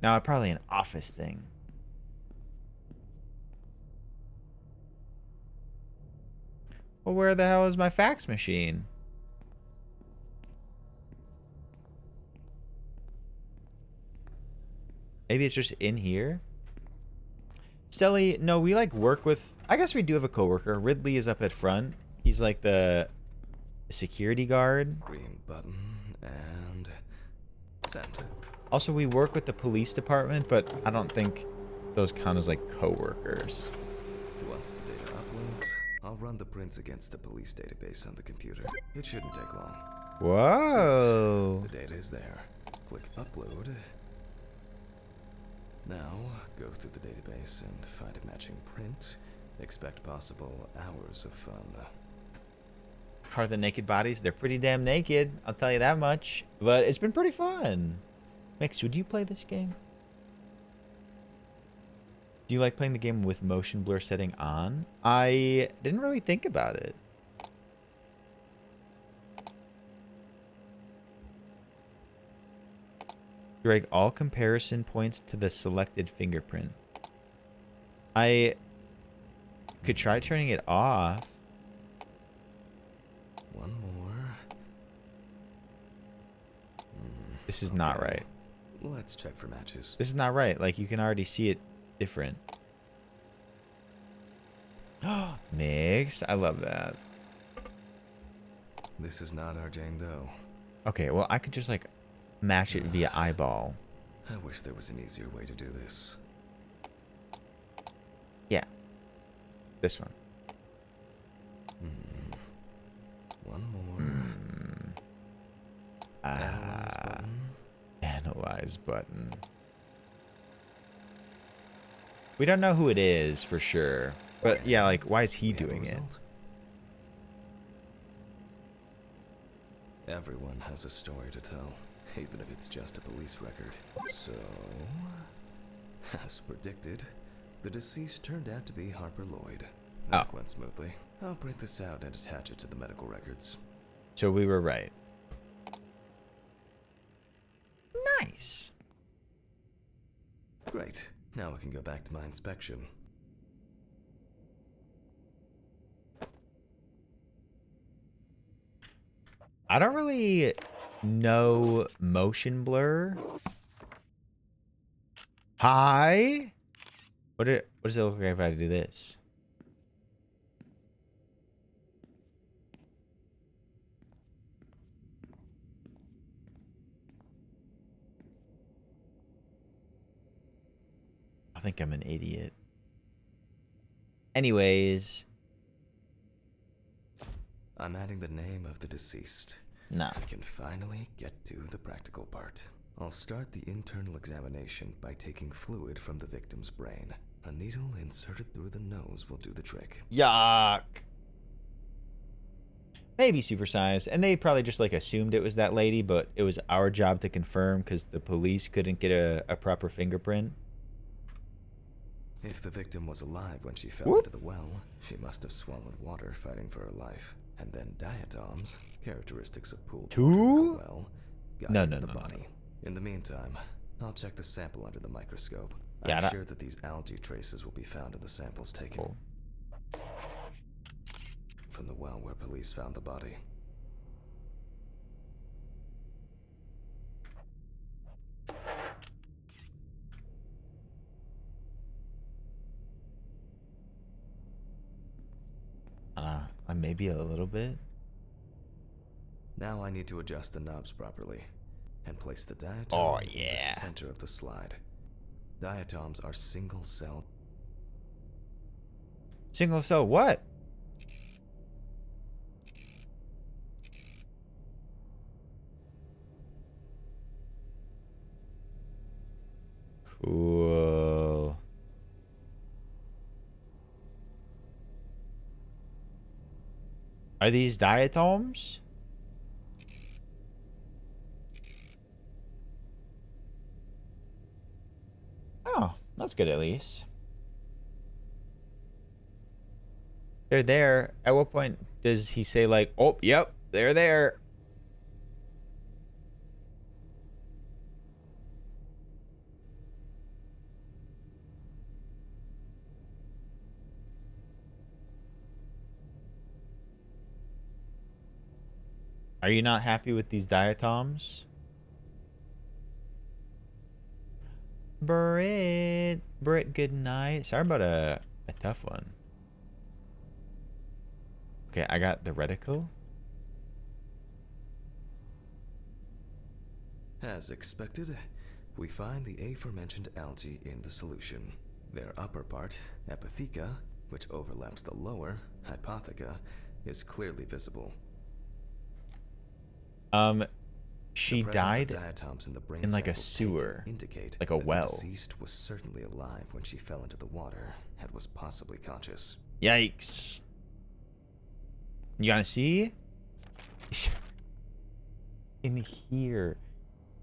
No, probably an office thing. Well, where the hell is my fax machine? Maybe it's just in here? Stelly, no, we like work with... I guess we do have a coworker. Ridley is up at front. He's like the security guard. Green button and send. Also, we work with the police department, but I don't think those count as like coworkers. Once the data uploads, I'll run the prints against the police database on the computer. It shouldn't take long. Whoa. The data is there. Click upload. Now, go through the database and find a matching print. Expect possible hours of fun. Are the naked bodies? They're pretty damn naked, I'll tell you that much. But it's been pretty fun. Mix, would you play this game? Do you like playing the game with motion blur setting on? I didn't really think about it. Drag all comparison points to the selected fingerprint. I could try turning it off. One more. This is not right. Let's check for matches. This is not right. Like, you can already see it different. Mixed. I love that. This is not our Jane Doe. Okay, well, I could just, like, match it via eyeball. I wish there was an easier way to do this. Yeah. This one. One more. Analyze button. Analyze button. We don't know who it is for sure. But yeah, like, why is he doing it? Everyone has a story to tell, even if it's just a police record. So, as predicted, the deceased turned out to be Harper Lloyd. That went smoothly. I'll print this out and attach it to the medical records. So we were right. Nice. Great. Now I can go back to my inspection. I don't really know motion blur. Hi. What does it look like if I do this? I think I'm an idiot. Anyways. I'm adding the name of the deceased. No. I can finally get to the practical part. I'll start the internal examination by taking fluid from the victim's brain. A needle inserted through the nose will do the trick. Yuck. Maybe supersized. And they probably just like assumed it was that lady, but it was our job to confirm because the police couldn't get a proper fingerprint. If the victim was alive when she fell into the well, she must have swallowed water fighting for her life. And then diatoms, characteristics of pooled water in a well, got into the body. In the meantime, I'll check the sample under the microscope. Yeah, I'm sure that these algae traces will be found in the samples taken from the well where police found the body. Maybe a little bit. Now I need to adjust the knobs properly and place the diatom Oh, in yeah. the center of the slide. Diatoms are single cell. Single cell what? Cool. Are these diatoms? Oh, that's good at least. They're there. At what point does he say like, oh, yep, they're there? Are you not happy with these diatoms? Britt, good night. Sorry about a tough one. Okay, I got the reticle. As expected, we find the aforementioned algae in the solution. Their upper part, epitheca, which overlaps the lower, hypotheca, is clearly visible. She The presence of died diatoms in the brain in like a samples taken sewer, indicate like a that well. The deceased was certainly alive when she fell into the water and was possibly conscious. Yikes. You gotta see? In here.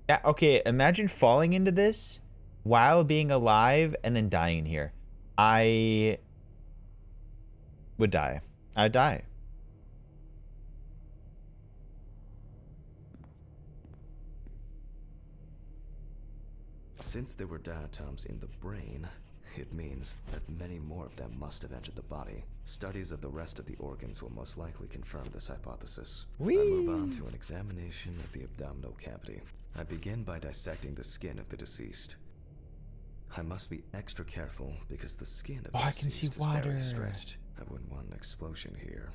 Yeah, okay, imagine falling into this while being alive and then dying in here. I would die. I'd die. Since there were diatoms in the brain, it means that many more of them must have entered the body. Studies of the rest of the organs will most likely confirm this hypothesis. Whee! I move on to an examination of the abdominal cavity. I begin by dissecting the skin of the deceased. I must be extra careful because the skin of the I can see deceased is water. very stretched. I wouldn't want an explosion here.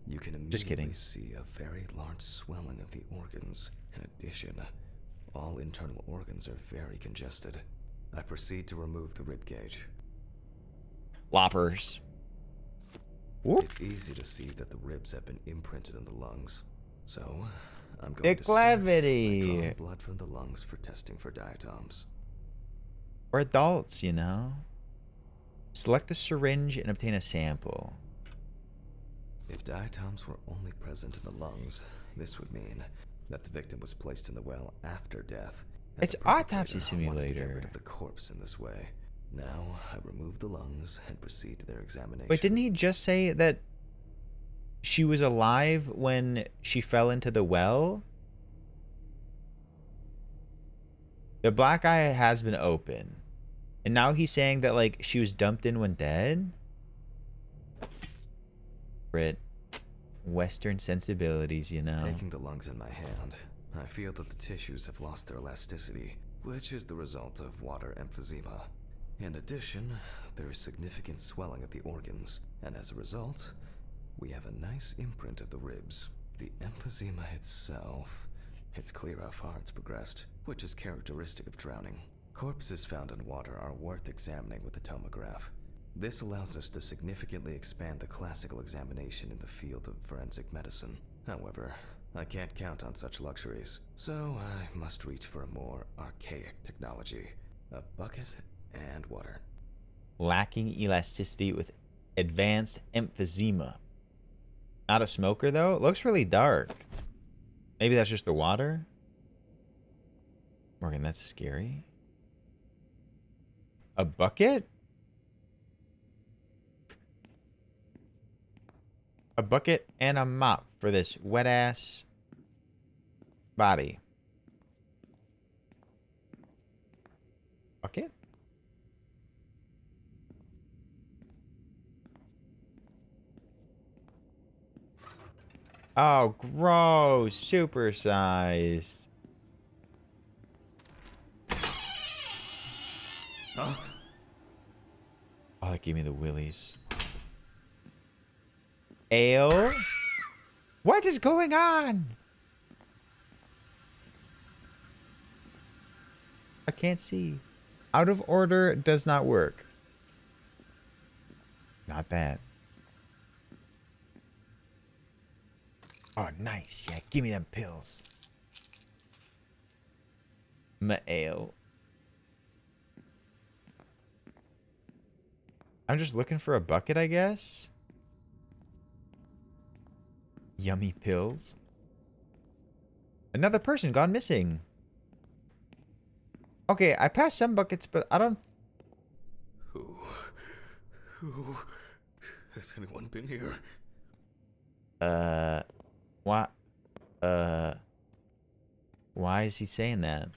You can Just kidding. immediately see a very large swelling of the organs. In addition, all internal organs are very congested. I proceed to remove the rib cage. Loppers. Whoop. It's easy to see that the ribs have been imprinted in the lungs. So, I'm going to Declavity. start by drawing blood from the lungs for testing for diatoms. We're adults, you know. Select the syringe and obtain a sample. If diatoms were only present in the lungs, this would mean that the victim was placed in the well after death. and It's the perpetrator Autopsy wanted to get Simulator. rid of the corpse in this way. Now, I remove the lungs and proceed to their examination. Wait, didn't he just say that she was alive when she fell into the well? The black eye has been open. And now he's saying that, like, she was dumped in when dead? Brit. Western sensibilities, you know. Taking the lungs in my hand, I feel that the tissues have lost their elasticity, which is the result of water emphysema. In addition, there is significant swelling of the organs, and as a result, we have a nice imprint of the ribs. The emphysema itself, it's clear how far it's progressed, which is characteristic of drowning. Corpses found in water are worth examining with a tomograph. This allows us to significantly expand the classical examination in the field of forensic medicine. However, I can't count on such luxuries, so I must reach for a more archaic technology. A bucket and water. Lacking elasticity with advanced emphysema. Not a smoker, though? It looks really dark. Maybe that's just the water? Morgan, that's scary. A bucket? A bucket and a mop for this wet-ass body. Bucket? Oh, gross. Supersized. Huh? Oh, that gave me the willies. ale. What is going on? I can't see. Out of order does not work. Not bad. Oh, nice. Yeah, give me them pills. My ale. I'm just looking for a bucket, I guess. Yummy pills. Another person gone missing. Okay, I passed some buckets, but I don't... Who has anyone been here? What? Why is he saying that?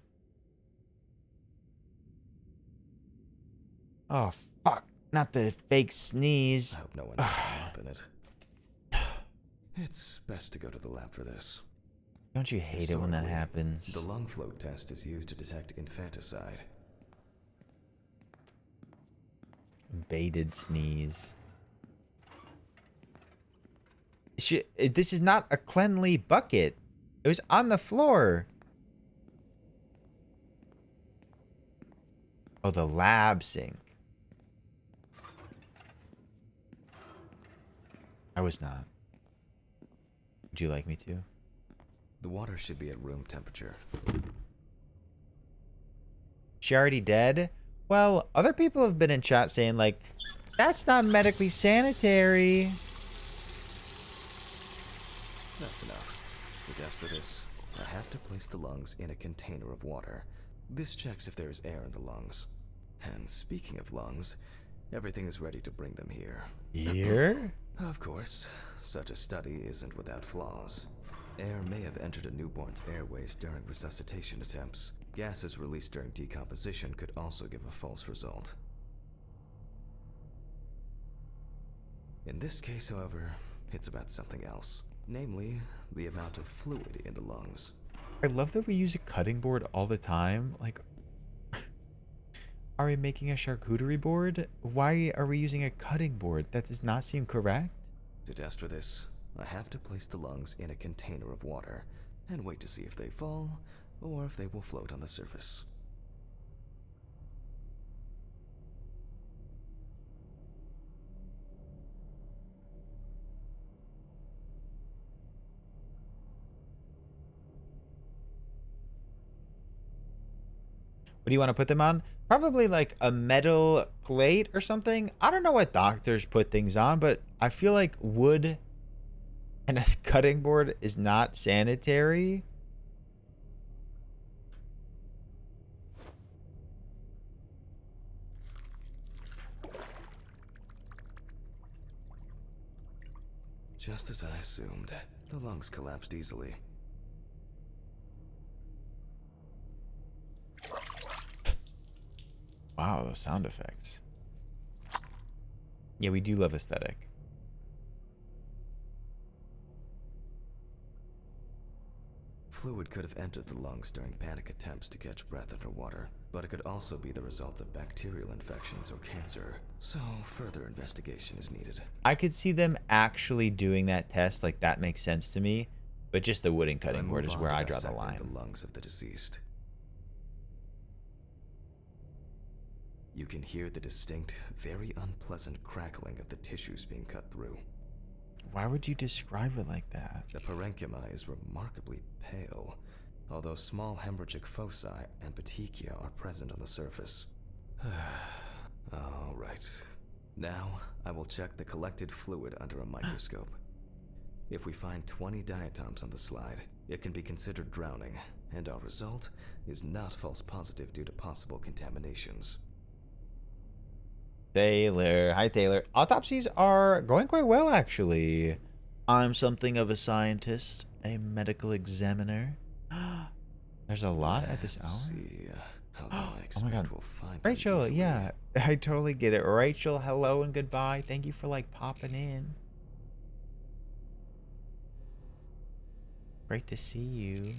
Oh, fuck. Not the fake sneeze. I hope no one came up in it. It's best to go to the lab for this. Don't you hate it when that happens? The lung float test is used to detect infanticide. Baited sneeze. This is not a cleanly bucket. It was on the floor. Oh, the lab sink. I was not. Would you like me to? The water should be at room temperature. She already dead? Well, other people have been in chat saying, like, that's not medically sanitary. That's enough. To test for this, I have to place the lungs in a container of water. This checks if there is air in the lungs. And speaking of lungs, everything is ready to bring them here. Here? Of course, such a study isn't without flaws. Air may have entered a newborn's airways during resuscitation attempts. Gases released during decomposition could also give a false result. In this case, however, it's about something else. Namely, the amount of fluid in the lungs. I love that we use a cutting board all the time. Like, are we making a charcuterie board? Why are we using a cutting board? That does not seem correct. To test for this, I have to place the lungs in a container of water and wait to see if they fall or if they will float on the surface. What do you want to put them on? Probably like a metal plate or something. I don't know what doctors put things on, but I feel like wood and a cutting board is not sanitary. Just as I assumed, the lungs collapsed easily. Wow, those sound effects. Yeah, we do love aesthetic. Fluid could have entered the lungs during panic attempts to catch breath underwater, but it could also be the result of bacterial infections or cancer, so further investigation is needed. I could see them actually doing that test, like that makes sense to me, but just the wooden cutting board is where I draw the line. The lungs of the deceased. You can hear the distinct, very unpleasant crackling of the tissues being cut through. Why would you describe it like that? The parenchyma is remarkably pale, although small hemorrhagic foci and petechia are present on the surface. All right. Now, I will check the collected fluid under a microscope. If we find 20 diatoms on the slide, it can be considered drowning, and our result is not false positive due to possible contaminations. Taylor. Hi, Taylor. Autopsies are going quite well, actually. I'm something of a scientist, a medical examiner. There's a lot at this hour. See how the Oh my god. will find Rachel, easily. yeah. I totally get it. Rachel, hello and goodbye. Thank you for, like, popping in. Great to see you.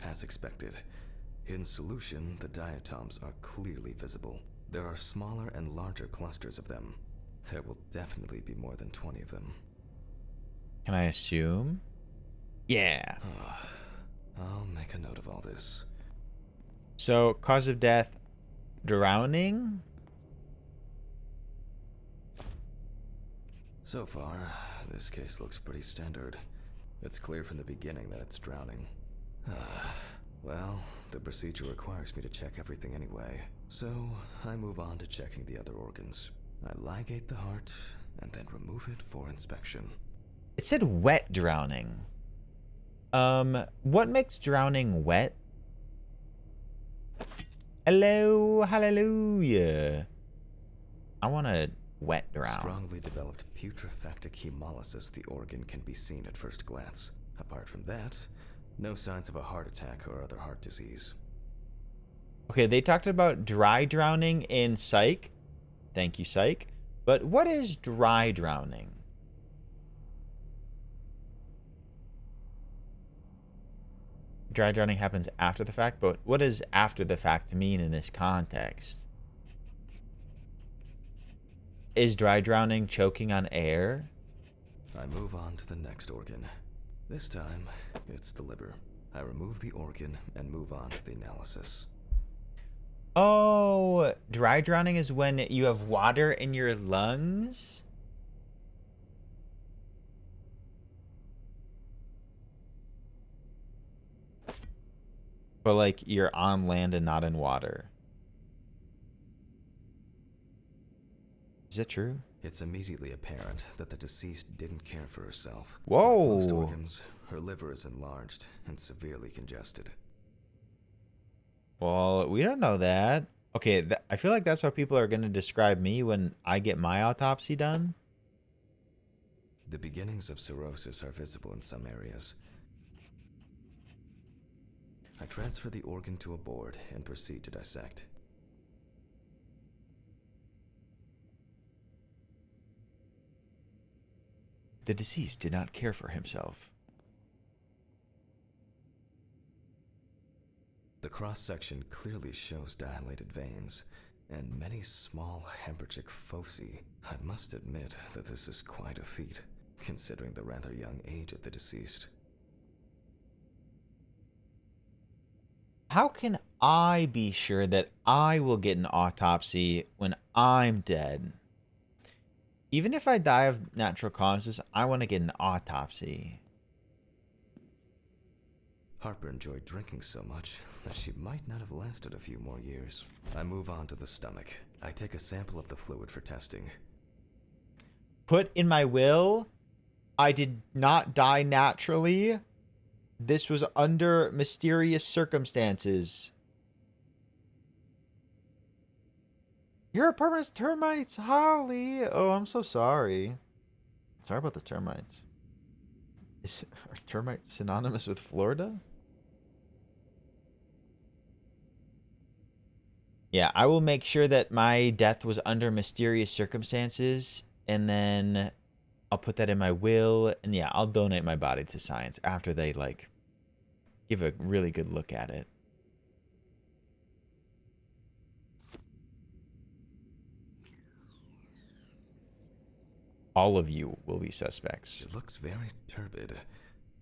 As expected, In solution, the diatoms are clearly visible. There are smaller and larger clusters of them. There will definitely be more than 20 of them. Can I assume? Yeah. I'll make a note of all this. So, cause of death, drowning? So far, this case looks pretty standard. It's clear from the beginning that it's drowning. Well, the procedure requires me to check everything anyway, so I move on to checking the other organs. I ligate the heart, and then remove it for inspection. It said wet drowning. What makes drowning wet? Hello, hallelujah. I want to wet drown. Strongly developed putrefactic hemolysis, the organ can be seen at first glance. Apart from that, no signs of a heart attack or other heart disease. Okay, they talked about dry drowning in psych. Thank you, psych. But what is dry drowning? Dry drowning happens after the fact, but what does after the fact mean in this context? Is dry drowning choking on air? I move on to the next organ. This time, it's the liver. I remove the organ and move on to the analysis. Oh, dry drowning is when you have water in your lungs? But like you're on land and not in water. Is that true? It's immediately apparent that the deceased didn't care for herself. Whoa. Like most organs, her liver is enlarged and severely congested. Well, we don't know that. Okay, I feel like that's how people are going to describe me when I get my autopsy done. The beginnings of cirrhosis are visible in some areas. I transfer the organ to a board and proceed to dissect. The deceased did not care for himself. The cross-section clearly shows dilated veins and many small hemorrhagic foci. I must admit that this is quite a feat, considering the rather young age of the deceased. How can I be sure that I will get an autopsy when I'm dead? Even if I die of natural causes, I want to get an autopsy. Harper enjoyed drinking so much that she might not have lasted a few more years. I move on to the stomach. I take a sample of the fluid for testing. Put in my will, I did not die naturally. This was under mysterious circumstances. You're a permanent termites, Holly. Oh, I'm so sorry. Sorry about the termites. Are termites synonymous with Florida? Yeah, I will make sure that my death was under mysterious circumstances, and then I'll put that in my will, and yeah, I'll donate my body to science after they, like, give a really good look at it. All of you will be suspects. It looks very turbid.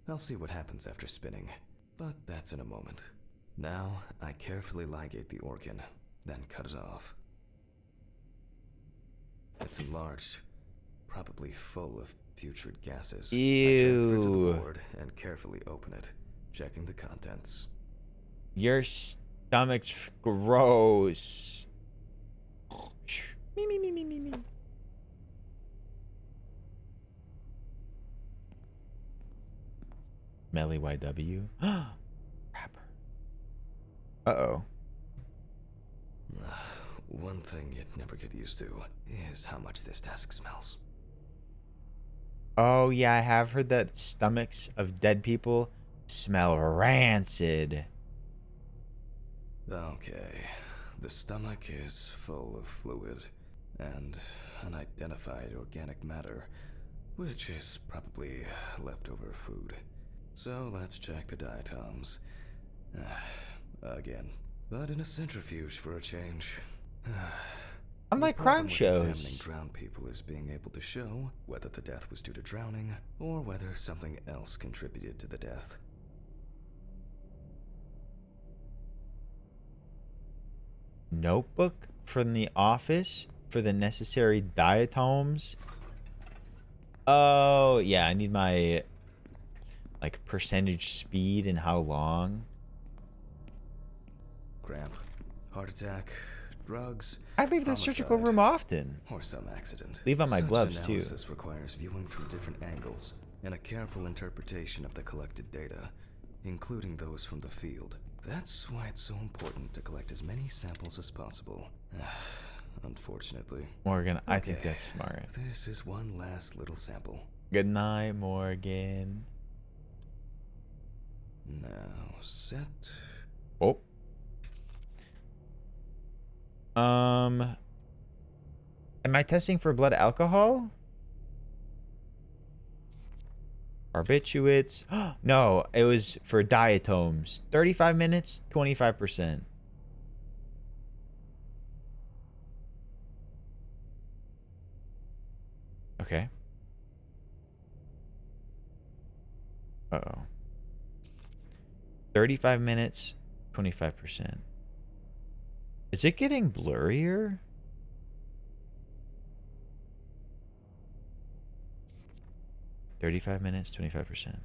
I'll see what happens after spinning, but that's in a moment. Now, I carefully ligate the organ, then cut it off. It's enlarged, probably full of putrid gases. Ew. I transfer it to the board and carefully open it, checking the contents. Your stomach's gross. Me. Melly YW. Rapper. Uh-oh. One thing you'd never get used to is how much this desk smells. Oh, yeah, I have heard that stomachs of dead people smell rancid. Okay, the stomach is full of fluid and unidentified organic matter, which is probably leftover food. So let's check the diatoms. again. But in a centrifuge for a change. Unlike The crime problem with examining shows. drowned people is being able to show whether the death was due to drowning or whether something else contributed to the death. Notebook from the office for the necessary diatoms. Oh, yeah, I need my like percentage speed and how long. Cramp, heart attack, drugs. I leave the surgical room often. Or some accident. Leave on my Such gloves too. analysis requires viewing from different angles and a careful interpretation of the collected data, including those from the field. That's why it's so important to collect as many samples as possible. Unfortunately. Morgan, I think that's smart. This is one last little sample. Good night, Morgan. Now set. Oh. Am I testing for blood alcohol? Barbiturates. No, it was for diatoms. 35 minutes, 25%. Okay. Uh-oh. 35 minutes, 25%. Is it getting blurrier? $35 25%.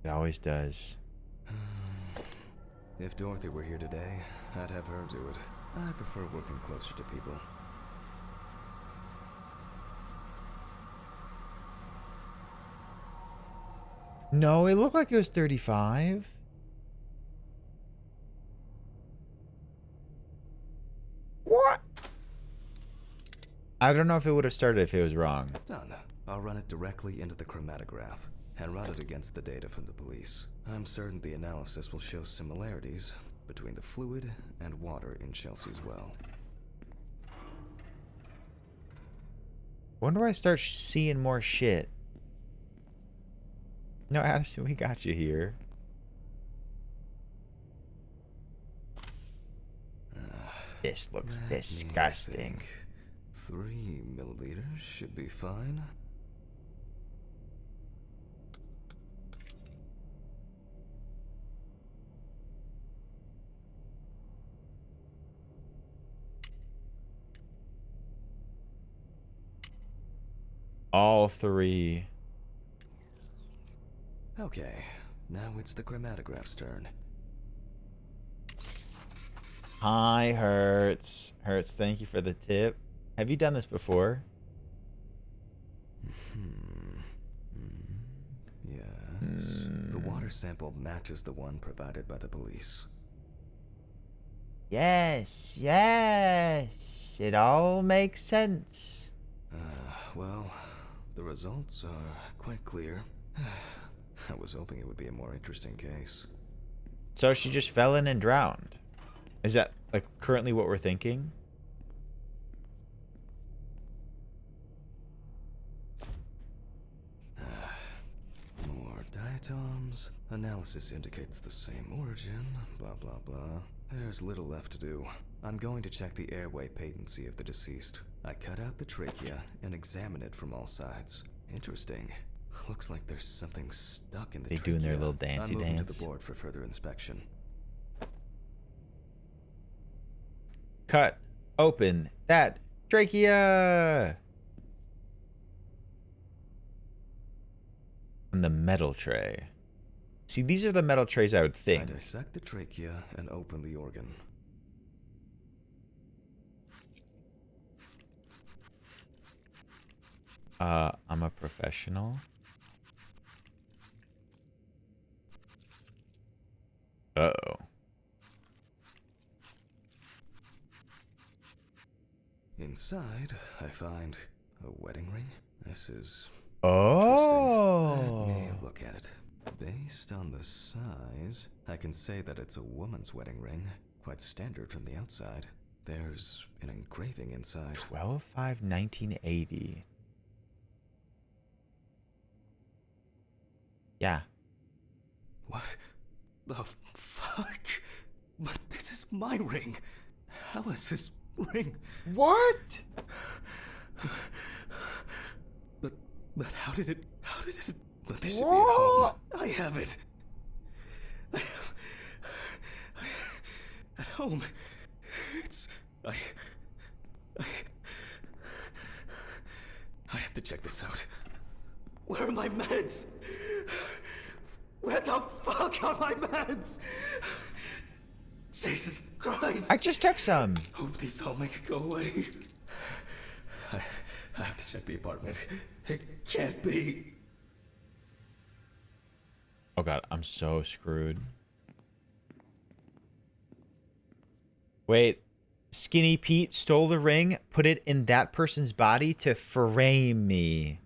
It always does. If Dorothy were here today, I'd have her do it. I prefer working closer to people. No, it looked like it was 35. What? I don't know if it would have started if it was wrong. Done. I'll run it directly into the chromatograph and run it against the data from the police. I'm certain the analysis will show similarities between the fluid and water in Chelsea's well. When do I start seeing more shit? No, Addison, we got you here. This looks disgusting. 3 milliliters should be fine. All 3. Okay, now it's the chromatograph's turn. Hi, Hertz. Hertz, thank you for the tip. Have you done this before? Yes. The water sample matches the one provided by the police. Yes, yes. It all makes sense. Well, the results are quite clear. I was hoping it would be a more interesting case. So she just fell in and drowned. Is that like currently what we're thinking? More diatoms. Analysis indicates the same origin. Blah, blah, blah. There's little left to do. I'm going to check the airway patency of the deceased. I cut out the trachea and examine it from all sides. Interesting. Looks like there's something stuck in the trachea. They doing their little dancey I'm moving dance. to the board for further inspection. Cut open that trachea. On the metal tray. See, these are the metal trays I would think. I dissect the trachea and open the organ. I'm a professional. Uh-oh. Inside, I find a wedding ring. This is Oh. Let me look at it. Based on the size, I can say that it's a woman's wedding ring. Quite standard from the outside. There's an engraving inside. 12/5/1980. Yeah. What? the fuck? But this is my ring. Alice's ring. What? But how did it, but this should be at home. I have it. At home. I have to check this out. Where are my meds? Where the fuck are my meds? Jesus Christ. I just took some. Hope these all make it go away. I have to check the apartment. It can't be. Oh god, I'm so screwed. Wait. Skinny Pete stole the ring, put it in that person's body to frame me.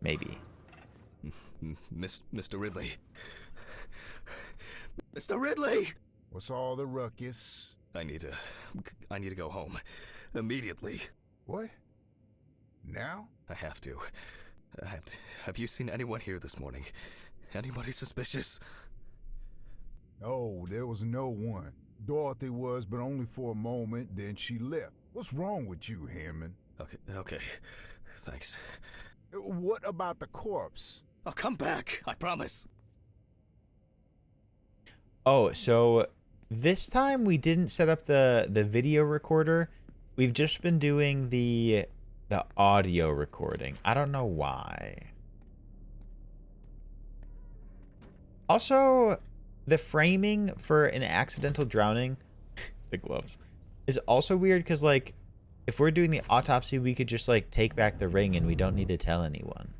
Maybe. Mr. Ridley. Mr. Ridley! What's all the ruckus? I need to go home. Immediately. What? Now? I have to. Have you seen anyone here this morning? Anybody suspicious? No, there was no one. Dorothy was, but only for a moment, then she left. What's wrong with you, Hammond? Okay. Thanks. What about the corpse? I'll come back, I promise. Oh, so this time we didn't set up the video recorder. We've just been doing the audio recording. I don't know why. Also, the framing for an accidental drowning, the gloves, is also weird because, like, if we're doing the autopsy, we could just, like, take back the ring and we don't need to tell anyone.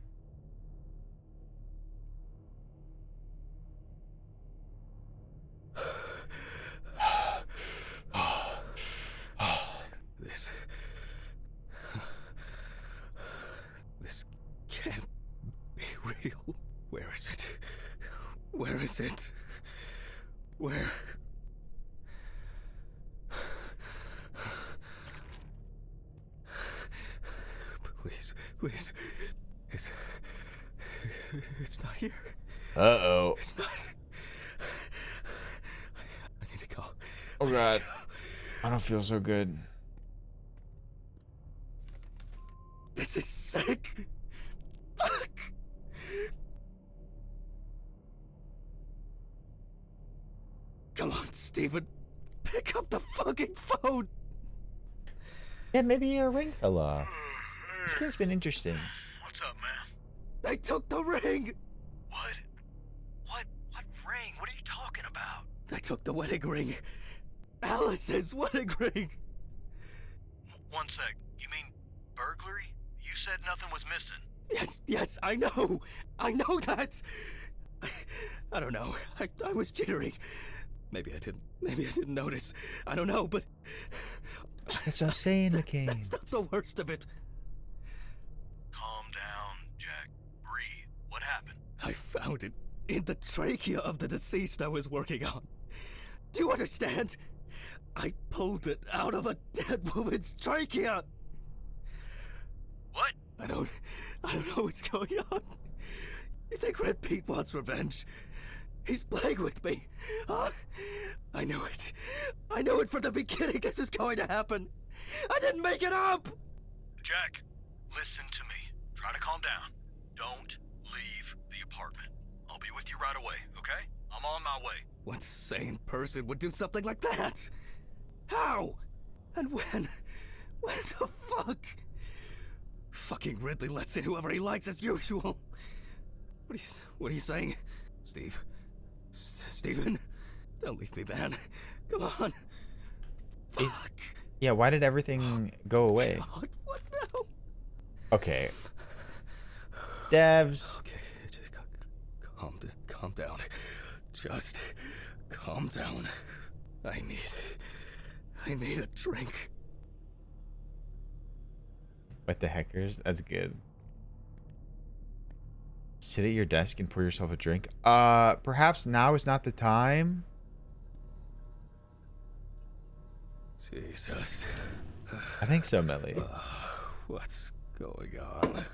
This can't be real. Where is it? Where is it? Where? Please. It's not here. Uh-oh. It's not. I need to go. Oh god. I don't feel so good. This is sick. Fuck. Come on, Steven. Pick up the fucking phone. Yeah, maybe your ring fell off. This game's been interesting. What's up, man? They took the ring. What? What ring? What are you talking about? They took the wedding ring. Alice's wedding ring. One sec. You mean burglary? You said nothing was missing. Yes, I know that. I don't know. I was jittery. Maybe I didn't notice. I don't know, but That's what I'm saying, McCain. that's not the worst of it. Calm down, Jack. Breathe. What happened? I found it in the trachea of the deceased I was working on. Do you understand? I pulled it out of a dead woman's trachea. What? I don't know what's going on. You think Red Pete wants revenge? He's playing with me. Huh? I knew it. I knew it from the beginning this was going to happen. I didn't make it up! Jack, listen to me. Try to calm down. Don't leave the apartment. I'll be with you right away, okay? I'm on my way. What sane person would do something like that? How? And when? When the fuck? Fucking Ridley lets in whoever he likes as usual. What are you saying? Steven? Don't leave me, man. Come on. Fuck. Yeah, why did everything go away? God, what now? Okay. Devs. Okay, just calm down. Just calm down. I need a drink. What the heckers? That's good. Sit at your desk and pour yourself a drink. Perhaps now is not the time. Jesus. I think so, Melly. What's going on?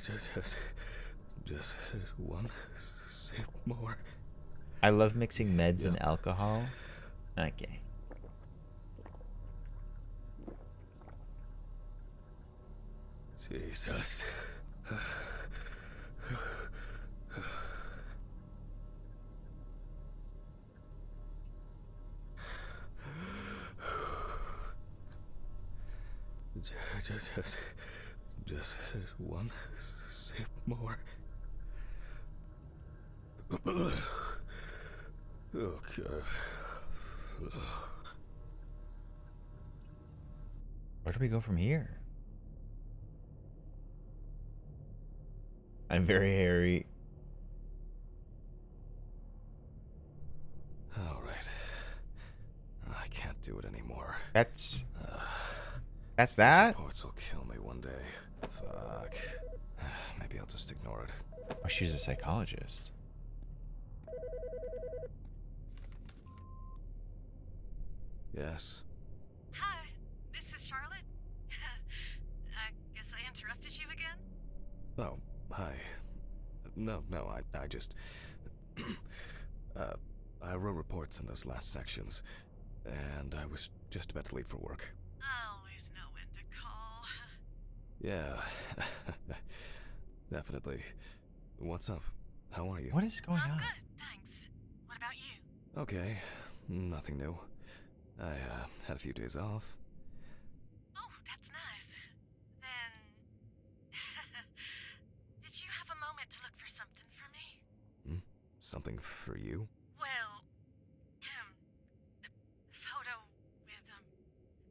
Just one sip more. I love mixing meds and alcohol. Okay. Jesus. Just one sip more. Oh, God. Where do we go from here? I'm very hairy. All right. I can't do it anymore. That's These that? reports will kill me one day. Fuck. Maybe I'll just ignore it. Oh, she's a psychologist. Yes. Hi, this is Charlotte. I guess I interrupted you again? Oh, hi. No, I just... I wrote reports in those last sections, and I was just about to leave for work. I always know when to call. Yeah. Definitely. What's up? How are you? What is going on? Good, thanks. What about you? Okay. Nothing new. I had a few days off. Oh, that's nice. Then... Did you have a moment to look for something for me? Something for you? Well, the photo with,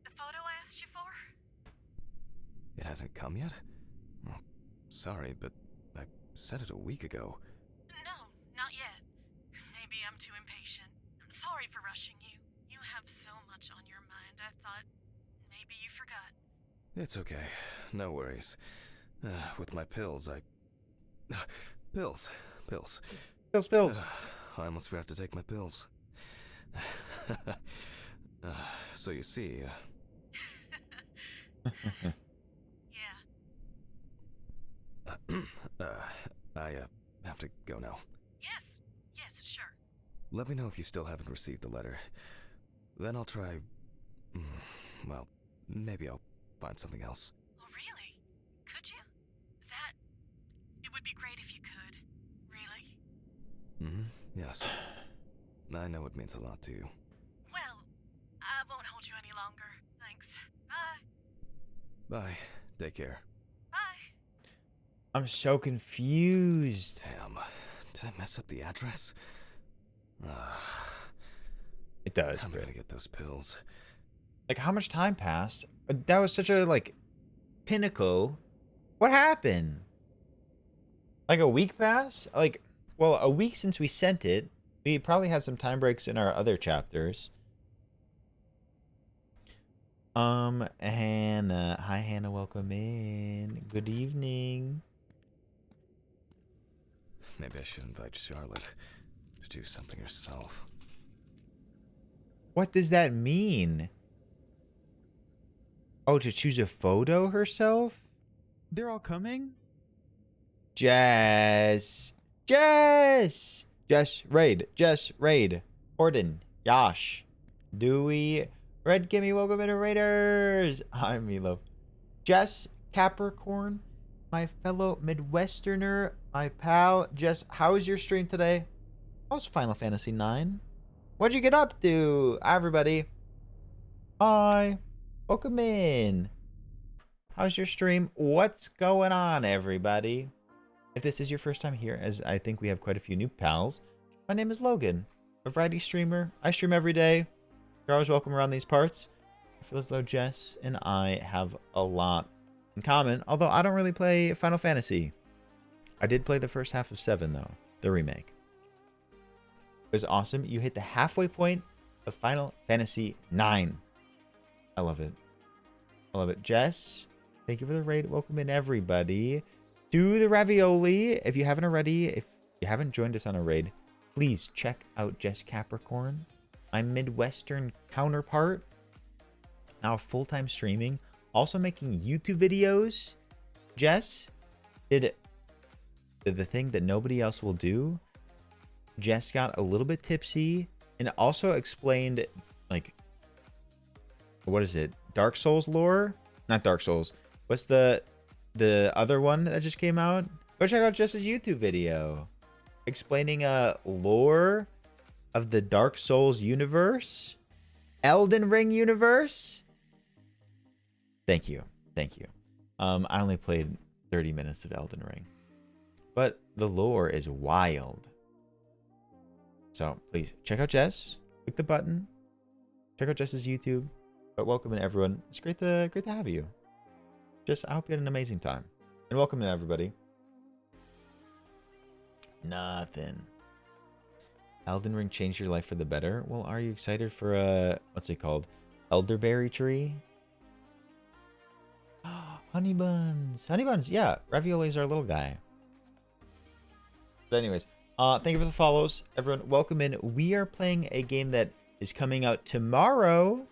the photo I asked you for? It hasn't come yet? Oh, sorry, but I said it a week ago. No, not yet. Maybe I'm too impatient. I'm sorry for rushing you. You have so much on your mind, I thought maybe you forgot. It's okay. No worries. With my pills, Pills. I almost forgot to take my pills. So you see... I have to go now. Yes, sure. Let me know if you still haven't received the letter. Then I'll try... well, maybe I'll find something else. Oh, really? Could you? It would be great if you could. Really? Yes. I know it means a lot to you. Well, I won't hold you any longer. Thanks. Bye. Bye. Take care. Bye. I'm so confused. Damn. Did I mess up the address? It does. I'm gonna get those pills. Like, how much time passed? That was such a, like, pinnacle. What happened? Like, a week passed? Like, well, a week since we sent it. We probably had some time breaks in our other chapters. Hannah. Hi, Hannah. Welcome in. Good evening. Maybe I should invite Charlotte to do something herself. What does that mean? Oh, to choose a photo herself? They're all coming? Jess, Raid, Orden, Yash, Dewey, Red Gimme, welcome into Raiders. I'm Milo. Jess, Capricorn, my fellow Midwesterner, my pal. Jess, how was your stream today? How's Final Fantasy IX? What'd you get up to? Hi, everybody. Hi. Welcome in. How's your stream? What's going on, everybody? If this is your first time here, as I think we have quite a few new pals, my name is Logan, a variety streamer. I stream every day. You're always welcome around these parts. I feel as though Jess and I have a lot in common, although I don't really play Final Fantasy. I did play the first half of 7, though, the remake. It was awesome. You hit the halfway point of Final Fantasy 9. I love it. I love it. Jess, thank you for the raid. Welcome in, everybody. Do the ravioli. If you haven't already, if you haven't joined us on a raid, please check out Jess Capricorn, my Midwestern counterpart. Now full-time streaming, also making YouTube videos. Jess did the thing that nobody else will do. Jess got a little bit tipsy and also explained, like, what is it? Dark Souls lore? Not Dark Souls. What's the other one that just came out? Go check out Jess's YouTube video explaining lore of the Dark Souls universe, Elden Ring universe. Thank you. Thank you. I only played 30 minutes of Elden Ring, but the lore is wild. So please check out Jess. Click the button. Check out Jess's YouTube. But welcome in everyone. It's great to have you. Just I hope you had an amazing time. And welcome in everybody. Nothing. Elden Ring changed your life for the better. Well, are you excited for what's it called? Elderberry tree? Honey buns. Honey buns. Yeah, Ravioli's our little guy. But anyways, thank you for the follows. Everyone, welcome in. We are playing a game that is coming out tomorrow.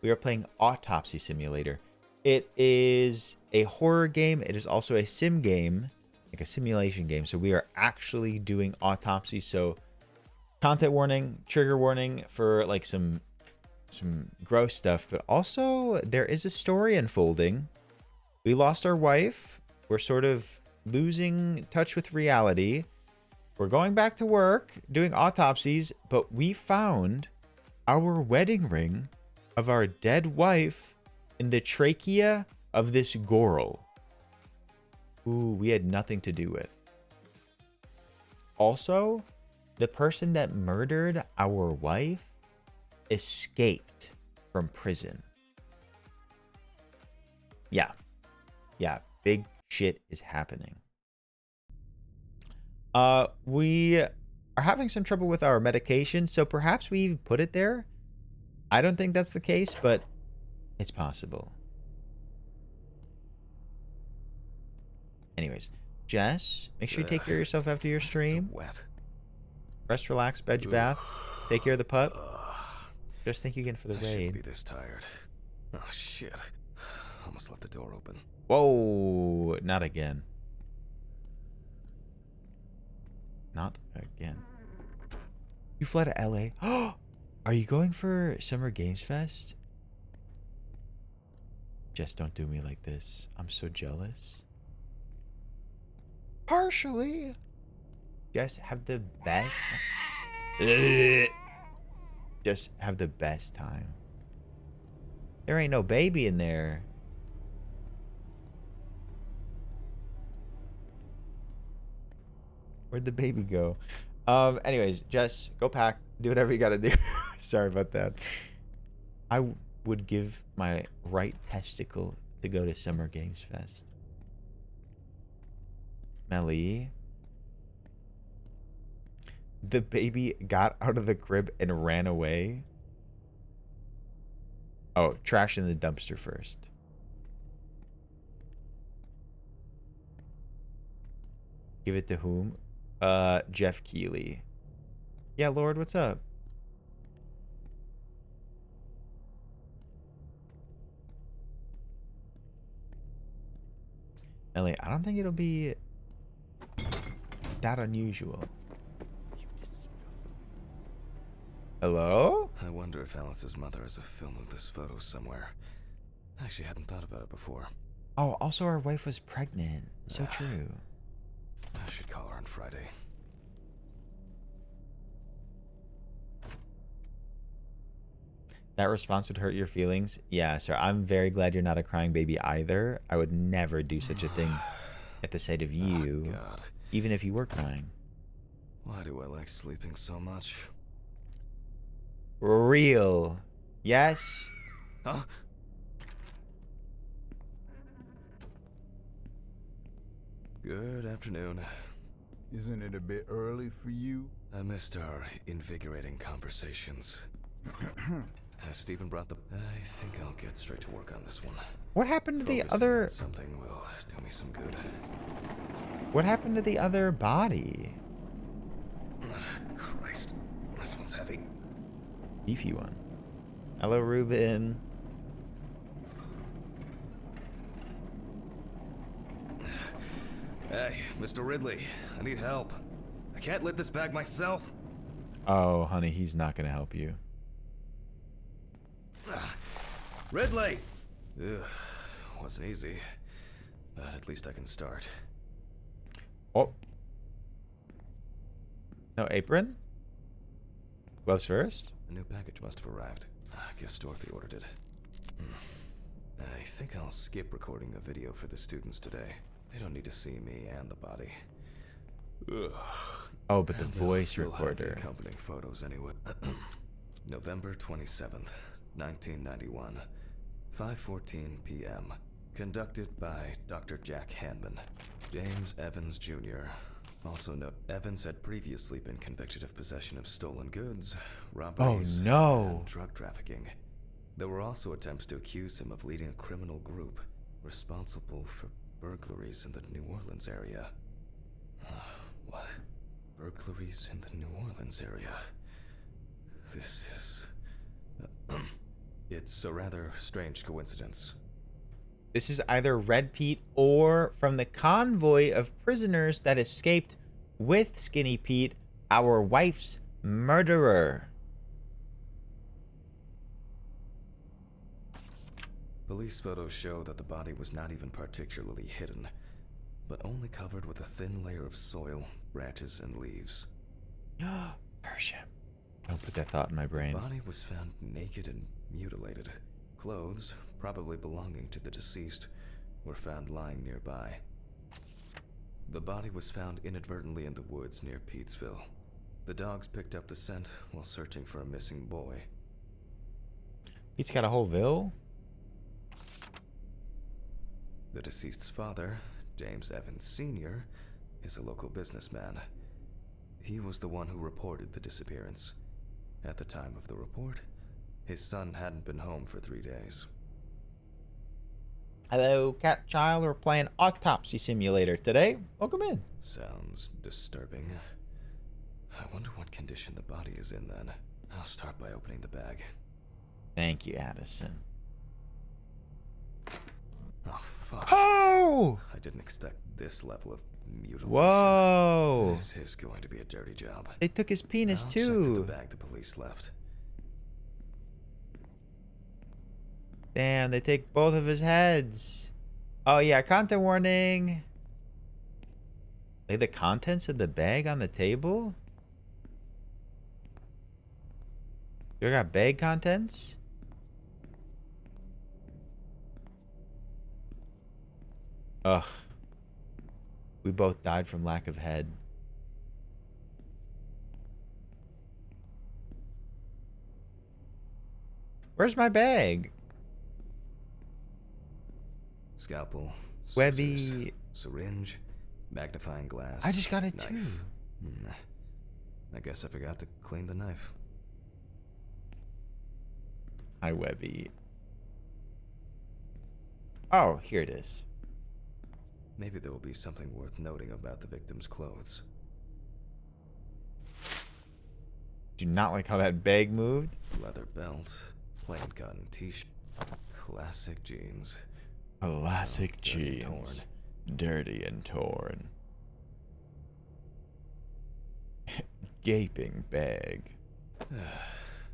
We are playing Autopsy Simulator. It is a horror game. It is also a sim game, like a simulation game. So we are actually doing autopsy. So content warning, trigger warning for like some gross stuff, but also there is a story unfolding. We lost our wife. We're sort of losing touch with reality. We're going back to work, doing autopsies, but we found our wedding ring of our dead wife in the trachea of this girl who we had nothing to do with. Also, the person that murdered our wife escaped from prison. Yeah, big shit is happening. We are having some trouble with our medication, so perhaps we've put it there. I don't think that's the case, but it's possible. Anyways, Jess, make sure you take care of yourself after your stream. So wet. Rest, relax, bed your bath. Take care of the pup. Just thank you again for the I shouldn't raid. be this tired. Oh shit. Almost left the door open. Whoa, not again. Not again. You fly to LA. Are you going for Summer Games Fest? Jess, don't do me like this. I'm so jealous. Partially. Jess, have the best. Just have the best time. There ain't no baby in there. Where'd the baby go? Anyways, Jess, go pack. Do whatever you gotta do. Sorry about that. I would give my right testicle to go to Summer Games Fest. Melly. The baby got out of the crib and ran away. Oh, trash in the dumpster first. Give it to whom? Jeff Keeley. Yeah, Lord, what's up? Ellie, I don't think it'll be that unusual. Hello? I wonder if Alice's mother has a film of this photo somewhere. I actually hadn't thought about it before. Oh, also our wife was pregnant. So true. I should call her on Friday. That response would hurt your feelings. Yeah, sir. I'm very glad you're not a crying baby either. I would never do such a thing at the sight of you, Oh, God. even if you were crying. Why do I like sleeping so much? Real. Yes. Huh? Good afternoon. Isn't it a bit early for you? I missed our invigorating conversations. Has Stephen brought the... I think I'll get straight to work on this one. What happened to the Focusing other... on something will do me some good. What happened to the other body? Christ. This one's heavy. Beefy one. Hello, Ruben. Hey, Mr. Ridley, I need help. I can't lift this bag myself. Oh, honey, he's not gonna help you. Ridley! Ugh, wasn't easy. But at least I can start. Oh. No apron? Gloves first? A new package must have arrived. I guess Dorothy ordered it. I think I'll skip recording a video for the students today. They don't need to see me and the body. Ugh. Oh, but the And they'll voice still have the recorder. accompanying photos anyway. November 27th, 1991. 5:14 p.m. Conducted by Dr. Jack Hanman. James Evans Jr. Also note, Evans had previously been convicted of possession of stolen goods, robberies, and drug trafficking. There were also attempts to accuse him of leading a criminal group responsible for burglaries in the New Orleans area. What? Burglaries in the New Orleans area? This is... it's a rather strange coincidence. This is either Red Pete or from the convoy of prisoners that escaped with Skinny Pete, our wife's murderer. Police photos show that the body was not even particularly hidden, but only covered with a thin layer of soil, branches, and leaves. Persia. Don't put that thought in my brain. The body was found naked and mutilated. Clothes, probably belonging to the deceased, were found lying nearby. The body was found inadvertently in the woods near Petesville. The dogs picked up the scent while searching for a missing boy. He's got a whole ville? The deceased's father, James Evans Sr., is a local businessman. He was the one who reported the disappearance. At the time of the report, his son hadn't been home for 3 days. Hello, cat child. We're playing Autopsy Simulator today. Welcome in. Sounds disturbing. I wonder what condition the body is in then. I'll start by opening the bag. Thank you, Addison. Oh, fuck. Oh! I didn't expect this level of mutilation. Whoa! This is going to be a dirty job. They took his penis, I'll too. check the bag the police left. Damn, they take both of his heads. Oh, yeah, content warning. Lay the contents of the bag on the table? You got bag contents? Ugh. We both died from lack of head. Where's my bag? Scalpel, Webby. scissors, syringe, magnifying glass. I just got it knife. too. I guess I forgot to clean the knife. Hi, Webby. Oh, here it is. Maybe there will be something worth noting about the victim's clothes. Do not like how that bag moved. Leather belt, plain cotton t-shirt, classic jeans. Classic Dirty and jeans. Dirty and torn. Gaping bag.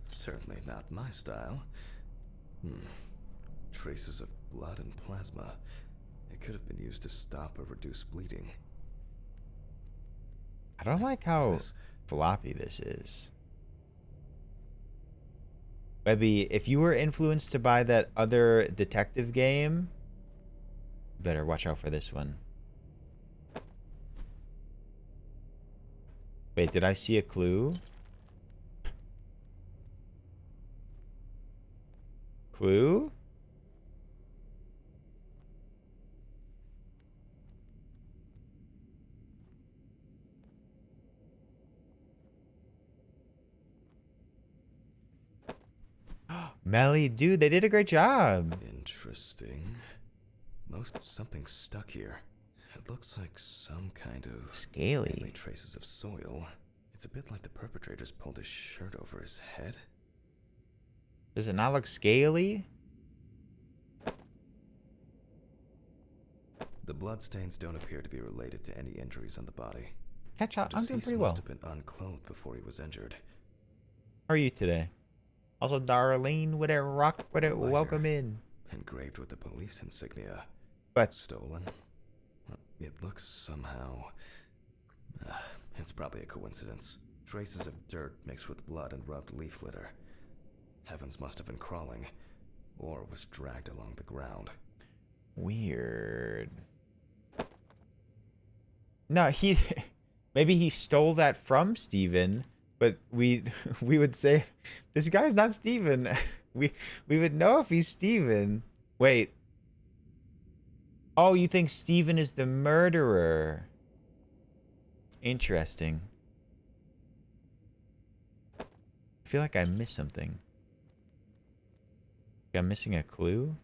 Certainly not my style. Traces of blood and plasma. It could have been used to stop or reduce bleeding. I don't like how floppy this is. Webby, if you were influenced to buy that other detective game, you better watch out for this one. Wait, did I see a clue? Clue? Melly, dude, they did a great job. Interesting. Something stuck here. It looks like some kind of scaly. Mainly traces of soil. It's a bit like the perpetrator's pulled his shirt over his head. Does it not look scaly? The bloodstains don't appear to be related to any injuries on the body. Catch up. The I'm doing deceased pretty well. must have been unclothed before he was injured. How are you today? Also, Darlene with a rock with it. Welcome in. Engraved with the police insignia. But stolen? It looks somehow... it's probably a coincidence. Traces of dirt mixed with blood and rubbed leaf litter. Evans must have been crawling, or was dragged along the ground. Weird. No, maybe he stole that from Steven, but we would say this guy's not Steven. we would know if he's Steven. Wait. Oh, you think Steven is the murderer? Interesting. I feel like I missed something. I'm missing a clue.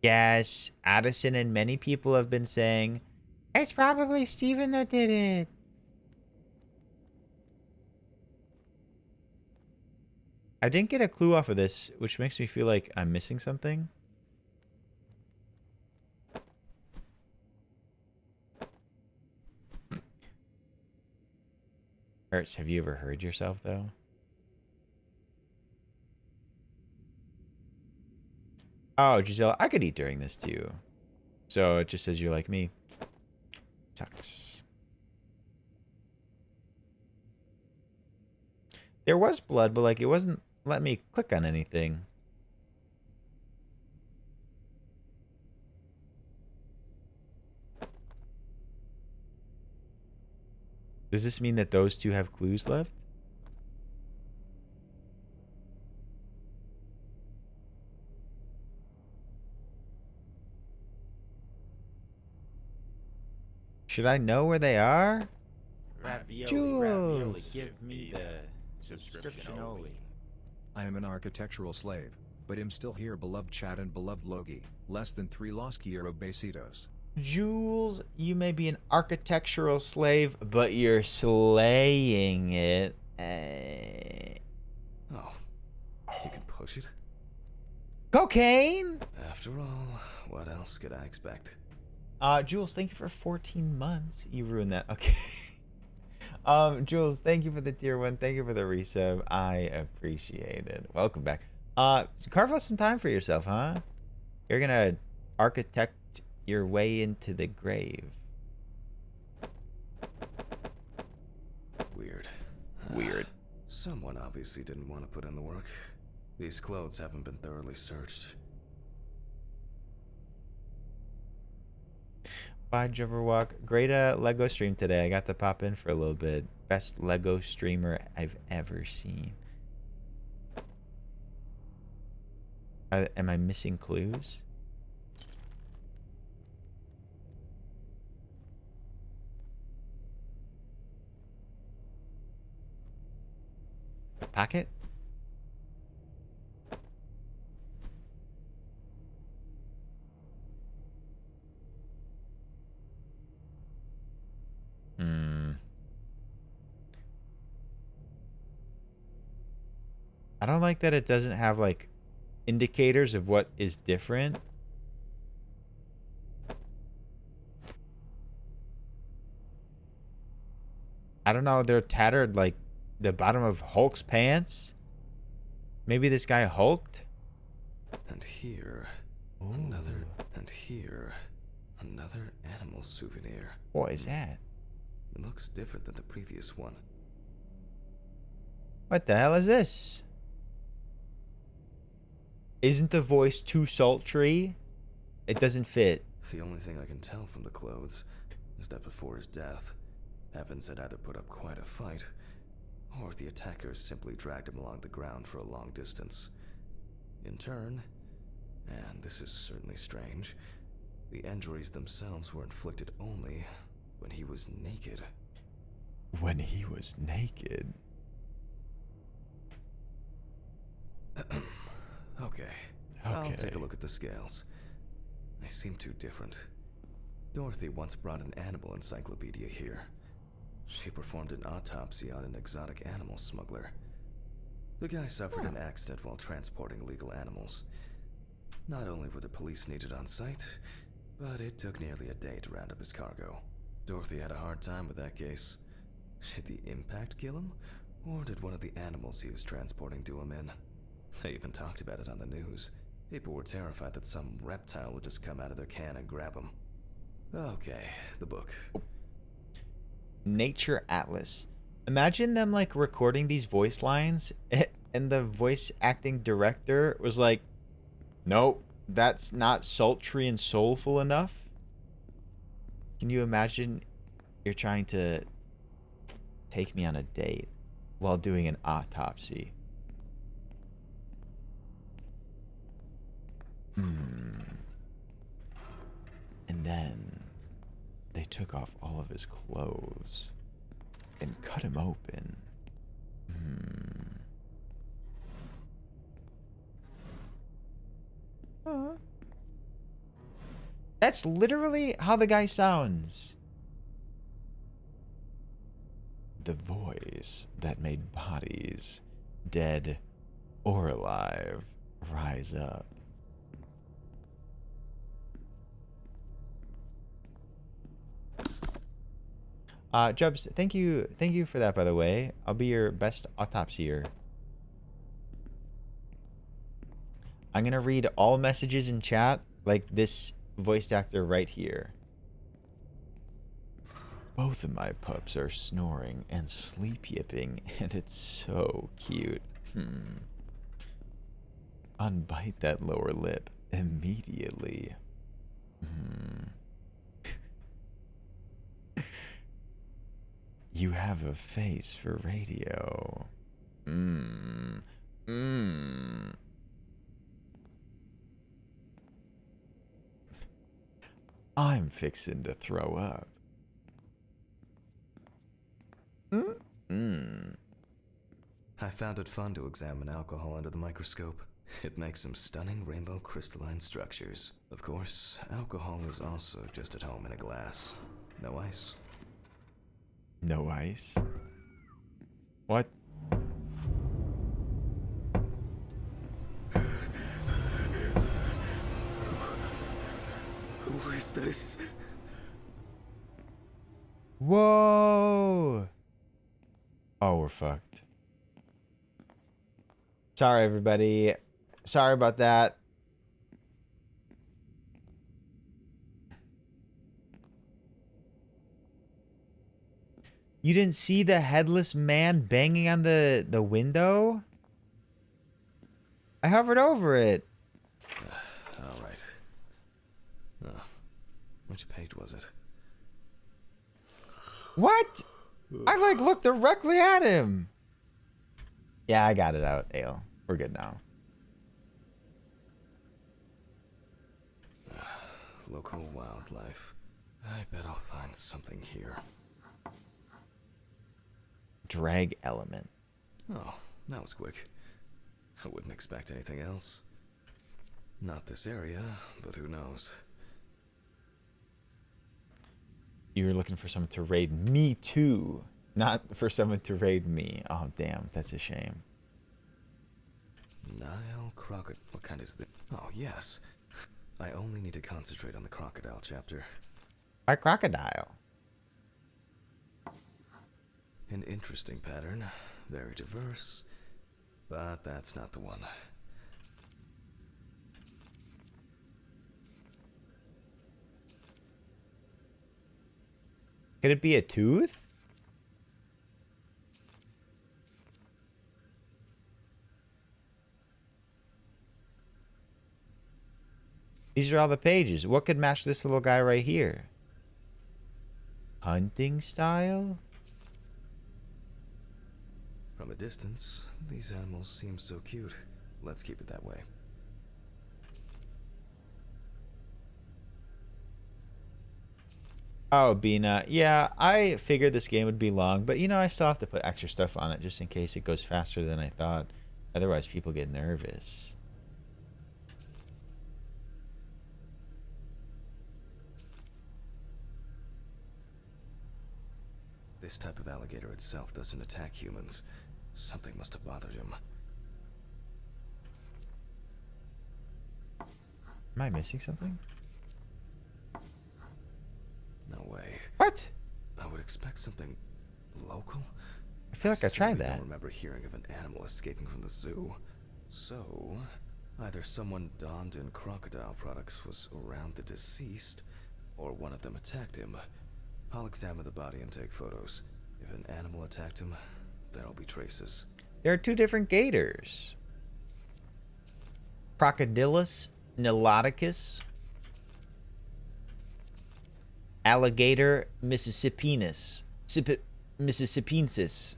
Yes, Addison and many people have been saying, it's probably Steven that did it. I didn't get a clue off of this, which makes me feel like I'm missing something. Ertz, have you ever heard yourself, though? Oh, Giselle, I could eat during this, too. So it just says you're like me. Sucks. There was blood, but, like, it wasn't letting me click on anything. Does this mean that those two have clues left? Should I know where they are? Ravioli, give me the subscription only. I am an architectural slave, but am still here, beloved chat and beloved Logi. Less than 3 Los Quiero besitos. Jules, you may be an architectural slave, but you're slaying it. Oh, you can push it? Cocaine! After all, what else could I expect? Jules, thank you for 14 months. You ruined that. Okay. Jules, thank you for the tier 1. Thank you for the resub. I appreciate it. Welcome back. Carve out some time for yourself, huh? You're gonna architect your way into the grave. Weird. Weird. Someone obviously didn't want to put in the work. These clothes haven't been thoroughly searched. Bye, Jabberwock. Great Lego stream today. I got to pop in for a little bit. Best Lego streamer I've ever seen. Am I missing clues? A packet? I don't like that it doesn't have like indicators of what is different. I don't know, they're tattered like the bottom of Hulk's pants. Maybe this guy hulked? And here, and here, another animal souvenir. What is that? It looks different than the previous one. What the hell is this? Isn't the voice too sultry? It doesn't fit. The only thing I can tell from the clothes is that before his death, Evans had either put up quite a fight, or the attackers simply dragged him along the ground for a long distance. In turn, and this is certainly strange, the injuries themselves were inflicted only when he was naked. When he was naked? Okay. I'll take a look at the scales. They seem too different. Dorothy once brought an animal encyclopedia here. She performed an autopsy on an exotic animal smuggler. The guy suffered an accident while transporting illegal animals. Not only were the police needed on site, but it took nearly a day to round up his cargo. Dorothy had a hard time with that case. Did the impact kill him? Or did one of the animals he was transporting do him in? They even talked about it on the news. People were terrified that some reptile would just come out of their can and grab him. Okay, the book. Nature Atlas. Imagine them like recording these voice lines and the voice acting director was like, nope, that's not sultry and soulful enough. Can you imagine you're trying to take me on a date while doing an autopsy? And then they took off all of his clothes and cut him open. That's literally how the guy sounds. The voice that made bodies, dead or alive, rise up. Jubs, thank you for that, by the way. I'll be your best autopsier. I'm gonna read all messages in chat like this voice actor right here. Both of my pups are snoring and sleep yipping, and it's so cute. Unbite that lower lip immediately. You have a face for radio. I'm fixin' to throw up. I found it fun to examine alcohol under the microscope. It makes some stunning rainbow crystalline structures. Of course, alcohol is also just at home in a glass. No ice. No ice? What? Who is this? Whoa! Oh, we're fucked. Sorry, everybody. Sorry about that. You didn't see the headless man banging on the window? I hovered over it. All right. Which page was it? What? I like looked directly at him. Yeah, I got it out, Ale. We're good now. Local wildlife. I bet I'll find something here. Drag element. Oh, that was quick. I wouldn't expect anything else. Not this area, but who knows? You were looking for someone to raid me too, not for someone to raid me. Oh, damn, that's a shame. Nile crocodile. What kind is this? Oh, yes. I only need to concentrate on the crocodile chapter. A crocodile. An interesting pattern. Very diverse. But that's not the one. Could it be a tooth? These are all the pages. What could match this little guy right here? Hunting style? From a distance, these animals seem so cute. Let's keep it that way. Oh, Bina. Yeah, I figured this game would be long, but you know, I still have to put extra stuff on it just in case it goes faster than I thought. Otherwise, people get nervous. This type of alligator itself doesn't attack humans. Something must have bothered him. Am I missing something? No way. What? I would expect something local. I feel like I tried certainly that. don't remember hearing of an animal escaping from the zoo. So, either someone donned in crocodile products was around the deceased, or one of them attacked him. I'll examine the body and take photos. If an animal attacked him, there'll be traces. There are two different gators. Crocodilus niloticus. Alligator Mississippiensis. Mississippiensis.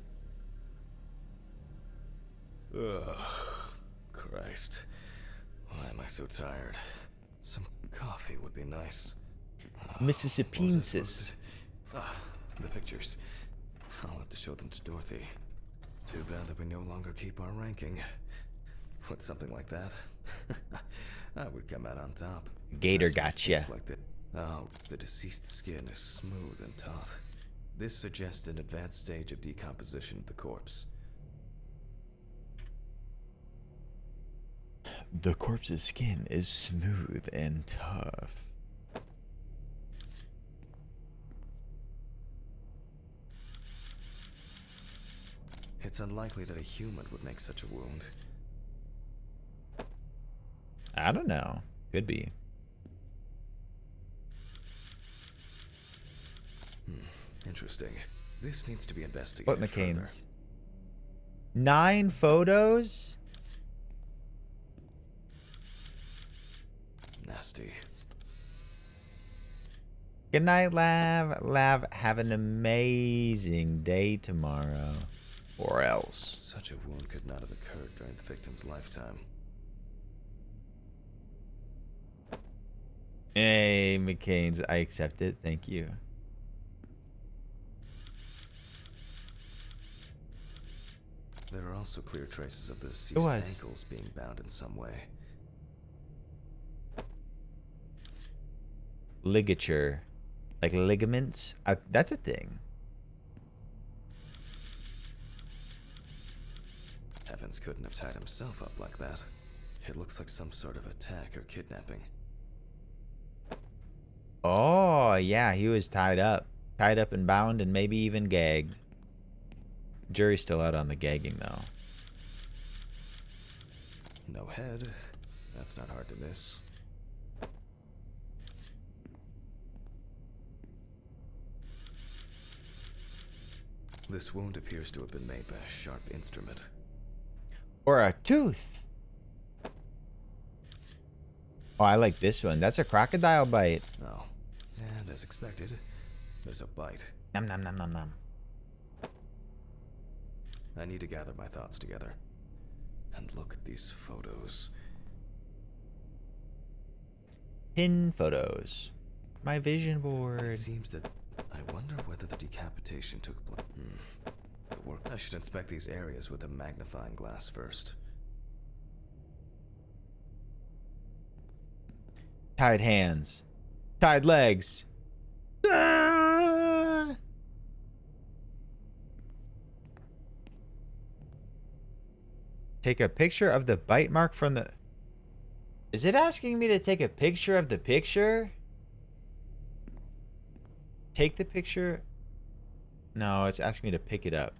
Ugh. Christ. Why am I so tired? Some coffee would be nice. Mississippiensis. The pictures. I'll have to show them to Dorothy. Too bad that we no longer keep our ranking. With something like that, I would come out on top. Gator gotcha. Like the deceased skin is smooth and taut. This suggests an advanced stage of decomposition of the corpse. The corpse's skin is smooth and tough. It's unlikely that a human would make such a wound. I don't know. Could be. Interesting. This needs to be investigated What further. McCain's? 9 photos? Nasty. Good night, Lav. Lav, have an amazing day tomorrow. Or else. Such a wound could not have occurred during the victim's lifetime. Hey, McCain's. I accept it. Thank you. There are also clear traces of the deceased ankles being bound in some way. Ligature. Like ligaments. That's a thing. Evans couldn't have tied himself up like that. It looks like some sort of attack or kidnapping. Oh, yeah. He was tied up. Tied up and bound and maybe even gagged. Jury's still out on the gagging, though. No head. That's not hard to miss. This wound appears to have been made by a sharp instrument. Or a tooth. Oh, I like this one. That's a crocodile bite. Oh, and as expected, there's a bite. Nom nom nom nom nom. I need to gather my thoughts together and look at these photos. Pin photos. My vision It board. seems that I wonder whether the decapitation took place. I should inspect these areas with a magnifying glass first. Tied hands. Tied legs. Ah! Take a picture of the bite mark from the... Is it asking me to take a picture of the picture? Take the picture? No, it's asking me to pick it up.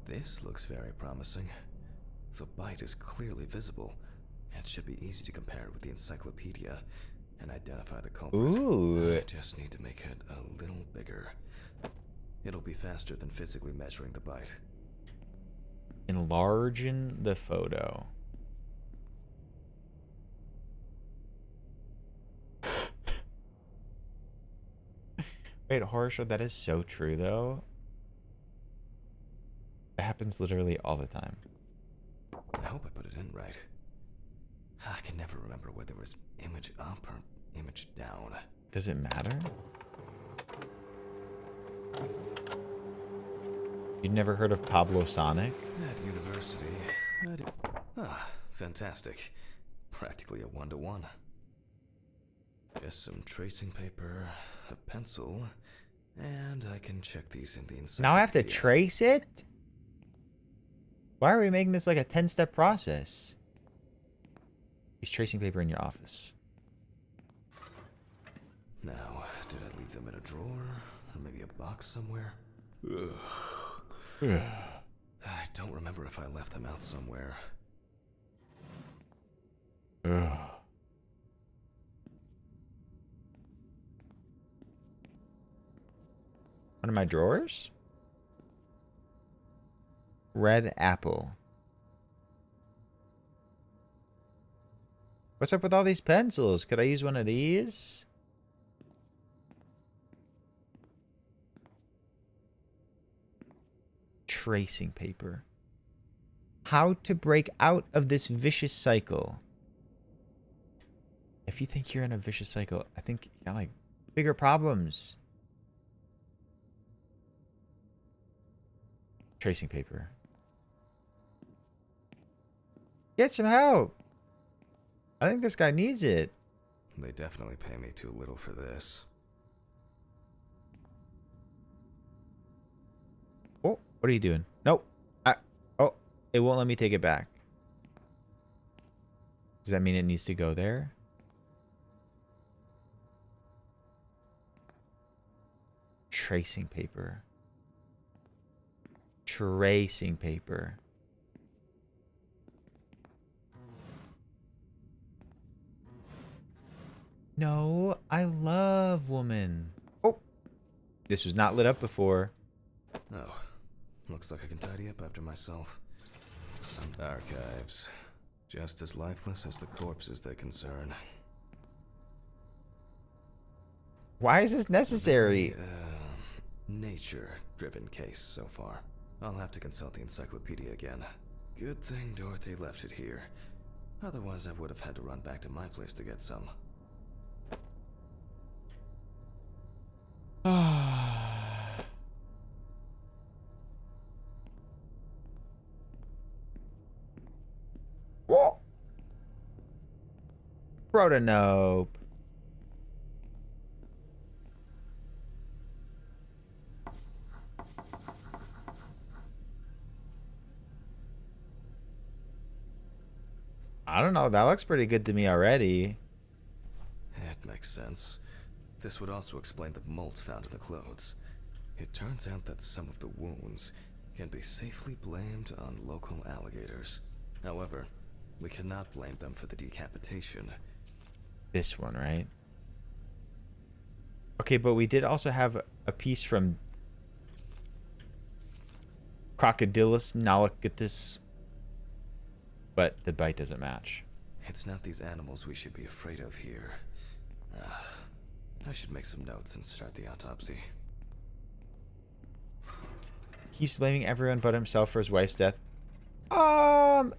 This looks very promising. The bite is clearly visible. It should be easy to compare it with the encyclopedia and identify the culprit. Ooh. I just need to make it a little bigger. It'll be faster than physically measuring the bite. Enlarging the photo. Wait, horror show, that is so true though. It happens literally all the time. I hope I put it in right. I can never remember whether it was image up or image down. Does it matter? You'd never heard of Pablo Sonic? At university, I did... Ah, fantastic. Practically a one-to-one. Just some tracing paper, a pencil, and I can check these in the encyclopedia. Now I have to trace it? Why are we making this like a 10-step process? Use tracing paper in your office. Now, did I leave them in a drawer? Or maybe a box somewhere? Ugh. I don't remember if I left them out somewhere. One of my drawers? Red apple. What's up with all these pencils? Could I use one of these? Tracing paper. How to break out of this vicious cycle. If you think you're in a vicious cycle, I think you got like bigger problems. Tracing paper. Get some help. I think this guy needs it. They definitely pay me too little for this. Oh, what are you doing? Nope. Oh, it won't let me take it back. Does that mean it needs to go there? Tracing paper. Tracing paper. No, I love woman. Oh, this was not lit up before. Oh, looks like I can tidy up after myself. Some archives. Just as lifeless as the corpses they concern. Why is this necessary? Nature-driven case so far. I'll have to consult the encyclopedia again. Good thing Dorothy left it here. Otherwise, I would have had to run back to my place to get some. Whoa. Protonope. I don't know. That looks pretty good to me already. It makes sense. This would also explain the mold found in the clothes. It turns out that some of the wounds can be safely blamed on local alligators. However, we cannot blame them for the decapitation. This one, right? Okay, but we did also have a piece from Crocodilus nalicatus, but the bite doesn't match. It's not these animals we should be afraid of here. I should make some notes and start the autopsy. Keeps blaming everyone but himself for his wife's death.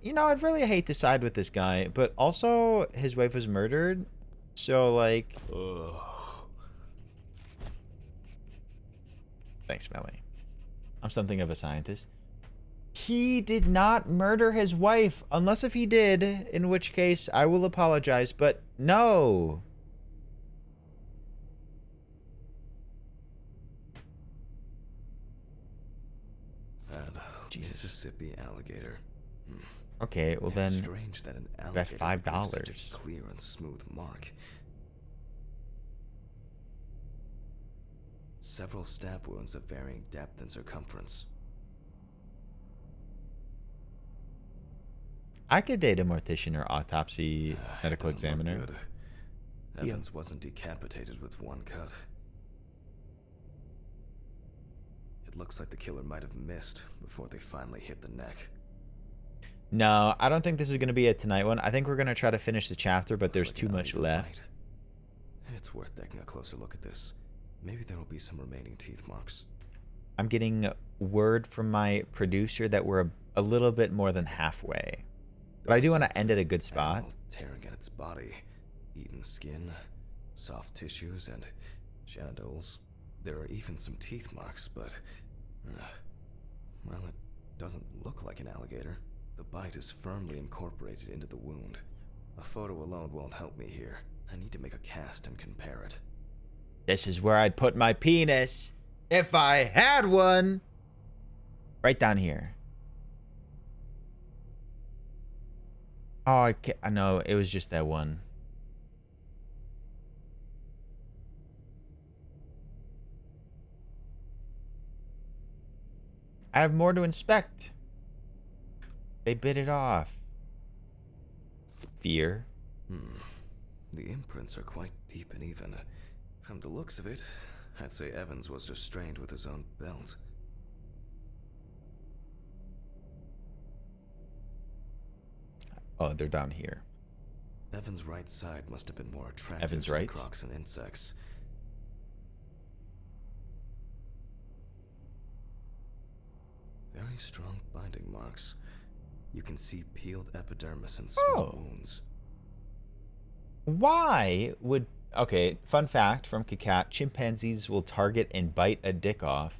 You know, I'd really hate to side with this guy, but also his wife was murdered. So, like... Ugh. Thanks, Melly. I'm something of a scientist. He did not murder his wife. Unless if he did, in which case I will apologize, but no. And Mississippi alligator. Okay, well it's then, strange that an bet alligator $5. leaves such a clear and smooth mark. Several stab wounds of varying depth and circumference. I could date a mortician or autopsy medical examiner. Good. Evans wasn't decapitated with one cut. It looks like the killer might have missed before they finally hit the neck. No, I don't think this is going to be a tonight one. I think we're going to try to finish the chapter, but there's too much left. It's worth taking a closer look at this. Maybe there will be some remaining teeth marks. I'm getting word from my producer that we're a little bit more than halfway. But I do want to end at a good spot. Tearing at its body, eaten skin, soft tissues, and genitals. There are even some teeth marks, but... well, it doesn't look like an alligator. The bite is firmly incorporated into the wound. A photo alone won't help me here. I need to make a cast and compare it. This is where I'd put my penis if I had one. Right down here. Oh, I know. It was just that one. I have more to inspect. They bit it off. Fear. The imprints are quite deep and even. From the looks of it, I'd say Evans was restrained with his own belt. Oh, they're down here. Evans' right side must have been more attractive Evans' to the right? crocs and insects. Very strong binding marks. You can see peeled epidermis and small wounds. Why would... Okay, fun fact from Kakat. Chimpanzees will target and bite a dick off.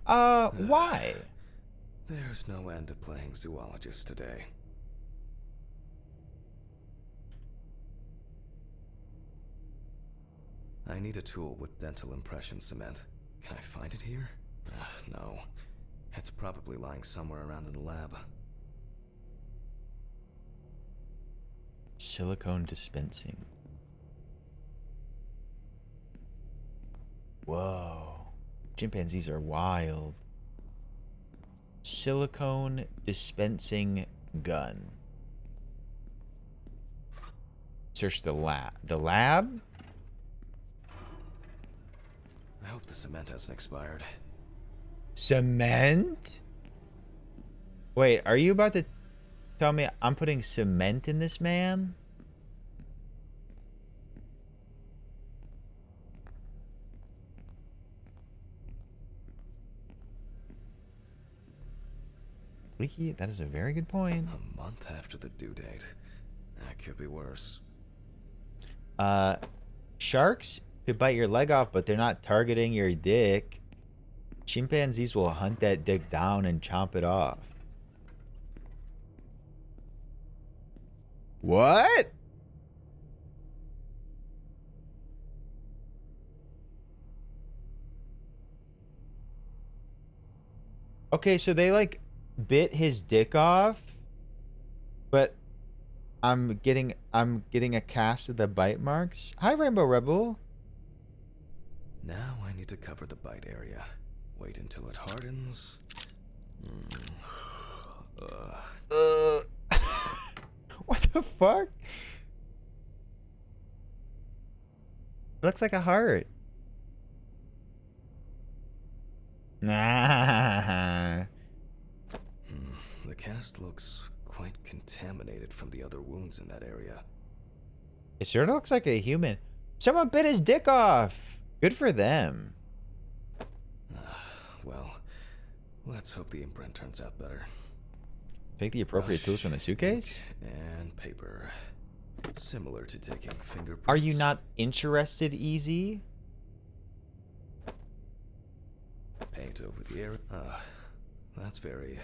Why? There's no end to playing zoologist today. I need a tool with dental impression cement. Can I find it here? No. It's probably lying somewhere around in the lab. Silicone dispensing. Whoa. Chimpanzees are wild. Silicone dispensing gun. Search the lab. The lab? I hope the cement hasn't expired. Cement? Wait, are you about to tell me I'm putting cement in this man? Leaky, that is a very good point. A month after the due date. That could be worse. Sharks could bite your leg off, but they're not targeting your dick. Chimpanzees will hunt that dick down and chomp it off. What? Okay, so they like bit his dick off, but I'm getting a cast of the bite marks. Hi, Rainbow Rebel. Now I need to cover the bite area. Wait until it hardens. What the fuck? It looks like a heart. Nah. The cast looks quite contaminated from the other wounds in that area. It sure looks like a human. Someone bit his dick off. Good for them. Well, let's hope the imprint turns out better. Take the appropriate tools from the suitcase? And paper. Similar to taking fingerprints. Are you not interested, Easy? Paint over the area. That's very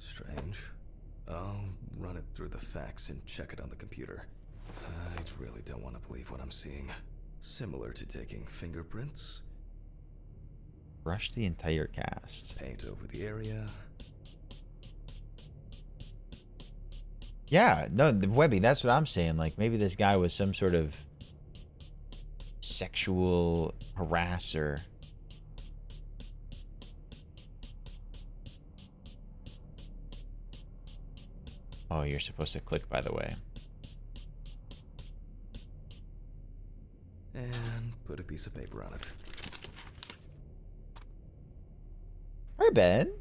strange. I'll run it through the fax and check it on the computer. I really don't want to believe what I'm seeing. Similar to taking fingerprints. Brush the entire cast. Paint over the area. Yeah, no, Webby, that's what I'm saying. Like, maybe this guy was some sort of sexual harasser. Oh, you're supposed to click, by the way. And put a piece of paper on it. Hi, Ben.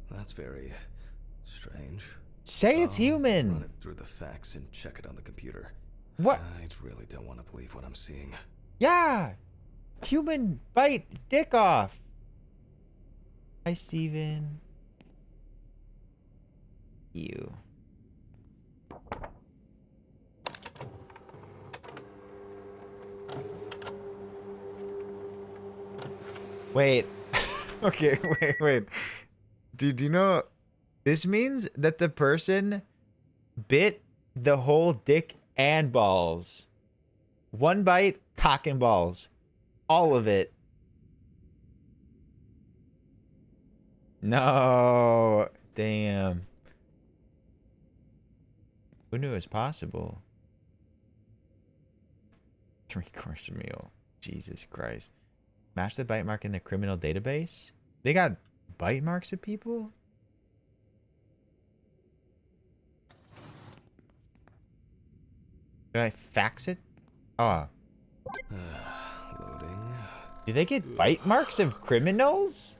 That's very strange. Say it's human. Run it through the fax and check it on the computer. What? I really don't want to believe what I'm seeing. Yeah! Human bite dick off. Hi, Steven. You. Wait. Okay, wait. Dude, do you know this means that the person bit the whole dick and balls. One bite, cock and balls. All of it. No. Damn. Who knew it was possible? 3-course meal. Jesus Christ. Match the bite mark in the criminal database. They got bite marks of people? Did I fax it? Oh. Loading. Do they get bite marks of criminals?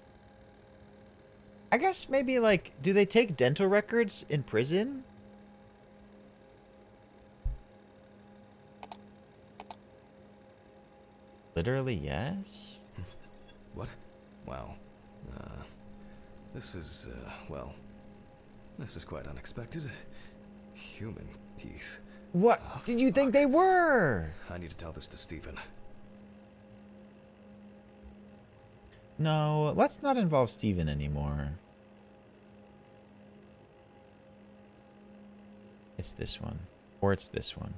I guess maybe like, do they take dental records in prison? Literally, yes. What? Wow. This is, well, this is quite unexpected. Human teeth. What did you think they were? I need to tell this to Stephen. No, let's not involve Steven anymore. It's this one. Or it's this one.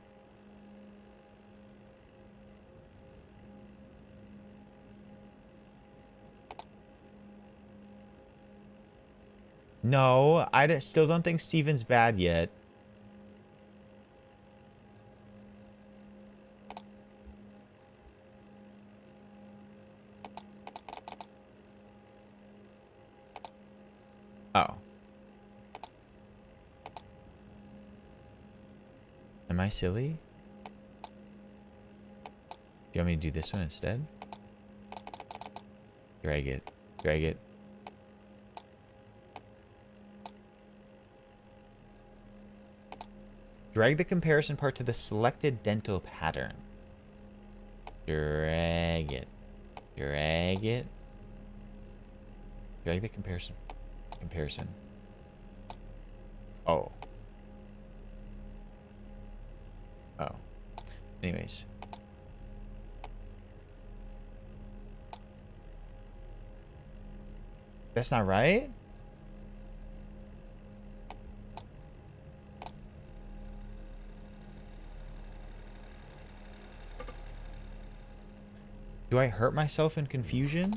No, I still don't think Steven's bad yet. Oh. Am I silly? Do you want me to do this one instead? Drag it. Drag it. Drag the comparison part to the selected dental pattern. Drag it. Drag it. Drag the comparison. Comparison. Oh. Oh. Anyways. That's not right? Do I hurt myself in confusion?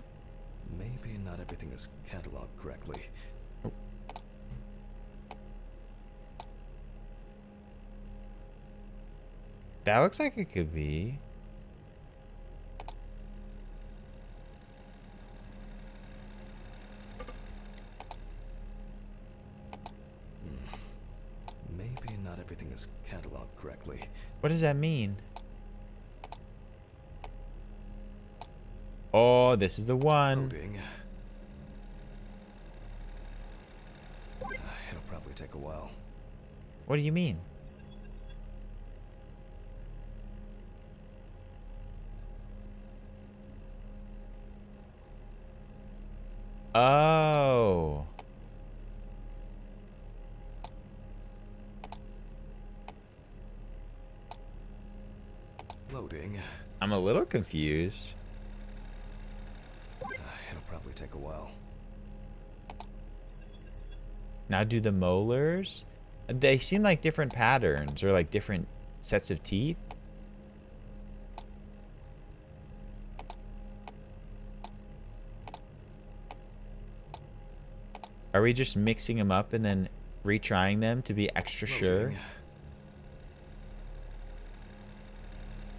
Maybe not everything is cataloged correctly. Oh. That looks like it could be. Maybe not everything is cataloged correctly. What does that mean? Oh, this is the one. Loading. It'll probably take a while. What do you mean? Oh. Loading. I'm a little confused. It'll probably take a while. Now do the molars. They seem like different patterns or like different sets of teeth. Are we just mixing them up and then retrying them to be extra sure?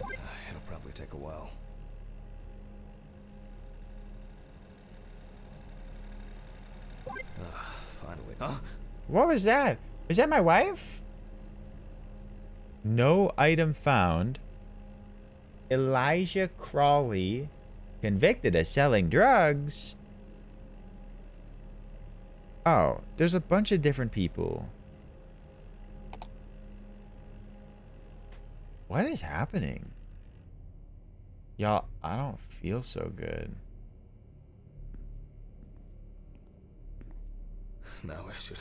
It'll probably take a while. Finally. Huh? What was that? Is that my wife? No item found. Elijah Crawley convicted of selling drugs. Oh, there's a bunch of different people. What is happening? Y'all, I don't feel so good. Now I should...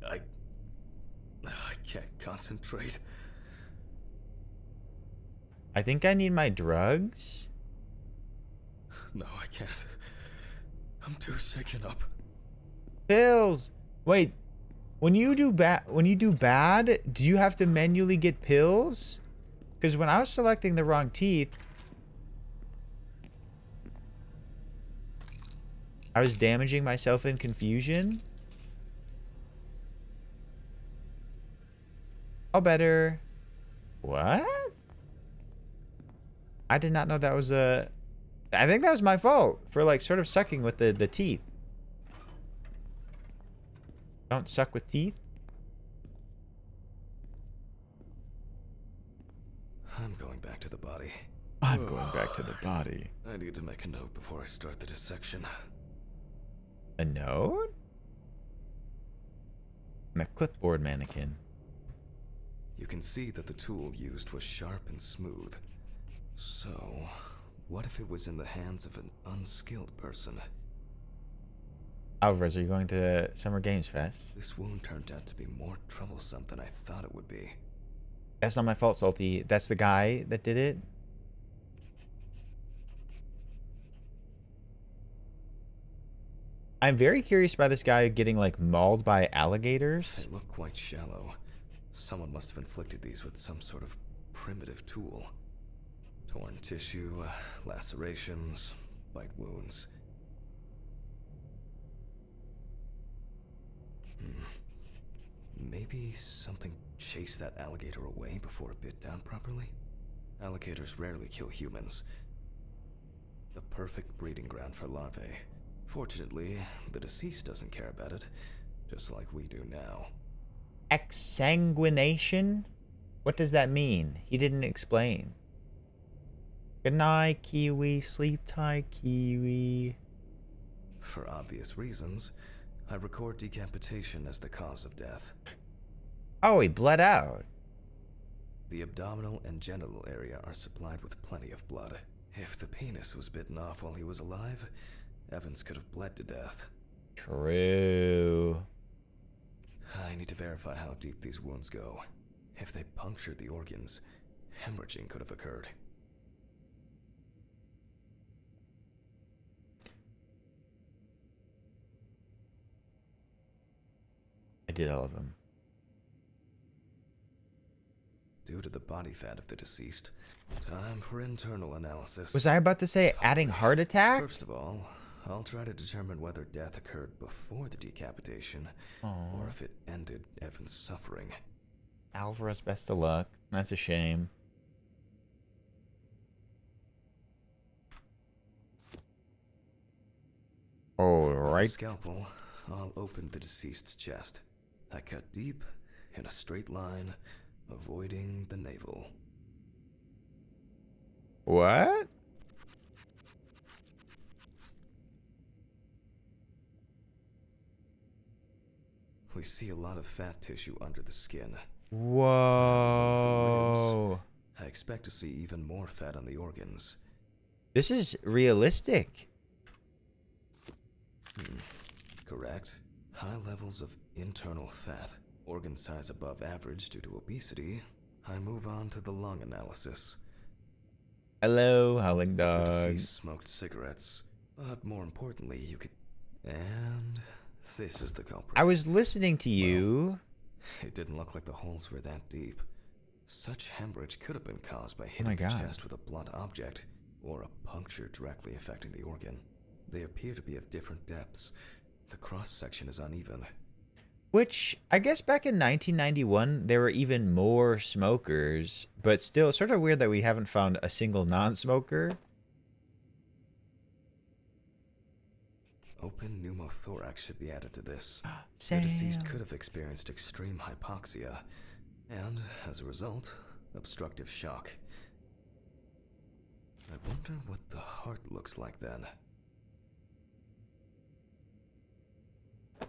I can't concentrate. I think I need my drugs. No, I can't. I'm too shaken up. Pills. Wait, when you do bad, do you have to manually get pills? Because when I was selecting the wrong teeth, I was damaging myself in confusion. Oh, better. What? I did not know that was a I think that was my fault for like sort of sucking with the teeth. Don't suck with teeth. I'm going back to the body. I'm going back to the body. I need to make a note before I start the dissection. A note? I'm a clipboard mannequin. You can see that the tool used was sharp and smooth. So, what if it was in the hands of an unskilled person? Alvarez, are you going to Summer Games Fest? This wound turned out to be more troublesome than I thought it would be. That's not my fault, Salty. That's the guy that did it. I'm very curious about this guy getting like mauled by alligators. They look quite shallow. Someone must have inflicted these with some sort of primitive tool. Torn tissue, lacerations, bite wounds. Maybe something chased that alligator away before it bit down properly? Alligators rarely kill humans. The perfect breeding ground for larvae. Fortunately, the deceased doesn't care about it, just like we do now. Exsanguination? What does that mean? He didn't explain. Good night, Kiwi. Sleep tight, Kiwi. For obvious reasons, I record decapitation as the cause of death. Oh, he bled out. The abdominal and genital area are supplied with plenty of blood. If the penis was bitten off while he was alive, Evans could have bled to death. True. I need to verify how deep these wounds go. If they punctured the organs, hemorrhaging could have occurred. I did all of them. Due to the body fat of the deceased, time for internal analysis. Was I about to say adding heart attack? First of all, I'll try to determine whether death occurred before the decapitation, or if it ended Evan's suffering. Alvarez, best of luck. That's a shame. Alright. With the scalpel, I'll open the deceased's chest. I cut deep, in a straight line, avoiding the navel. What? We see a lot of fat tissue under the skin. Whoa. I expect to see even more fat on the organs. This is realistic. Correct. High levels of internal fat, organ size above average due to obesity. I move on to the lung analysis. Hello, howling The dog. deceased smoked cigarettes, but more importantly, you could... And this is the culprit. I was listening to you. It didn't look like the holes were that deep. Such hemorrhage could have been caused by hitting the chest with a blunt object, or a puncture directly affecting the organ. They appear to be of different depths. The cross-section is uneven. Which, I guess back in 1991, there were even more smokers, but still sort of weird that we haven't found a single non-smoker. Open pneumothorax should be added to this. Sam. The deceased could have experienced extreme hypoxia, and, as a result, obstructive shock. I wonder what the heart looks like then.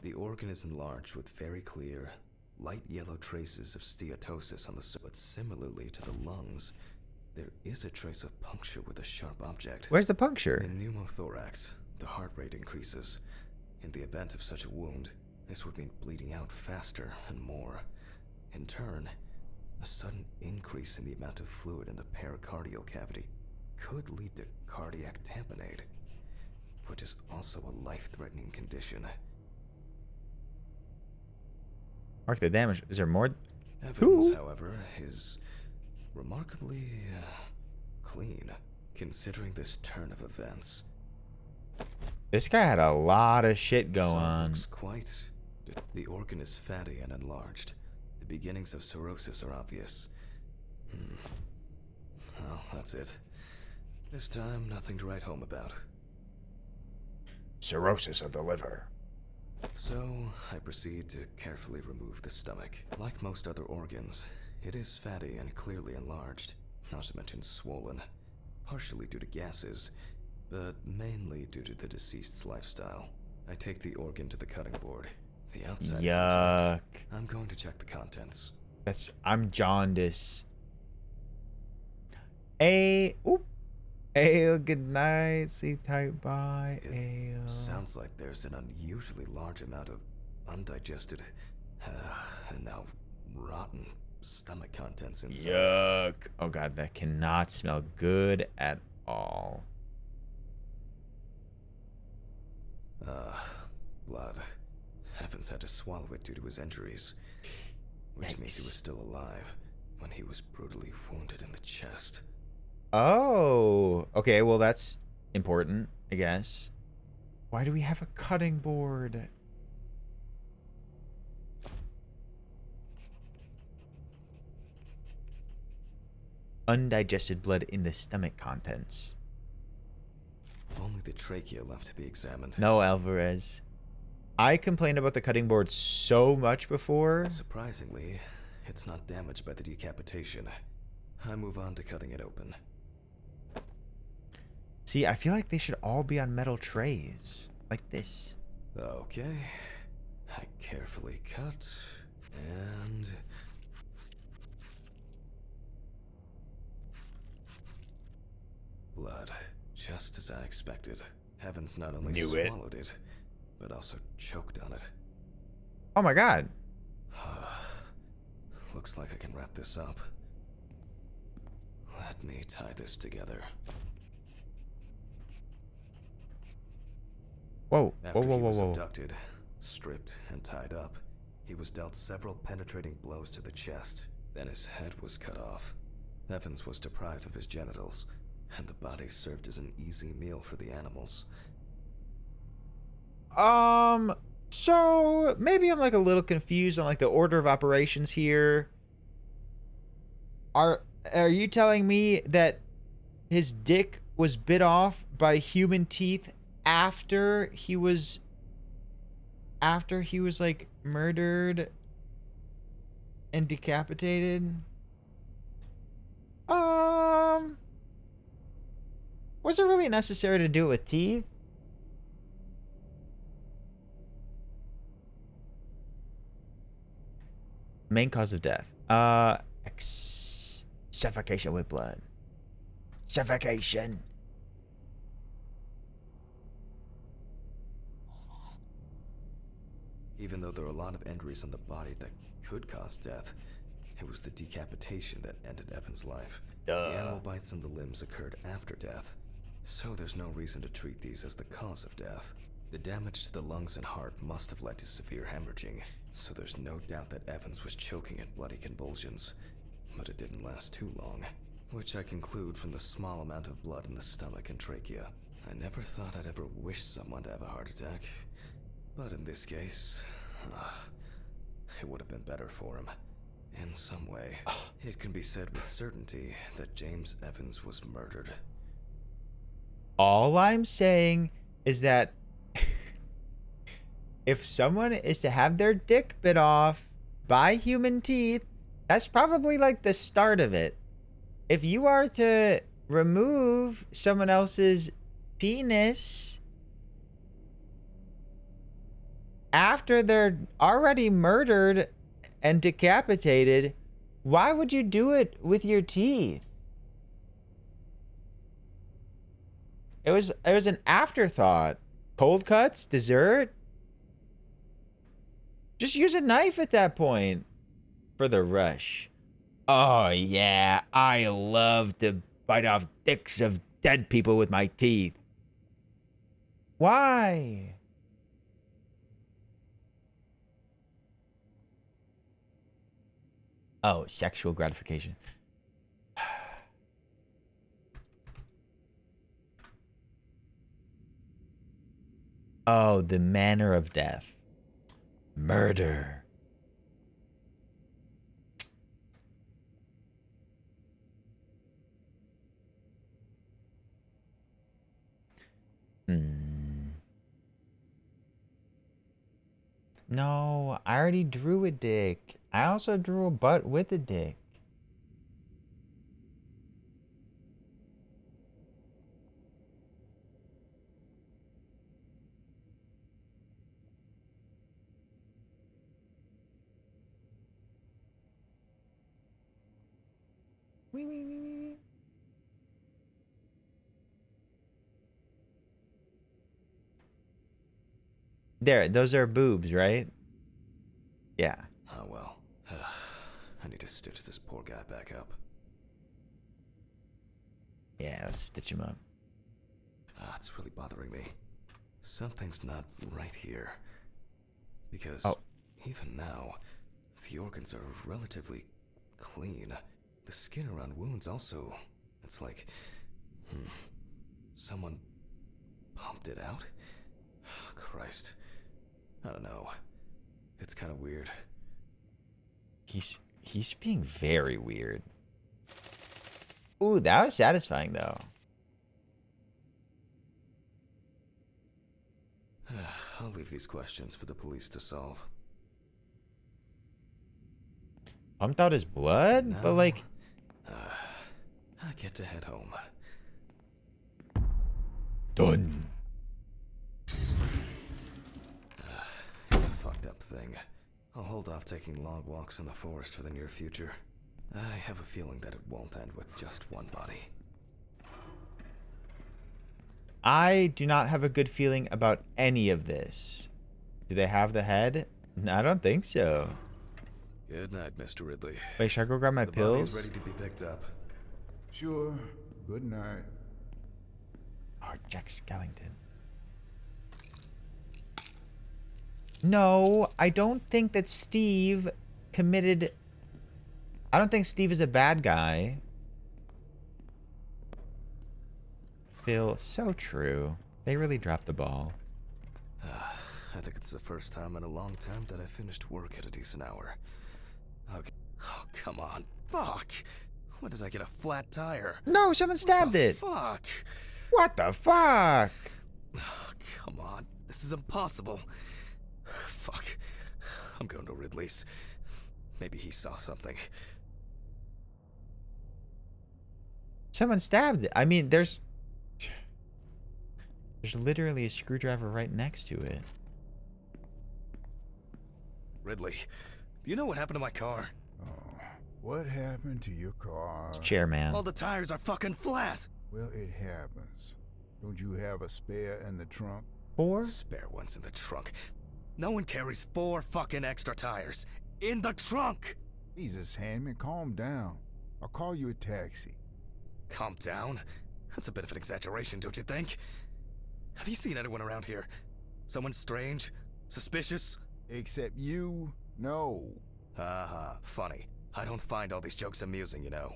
The organ is enlarged with very clear, light yellow traces of steatosis on the surface. But similarly to the lungs, there is a trace of puncture with a sharp object. Where's the puncture? In pneumothorax, the heart rate increases. In the event of such a wound, this would mean bleeding out faster and more. In turn, a sudden increase in the amount of fluid in the pericardial cavity could lead to cardiac tamponade, which is also a life-threatening condition. Mark the damage. Is there more? Evans, however, is remarkably clean, considering this turn of events. This guy had a lot of shit going on. Looks quite... The organ is fatty and enlarged. The beginnings of cirrhosis are obvious. Well, that's it. This time, nothing to write home about. Cirrhosis of the liver. So, I proceed to carefully remove the stomach. Like most other organs, it is fatty and clearly enlarged, not to mention swollen, partially due to gases, but mainly due to the deceased's lifestyle. I take the organ to the cutting board. The outside is intact. I'm going to check the contents. I'm jaundice. Ale, good night. Sleep tight, bye. Ale. Sounds like there's an unusually large amount of undigested, and now rotten stomach contents inside. Yuck. Oh god, that cannot smell good at all. Blood. Evans had to swallow it due to his injuries, which means he was still alive when he was brutally wounded in the chest. Oh, okay, well that's important, I guess. Why do we have a cutting board? Undigested blood in the stomach contents. Only the trachea left to be examined. No, Alvarez. I complained about the cutting board so much before. Surprisingly, it's not damaged by the decapitation. I move on to cutting it open. See, I feel like they should all be on metal trays. Like this. Okay. I carefully cut, and... blood. Just as I expected. Evans not only swallowed it, but also choked on it. Oh my god. Looks like I can wrap this up. Let me tie this together. Whoa, After whoa. he was abducted, stripped, and tied up, he was dealt several penetrating blows to the chest. Then his head was cut off. Evans was deprived of his genitals, and the body served as an easy meal for the animals. So maybe I'm like a little confused on like the order of operations here. Are you telling me that his dick was bit off by human teeth after he was like murdered and decapitated? Was it really necessary to do it with teeth? Main cause of death. Suffocation with blood. Suffocation. Even though there are a lot of injuries on the body that could cause death, it was the decapitation that ended Evan's life. The animal bites in the limbs occurred after death, so there's no reason to treat these as the cause of death. The damage to the lungs and heart must have led to severe hemorrhaging, so there's no doubt that Evans was choking in bloody convulsions. But it didn't last too long, which I conclude from the small amount of blood in the stomach and trachea. I never thought I'd ever wish someone to have a heart attack, but in this case, it would have been better for him. In some way, it can be said with certainty that James Evans was murdered. All I'm saying is that if someone is to have their dick bit off by human teeth, that's probably like the start of it. If you are to remove someone else's penis after they're already murdered and decapitated, why would you do it with your teeth? It was an afterthought. Cold cuts, dessert. Just use a knife at that point for the rush. Oh yeah, I love to bite off dicks of dead people with my teeth. Why? Oh, sexual gratification. Oh, the manner of death. Murder. No, I already drew a dick. I also drew a butt with a dick. Wee, wee, wee, wee, wee. There, those are boobs, right? Yeah. Oh well. I need to stitch this poor guy back up. Yeah, let's stitch him up. It's really bothering me. Something's not right here. Because even now, the organs are relatively clean. The skin around wounds also, it's like, someone pumped it out? Christ. I don't know. It's kind of weird. He's being very weird. Ooh, that was satisfying though. I'll leave these questions for the police to solve. Pumped out his blood? Now, but like... I get to head home. Done. It's a fucked up thing. I'll hold off taking long walks in the forest for the near future. I have a feeling that it won't end with just one body. I do not have a good feeling about any of this. Do they have the head? No, I don't think so. Good night, Mr. Ridley. Wait, should I go grab my the pills? Body's ready to be picked up. Sure. Good night. Oh, Jack Skellington. No, I don't think that Steve committed... I don't think Steve is a bad guy. Phil, so true. They really dropped the ball. I think it's the first time in a long time that I finished work at a decent hour. Okay. Oh, come on. Fuck! When did I get a flat tire? No, someone stabbed it! Fuck! What the fuck? Oh, come on. This is impossible. Fuck. I'm going to Ridley's. Maybe he saw something. Someone stabbed it. I mean, there's literally a screwdriver right next to it. Ridley, do you know what happened to my car? Oh, what happened to your car? It's Chairman. All the tires are fucking flat. Well, it happens. Don't you have a spare in the trunk? 4? Spare ones in the trunk. No one carries 4 fucking extra tires in the trunk. Jesus, Handman, calm down. I'll call you a taxi. Calm down? That's a bit of an exaggeration, don't you think? Have you seen anyone around here? Someone strange? Suspicious? Except you? No. Haha, funny. I don't find all these jokes amusing, you know.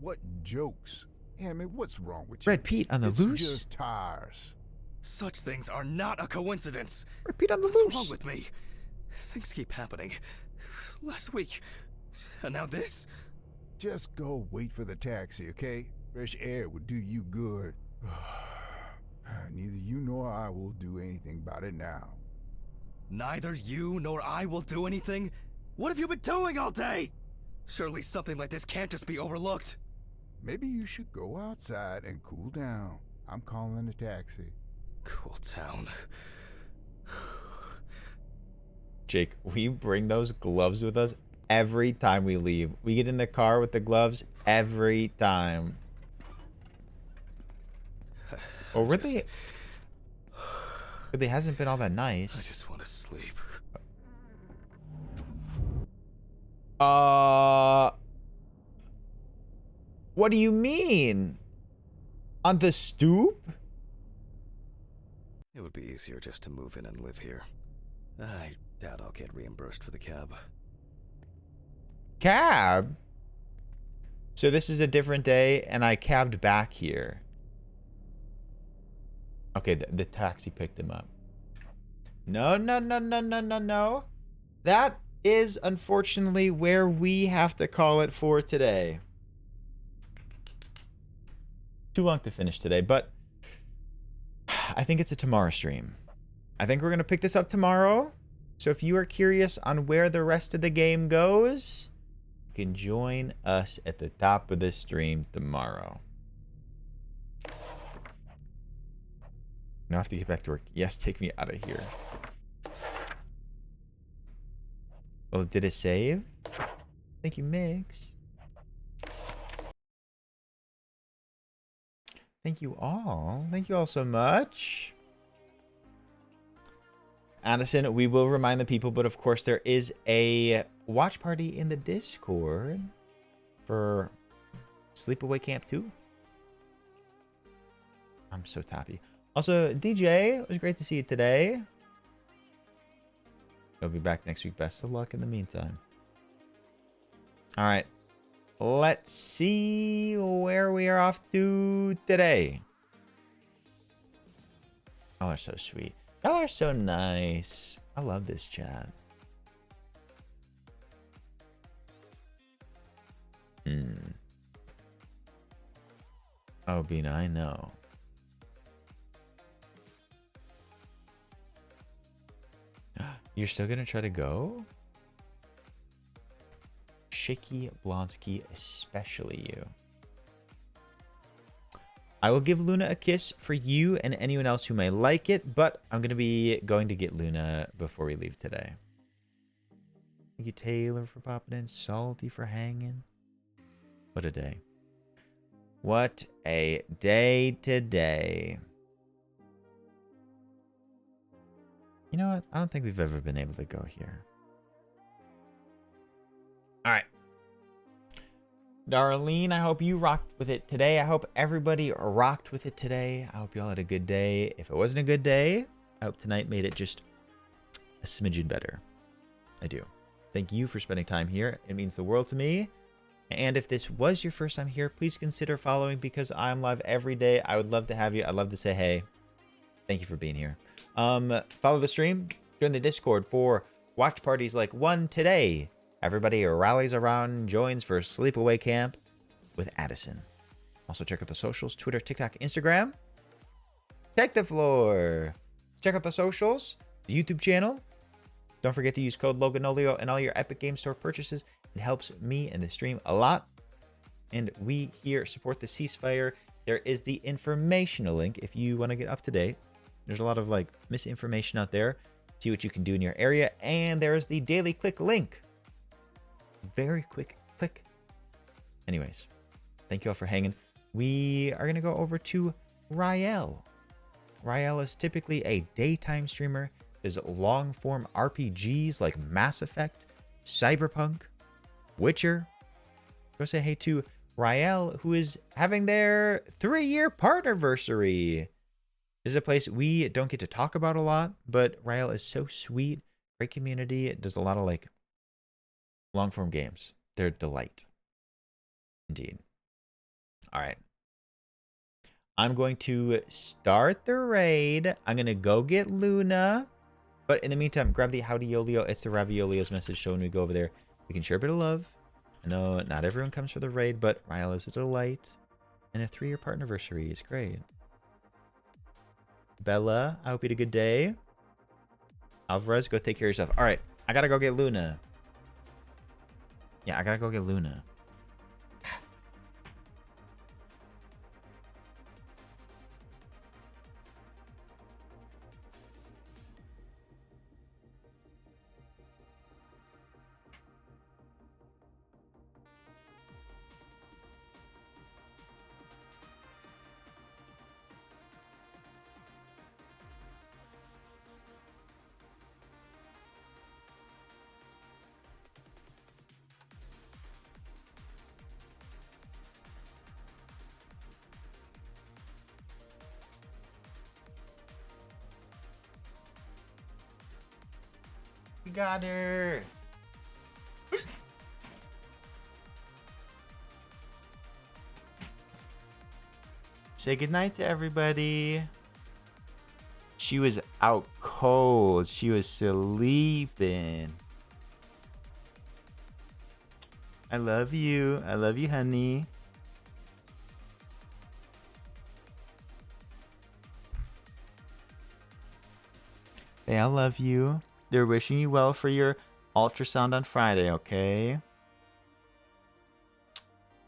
What jokes? Handman, what's wrong with you? Red Pete on the loose? It's just tires. Such things are not a coincidence. Red Pete on the What's loose? wrong with me? Things keep happening. Last week, and now this? Just go wait for the taxi, okay? Fresh air would do you good. Neither you nor I will do anything about it now. Neither you nor I will do anything? What have you been doing all day? Surely something like this can't just be overlooked. Maybe you should go outside and cool down. I'm calling a taxi. Cool down. Jake, we bring those gloves with us every time we leave. We get in the car with the gloves every time. Oh, really? Really hasn't been all that nice. I just want to sleep. What do you mean? On the stoop? It would be easier just to move in and live here. I doubt I'll get reimbursed for the cab. Cab? So this is a different day and I cabbed back here. Okay, the taxi picked him up. No. That is unfortunately where we have to call it for today. Too long to finish today, but I think it's a tomorrow stream. I think we're going to pick this up tomorrow. So if you are curious on where the rest of the game goes, you can join us at the top of the stream tomorrow. Now I have to get back to work. Yes, take me out of here. Well, did it save? Thank you, Mix. Thank you all. Thank you all so much. Addison, we will remind the people, but of course there is a watch party in the Discord for Sleepaway Camp 2. I'm so tappy. Also, DJ, it was great to see you today. You'll be back next week. Best of luck in the meantime. All right. Let's see where we are off to today. Y'all are so sweet. Y'all are so nice. I love this chat. Oh, Bina, I know. You're still gonna try to go? Shaky Blonsky, especially you. I will give Luna a kiss for you and anyone else who may like it, but I'm going to be going to get Luna before we leave today. Thank you, Taylor, for popping in. Salty for hanging. What a day. What a day today. You know what? I don't think we've ever been able to go here. All right. Darlene, I hope you rocked with it today. I hope everybody rocked with it today. I hope you all had a good day. If it wasn't a good day, I hope tonight made it just a smidgen better. I do. Thank you for spending time here. It means the world to me. And if this was your first time here, please consider following because I'm live every day. I would love to have you. I'd love to say hey. Thank you for being here. Follow the stream. Join the Discord for watch parties like one today. Everybody rallies around, joins for Sleepaway Camp with Addison. Also check out the socials, Twitter, TikTok, Instagram. Take the floor. Check out the socials, the YouTube channel. Don't forget to use code Loganolio in all your Epic Game Store purchases. It helps me and the stream a lot. And we here support the ceasefire. There is the informational link if you want to get up to date. There's a lot of like misinformation out there. See what you can do in your area. And there's the daily click link. Very quick click. Anyways, thank you all for hanging. We are going to go over to Rael. Rael is typically a daytime streamer. Does long form RPGs like Mass Effect, Cyberpunk, Witcher. Go say hey to Rael, who is having their 3-year partnerversary. This is a place we don't get to talk about a lot, but Rael is so sweet. Great community. It does a lot of like long form games. They're a delight. Indeed. All right. I'm going to start the raid. I'm going to go get Luna. But in the meantime, grab the Howdy Yolio. It's the Raviolios message. So when we go over there, we can share a bit of love. I know not everyone comes for the raid, but Rael is a delight. And a 3-year partnerversary is great. Bella, I hope you had a good day. Alvarez, go take care of yourself. All right. I got to go get Luna. Yeah, I got to go get Luna. We got her. Say goodnight to everybody. She was out cold. She was sleeping. I love you. I love you, honey. Hey, I love you. They're wishing you well for your ultrasound on Friday, okay?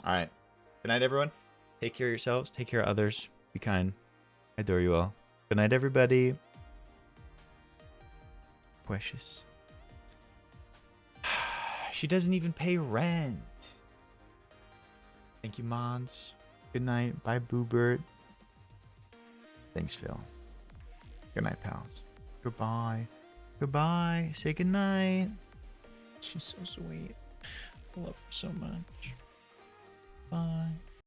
All right. Good night, everyone. Take care of yourselves. Take care of others. Be kind. I adore you all. Good night, everybody. Precious. She doesn't even pay rent. Thank you, mods. Good night. Bye, Boobert. Thanks, Phil. Good night, pals. Goodbye. Goodbye. Say good night. She's so sweet. I love her so much. Bye.